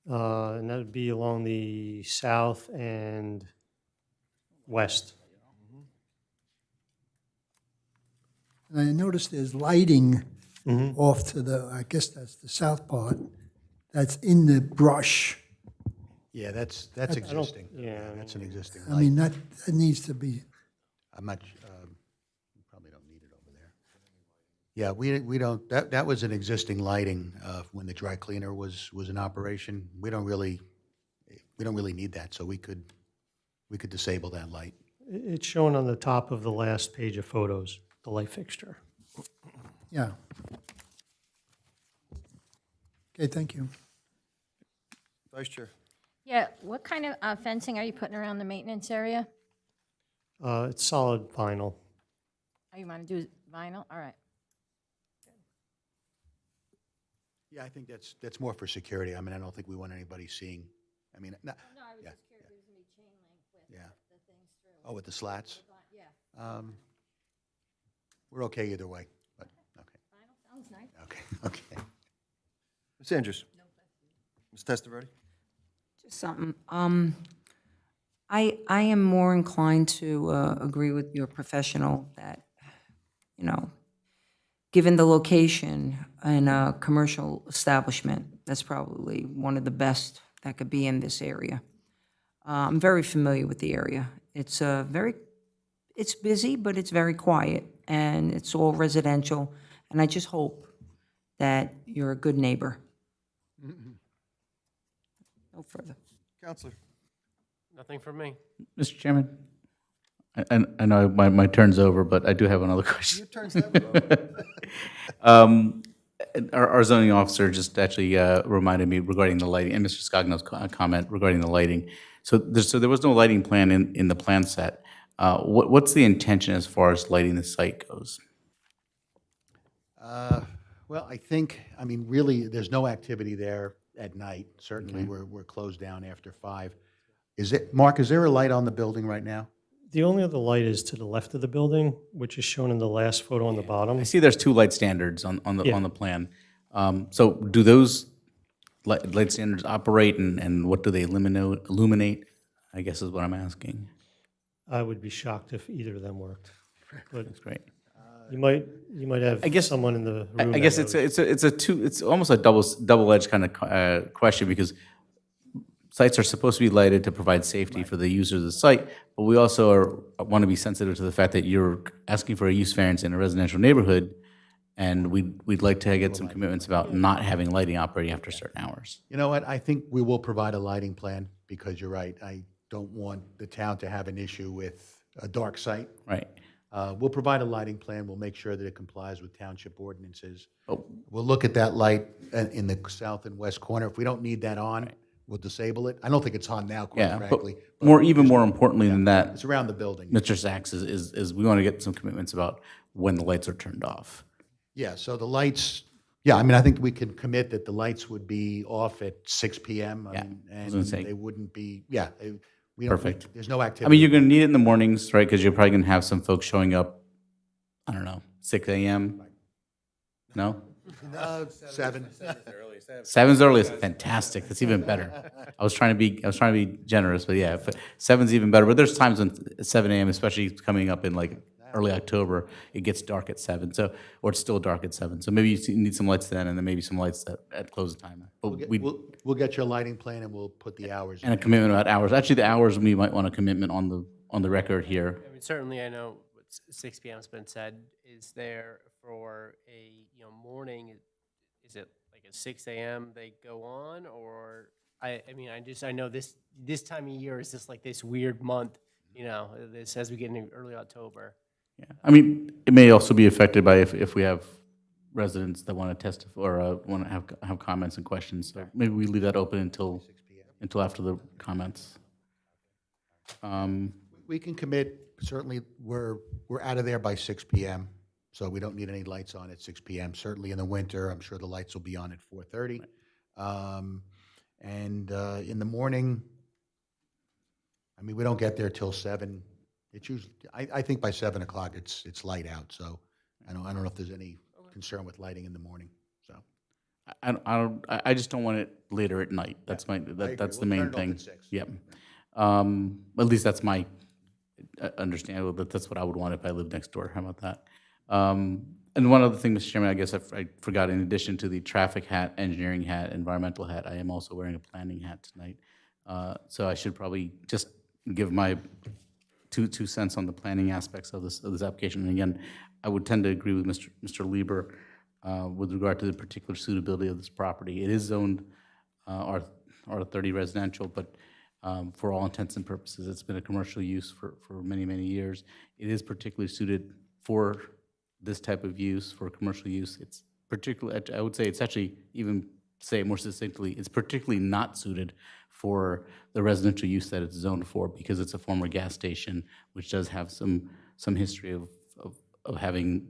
And that would be along the south and west. And I noticed there's lighting off to the, I guess that's the south part, that's in the brush. Yeah, that's existing. Yeah. That's an existing I light. mean, that needs to be, I'm not, you probably don't need it over there. Yeah, we don't, that was an existing lighting when the dry cleaner was in operation. We don't really need that, so we could disable that light. It's shown on the top of the last page of photos, the light fixture. yeah. Okay, thank you. Vice Chair? Yeah, what kind of fencing are you putting around the maintenance area? It's solid vinyl. Oh, you want to do vinyl? All right. Yeah, I think that's more for security. I mean, I don't think we want anybody seeing, I mean, No, I was just curious, there's going to be chain link with Yeah. the things through. oh, with the slats? Yeah. We're okay either way, but, okay, Vinyl sounds nice. okay. Ms. Andrews? Ms. Testaverde? Just something. I am more inclined to agree with your professional that, you know, given the location in a commercial establishment, that's probably one of the best that could be in this area. I'm very familiar with the area. It's it's busy, but it's very quiet, and it's all residential, and I just hope that you're a good neighbor. No further. Counselor? Nothing from me. Mr. Chairman? I know my turn's over, but I do have another question. Your turn's never over. Our zoning officer just actually reminded me regarding the lighting, and Mr. Scogno's comment regarding the lighting. So there was no lighting plan in the plan set. What's the intention as far as lighting the site goes? Well, I mean, really, there's no activity there at night. Certainly, Okay. we're closed down after 5. Mark, is there a light on the building right now? The only other light is to the left of the building, which is shown in the last photo on the bottom. I see there's 2 light standards on the Yeah. on the plan. So do those light standards operate, and what do they illuminate? I guess is what I'm asking. I would be shocked if either of them worked. But That's great. You might have someone in the room. I guess that it's almost a double-edged kind of question, because sites are supposed to be lighted to provide safety for the users of the site, but we also want to be sensitive to the fact that you're asking for a use variance in a residential neighborhood, and we'd like to get some commitments about not having lighting operating after certain hours. You know what, I think we will provide a lighting plan, because you're right, I don't want the town to have an issue with a dark site. Right. We'll provide a lighting plan, we'll make sure that it complies with township ordinances. We'll look at that light in the south and west corner. If we don't need that on, we'll disable it. I don't think it's on now, quite Yeah, but frankly. even more importantly than that, It's around the building. Mr. Sachs, is we want to get some commitments about when the lights are turned off. Yeah, so the lights, yeah, I mean, I think we can commit that the lights would be off at 6 PM. Yeah, I was And gonna say. they wouldn't be, yeah, we don't, Perfect. there's no activity. I mean, you're going to need it in the mornings, right? Because you're probably going to have some folks showing up, I don't know, 6 a.m.? No? No, 7. 7's early is fantastic. That's even better. I was trying to be generous, but yeah, 7's even better. But there's times when 7 a.m., especially coming up in like early October, it gets dark at 7. So, or it's still dark at 7. So maybe you need some lights then, and then maybe some lights at close time. But We'll get your lighting plan and we'll put the hours. and a commitment about hours. Actually, the hours, we might want a commitment on the record here. I mean, certainly, I know what 6 p.m.'s been said. Is there for a, morning, is it like at 6 a.m. they go on? Or, I mean, I know this time of year is just like this weird month, this as we get into early October. Yeah. I mean, it may also be affected by if we have residents that want to testify or want to have comments and questions. So maybe we leave that open until after the comments. We can commit, certainly, we're out of there by 6 PM, so we don't need any lights on at 6 PM. Certainly in the winter, I'm sure the lights will be on at 4:30. And in the morning, I mean, we don't get there till 7. It's usually, I think by 7 o'clock, it's light out, so I don't know if there's any concern with lighting in the morning, so. I just don't want it later at night. That's that's the main thing. Yep. At least that's my understanding. That's what I would want if I lived next door. How about that? And one other thing, Mr. Chairman, I guess I forgot, in addition to the traffic hat, engineering hat, environmental hat, I am also wearing a planning hat tonight. So I should probably just give my two cents on the planning aspects of this application. And again, I would tend to agree with Mr. Lieber with regard to the particular suitability of this property. It is zoned R30 residential, but for all intents and purposes, it's been a commercial use for many, many years. It is particularly suited for this type of use, for commercial use. It's particularly, I would say it's actually, even say it more succinctly, it's particularly not suited for the residential use that it's zoned for, because it's a former gas station, which does have some history of having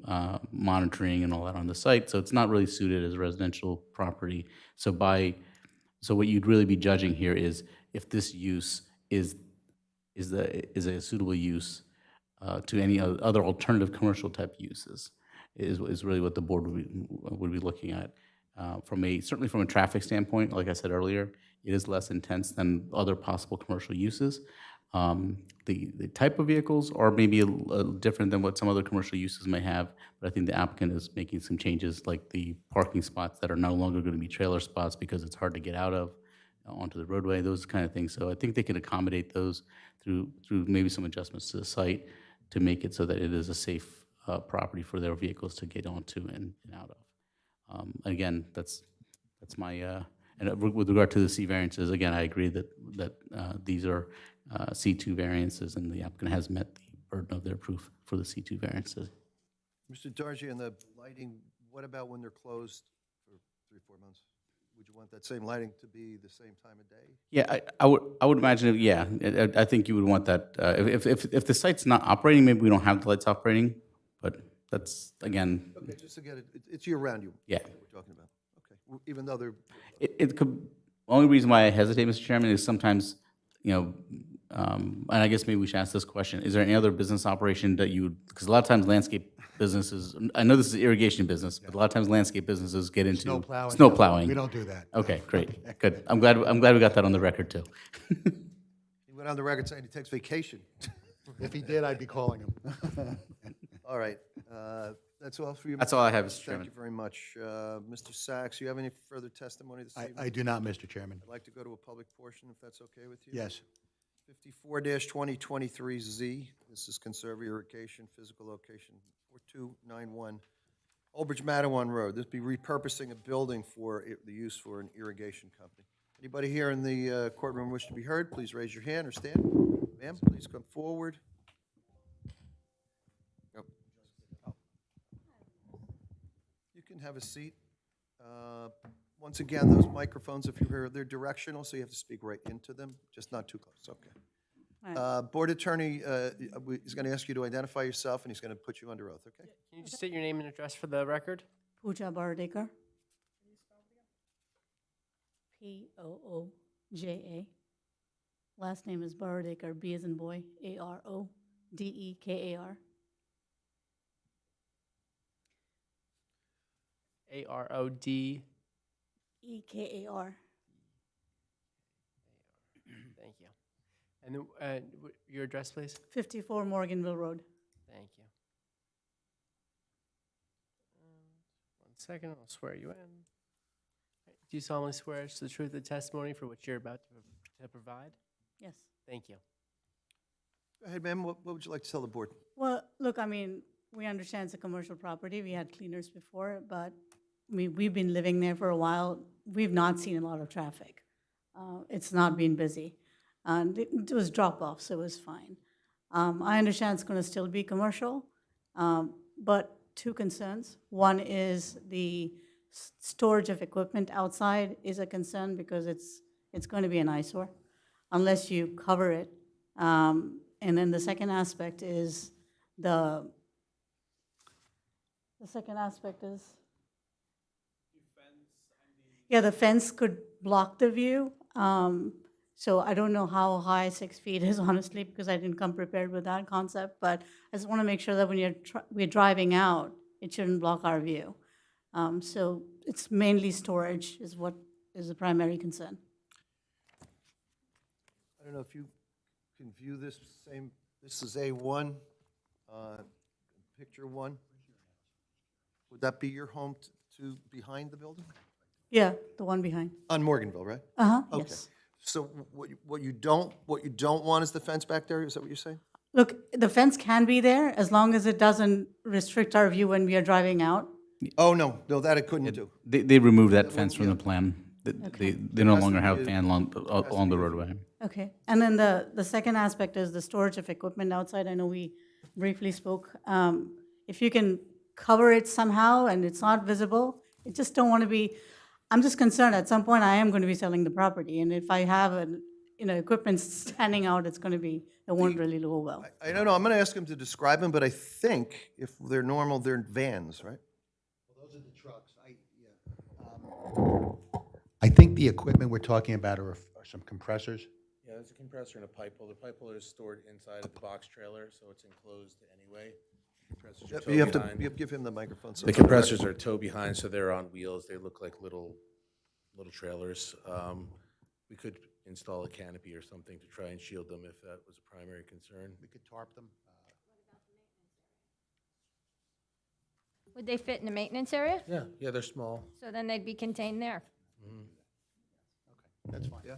monitoring and all that on the site. So it's not really suited as a residential property. So what you'd really be judging here is if this use is a suitable use to any other alternative commercial type uses, is really what the board would be looking at. Certainly from a traffic standpoint, like I said earlier, it is less intense than other possible commercial uses. The type of vehicles are maybe a different than what some other commercial uses may have, but I think the applicant is making some changes, like the parking spots that are no longer going to be trailer spots because it's hard to get out of onto the roadway, those kind of things. So I think they can accommodate those through maybe some adjustments to the site to make it so that it is a safe property for their vehicles to get onto and out of. Again, that's my, and with regard to the C variances, again, I agree that these are C2 variances, and the applicant has met the burden of their proof for the C2 variances. Mr. Dargy, on the lighting, what about when they're closed for 3-4 months? Would you want that same lighting to be the same time of day? Yeah, I would imagine, yeah, I think you would want that. If the site's not operating, maybe we don't have the lights operating, but that's, again. Okay, just to get it, it's year-round Yeah. we're talking about. Okay, even though they're. It could, only reason why I hesitate, Mr. Chairman, is sometimes, and I guess maybe we should ask this question, is there any other business operation that you would, because a lot of times landscape businesses, I know this is irrigation business, but a lot of times landscape businesses get into snow plowing. We don't do that. Okay, great, good. I'm glad we got that on the record too. He went on the record saying he takes vacation. If he did, I'd be calling him. All right. That's all for you? That's all I have, Mr. Thank Chairman. you very much. Mr. Sachs, you have any further testimony this evening? I do not, Mr. Chairman. I'd like to go to a public portion, if that's okay with you? Yes. 54-2023Z, this is Conserve Irrigation, physical location 4291, Old Bridge Mattawan Road. This be repurposing a building for the use for an irrigation company. Anybody here in the courtroom wish to be heard, please raise your hand or stand. Ma'am, please come forward. Yep. You can have a seat. Once again, those microphones, if you hear, they're directional, so you have to speak right into them, just not too close, okay. Board Attorney is going to ask you to identify yourself, and he's going to put you under oath, okay? Can you just state your name and address for the record? Pooja Baradekar. Pooja. Last name is Baradekar, B as in boy, Arodekar. AROD. Ekar. Thank you. And then, your address, please? 54 Morganville Road. Thank you. 1 second, I'll swear you in. Do you solemnly swear to the truth of the testimony for which you're about to provide? Yes. Thank you. Go ahead, ma'am, what would you like to tell the board? Well, look, I mean, we understand it's a commercial property. We had cleaners before, but we've been living there for a while. We've not seen a lot of traffic. It's not been busy. And it was drop-off, so it was fine. I understand it's going to still be commercial, but two concerns. One is the storage of equipment outside is a concern because it's going to be an eyesore unless you cover it. And then the second aspect is the fence could block the view. So I don't know how high 6 feet is, honestly, because I didn't come prepared with that concept. But I just want to make sure that when we're driving out, it shouldn't block our view. So it's mainly storage is what is the primary concern. I don't know if you can view this this is A1, picture 1. Would that be your home to behind the building? Yeah, the one behind. On Morganville, right? Uh-huh, Okay. yes. So what you don't want is the fence back there, is that what you're saying? Look, the fence can be there as long as it doesn't restrict our view when we are driving out. Oh, no, that it couldn't do. They removed that fence from the plan. They no longer have fan along the roadway. Okay, and then the second aspect is the storage of equipment outside. I know we briefly spoke. If you can cover it somehow and it's not visible, I just don't want to be, I'm just concerned at some point I am going to be selling the property. And if I have equipment standing out, it won't really go well. I don't know, I'm going to ask him to describe them, but I think if they're normal, they're vans, right? Well, those are the trucks. I think the equipment we're talking about are some compressors. Yeah, there's a compressor and a pipe holder. Pipe holder is stored inside of the box trailer, so it's enclosed anyway. Compressors are Yep, tow you have behind. to give him the microphone. so The it's on compressors record. are tow behind, so they're on wheels. They look like little trailers. We could install a canopy or something to try and shield them if that was a primary concern. We could tarp them. Would they fit in the maintenance area? Yeah, they're small. So then they'd be contained there. That's fine. Yeah.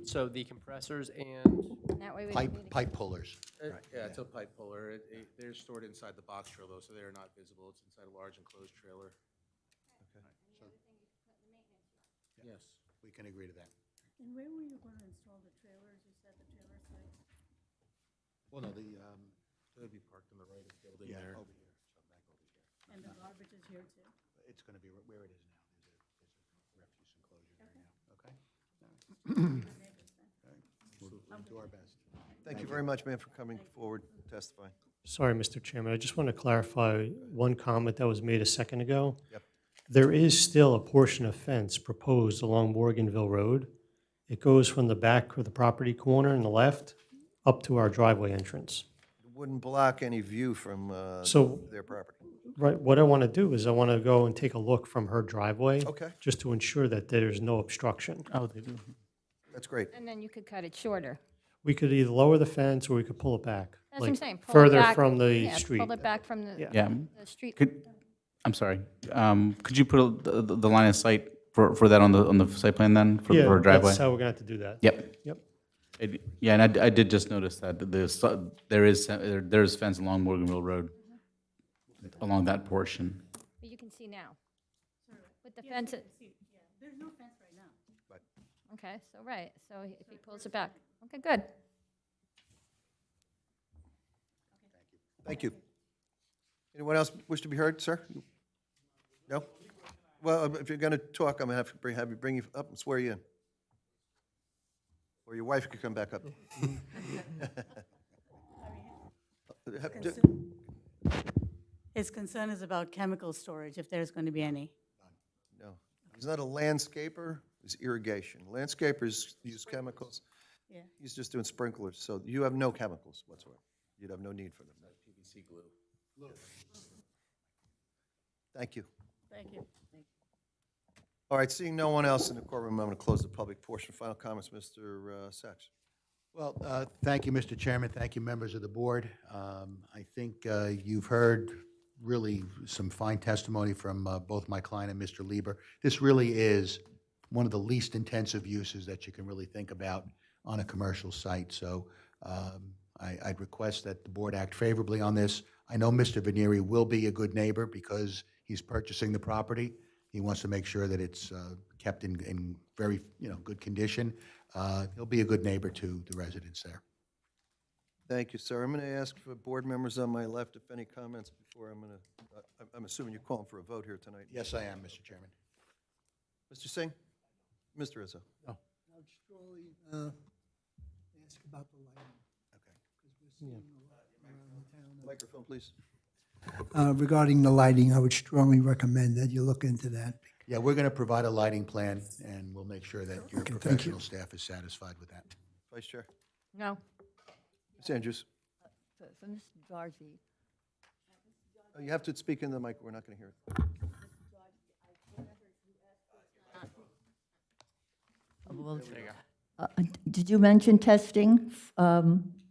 So the compressors and, That way we don't need to. Pipe pullers. Yeah, it's a pipe puller. They're stored inside the box trailer, though, so they're not visible. It's inside a large enclosed trailer. Yes. We can agree to that. And where were you going to install the trailers? You said the trailer site? Well, no, They would be parked on the right of the building yeah, there. over here, so back over here. And the garbage is here too? It's going to be where it is now. There's a refuse enclosure there now, okay? We'll do our best. Thank you very much, man, for coming forward and testifying. Sorry, Mr. Chairman, I just want to clarify one comment that was made a second ago. Yep. There is still a portion of fence proposed along Morganville Road. It goes from the back of the property corner on the left up to our driveway entrance. It wouldn't block any view from So- their property. Right, what I want to do is I want to go and take a look from her driveway. Okay. Just to ensure that there's no obstruction. Oh, they do. That's great. And then you could cut it shorter. We could either lower the fence or we could pull it back. That's what I'm like, saying. Pull it Further back- from the yeah, street. Pull it back from the, Yeah. Yeah. the street. I'm sorry. Could you put the line of sight for that on the site plan then, for Yeah, a driveway? that's how we're gonna have to do that. Yep. Yep. Yeah, and I did just notice that there's fence along Morganville Road, along that portion. But you can see now. With the fence. There's no fence right now. Okay, so, right, so if he pulls it back. Okay, good. Thank you. Anyone else wish to be heard, sir? No? Well, if you're going to talk, I'm going to have to have you bring you up and swear you in. Or your wife could come back up. His concern is about chemical storage, if there's going to be any. No. He's not a landscaper, he's irrigation. Landscapers use chemicals. Yeah. He's just doing sprinklers, so you have no chemicals whatsoever. You'd have no need for them. PVC glue. Thank you. Thank you. All right, seeing no one else in the courtroom, I'm going to close the public portion. Final comments, Mr. Sachs. Well, thank you, Mr. Chairman. Thank you, members of the board. I think you've heard really some fine testimony from both my client and Mr. Lieber. This really is one of the least intensive uses that you can really think about on a commercial site. So I'd request that the board act favorably on this. I know Mr. Venieri will be a good neighbor because he's purchasing the property. He wants to make sure that it's kept in very, good condition. He'll be a good neighbor to the residents there. Thank you, sir. I'm going to ask for board members on my left if any comments before I'm assuming you're calling for a vote here tonight. Yes, I am, Mr. Chairman. Mr. Singh? Mr. Izzo? I would strongly ask about the lighting. Okay. Because we're seeing a lot around town. Microphone, please. Regarding the lighting, I would strongly recommend that you look into that. Yeah, we're going to provide a lighting plan, and we'll make sure that your Okay, thank you. professional staff is satisfied with that. Vice Chair? No. Ms. Andrews? For Mr. Dargy, Oh, you have to speak in the mic. We're not going to hear it. did you mention testing?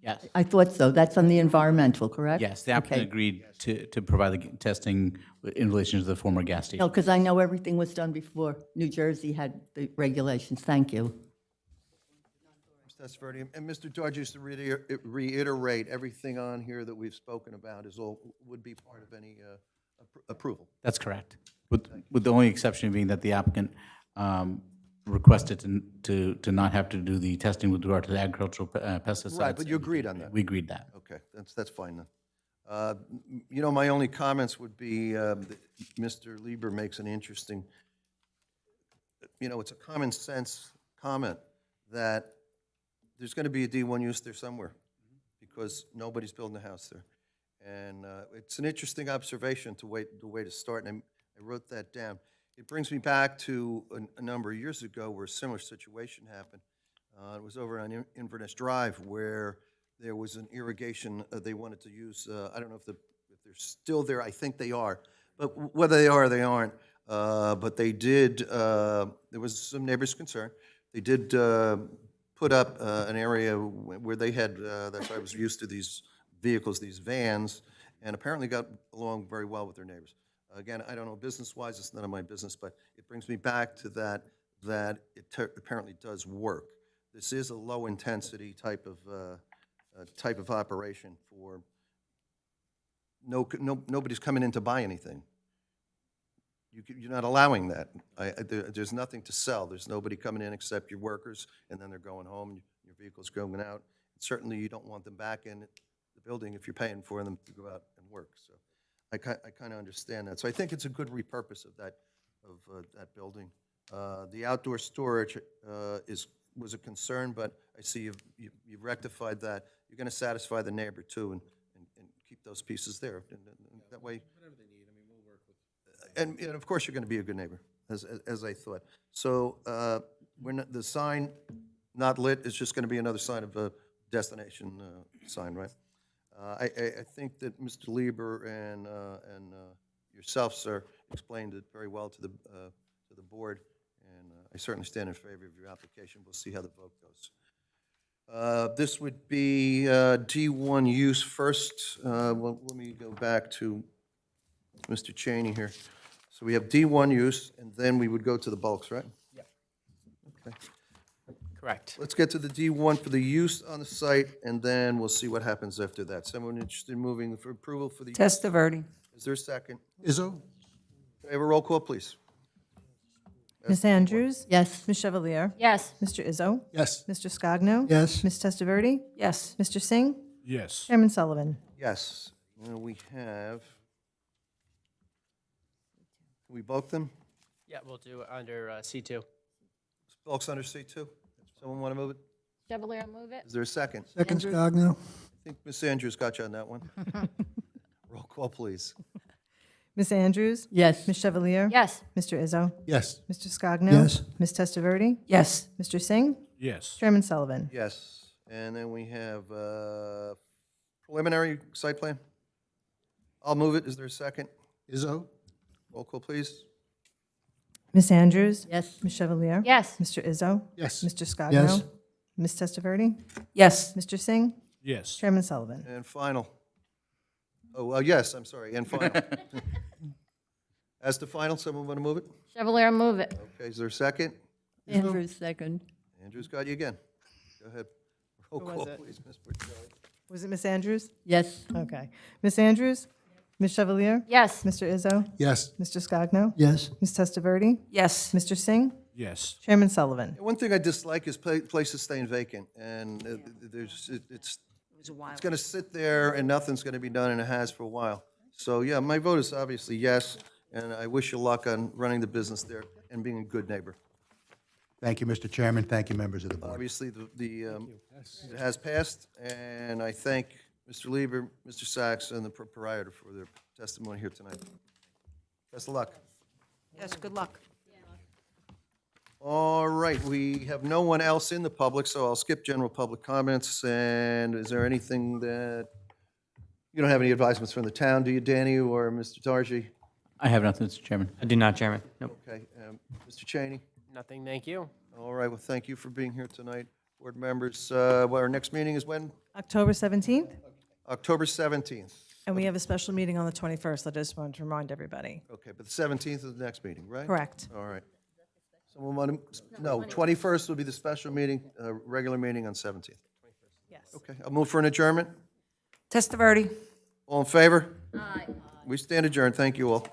Yes. I thought so. That's on the environmental, correct? Yes, the applicant Okay. agreed to provide the testing in relation to the former gas station. No, because I know everything was done before New Jersey had the regulations. Thank you. Mr. Testaverde, and Mr. George, just to reiterate, everything on here that we've spoken about would be part of any approval. That's correct. With the only exception being that the applicant requested to not have to do the testing with regard to the agricultural pesticides. Right, but you agreed on that. We agreed that. Okay, that's fine then. My only comments would be, that Mr. Lieber makes an interesting, it's a common sense comment that there's going to be a D1 use there somewhere because nobody's building a house there. And it's an interesting observation the way to start, and I wrote that down. It brings me back to a number of years ago where a similar situation happened. It was over on Inverness Drive where there was an irrigation they wanted to use. I don't know if they're still there. I think they are. But whether they are or they aren't, but they did, there was some neighbors' concern. They did put up an area where they had, that's why I was used to these vehicles, these vans, and apparently got along very well with their neighbors. Again, I don't know, business-wise, it's none of my business, but it brings me back to that it apparently does work. This is a low-intensity type of operation for nobody's coming in to buy anything. You're not allowing that. There's nothing to sell. There's nobody coming in except your workers, and then they're going home, your vehicle's going out. Certainly, you don't want them back in the building if you're paying for them to go out and work. So I kind of understand that. So I think it's a good repurpose of that building. The outdoor storage was a concern, but I see you've rectified that. You're going to satisfy the neighbor too, and keep those pieces there. And that way, Whatever they need, we'll work with. and of course, you're going to be a good neighbor, as I thought. So the sign not lit is just going to be another sign of a destination sign, right? I think that Mr. Lieber and yourself, sir, explained it very well to the board, and I certainly stand in favor of your application. We'll see how the vote goes. This would be D1 use first. Well, let me go back to Mr. Cheney here. So we have D1 use, and then we would go to the bulks, right? Yep. Okay. Correct. Let's get to the D1 for the use on the site, and then we'll see what happens after that. Someone interested in moving for approval for the? Testaverde. Is there a second? Izzo? Can I have a roll call, please? Ms. Andrews? Yes. Ms. Chevalier? Yes. Mr. Izzo? Yes. Mr. Scogno? Yes. Ms. Testaverde? Yes. Mr. Singh? Yes. Chairman Sullivan? Yes. Now we have, can we bulk them? Yeah, we'll do it under C2. Bulks under C2? Someone want to move it? Chevalier, move it. Is there a second? Second, Scogno? I think Ms. Andrews got you on that one. Roll call, please. Ms. Andrews? Yes. Ms. Chevalier? Yes. Mr. Izzo? Yes. Mr. Scogno? Yes. Ms. Testaverde? Yes. Mr. Singh? Yes. Chairman Sullivan? Yes. And then we have preliminary site plan. I'll move it. Is there a second? Izzo? Roll call, please. Ms. Andrews? Yes. Ms. Chevalier? Yes. Mr. Izzo? Yes. Mr. Scogno? Yes. Ms. Testaverde? Yes. Mr. Singh? Yes. Chairman Sullivan? And final. Oh, yes, I'm sorry, and final. As to final, someone want to move it? Chevalier, move it. Okay, is there a second? Andrews, second. Andrews got you again. Go ahead. Roll Who was call, it? please, Ms. Porcelli. Was it Ms. Andrews? Yes. Okay. Ms. Andrews? Ms. Chevalier? Yes. Mr. Izzo? Yes. Mr. Scogno? Yes. Ms. Testaverde? Yes. Mr. Singh? Yes. Chairman Sullivan? One thing I dislike is places staying vacant, and it's going to sit there and nothing's going to be done, and it has for a while. So, yeah, my vote is obviously yes, and I wish you luck on running the business there and being a good neighbor. Thank you, Mr. Chairman. Thank you, members of the board. Obviously, it has passed, and I thank Mr. Lieber, Mr. Sachs, and the proprietor for their testimony here tonight. Best of luck. Yes, good luck. All right, we have no one else in the public, so I'll skip general public comments. And is there anything that, you don't have any advisements from the town, do you, Danny or Mr. Tarji? I have nothing, Mr. Chairman. I do not, Chairman. Nope. Okay, Mr. Cheney? Nothing, thank you. All right, well, thank you for being here tonight. Board members, our next meeting is when? October 17th? October 17th. And we have a special meeting on the 21st. I just wanted to remind everybody. Okay, but the 17th is the next meeting, right? Correct. All right. Someone want to, no, 21st will be the special meeting, regular meeting on 17th. Yes. Okay, I'll move for an adjournment. Testaverde. All in favor? Aye. We stand adjourned. Thank you all.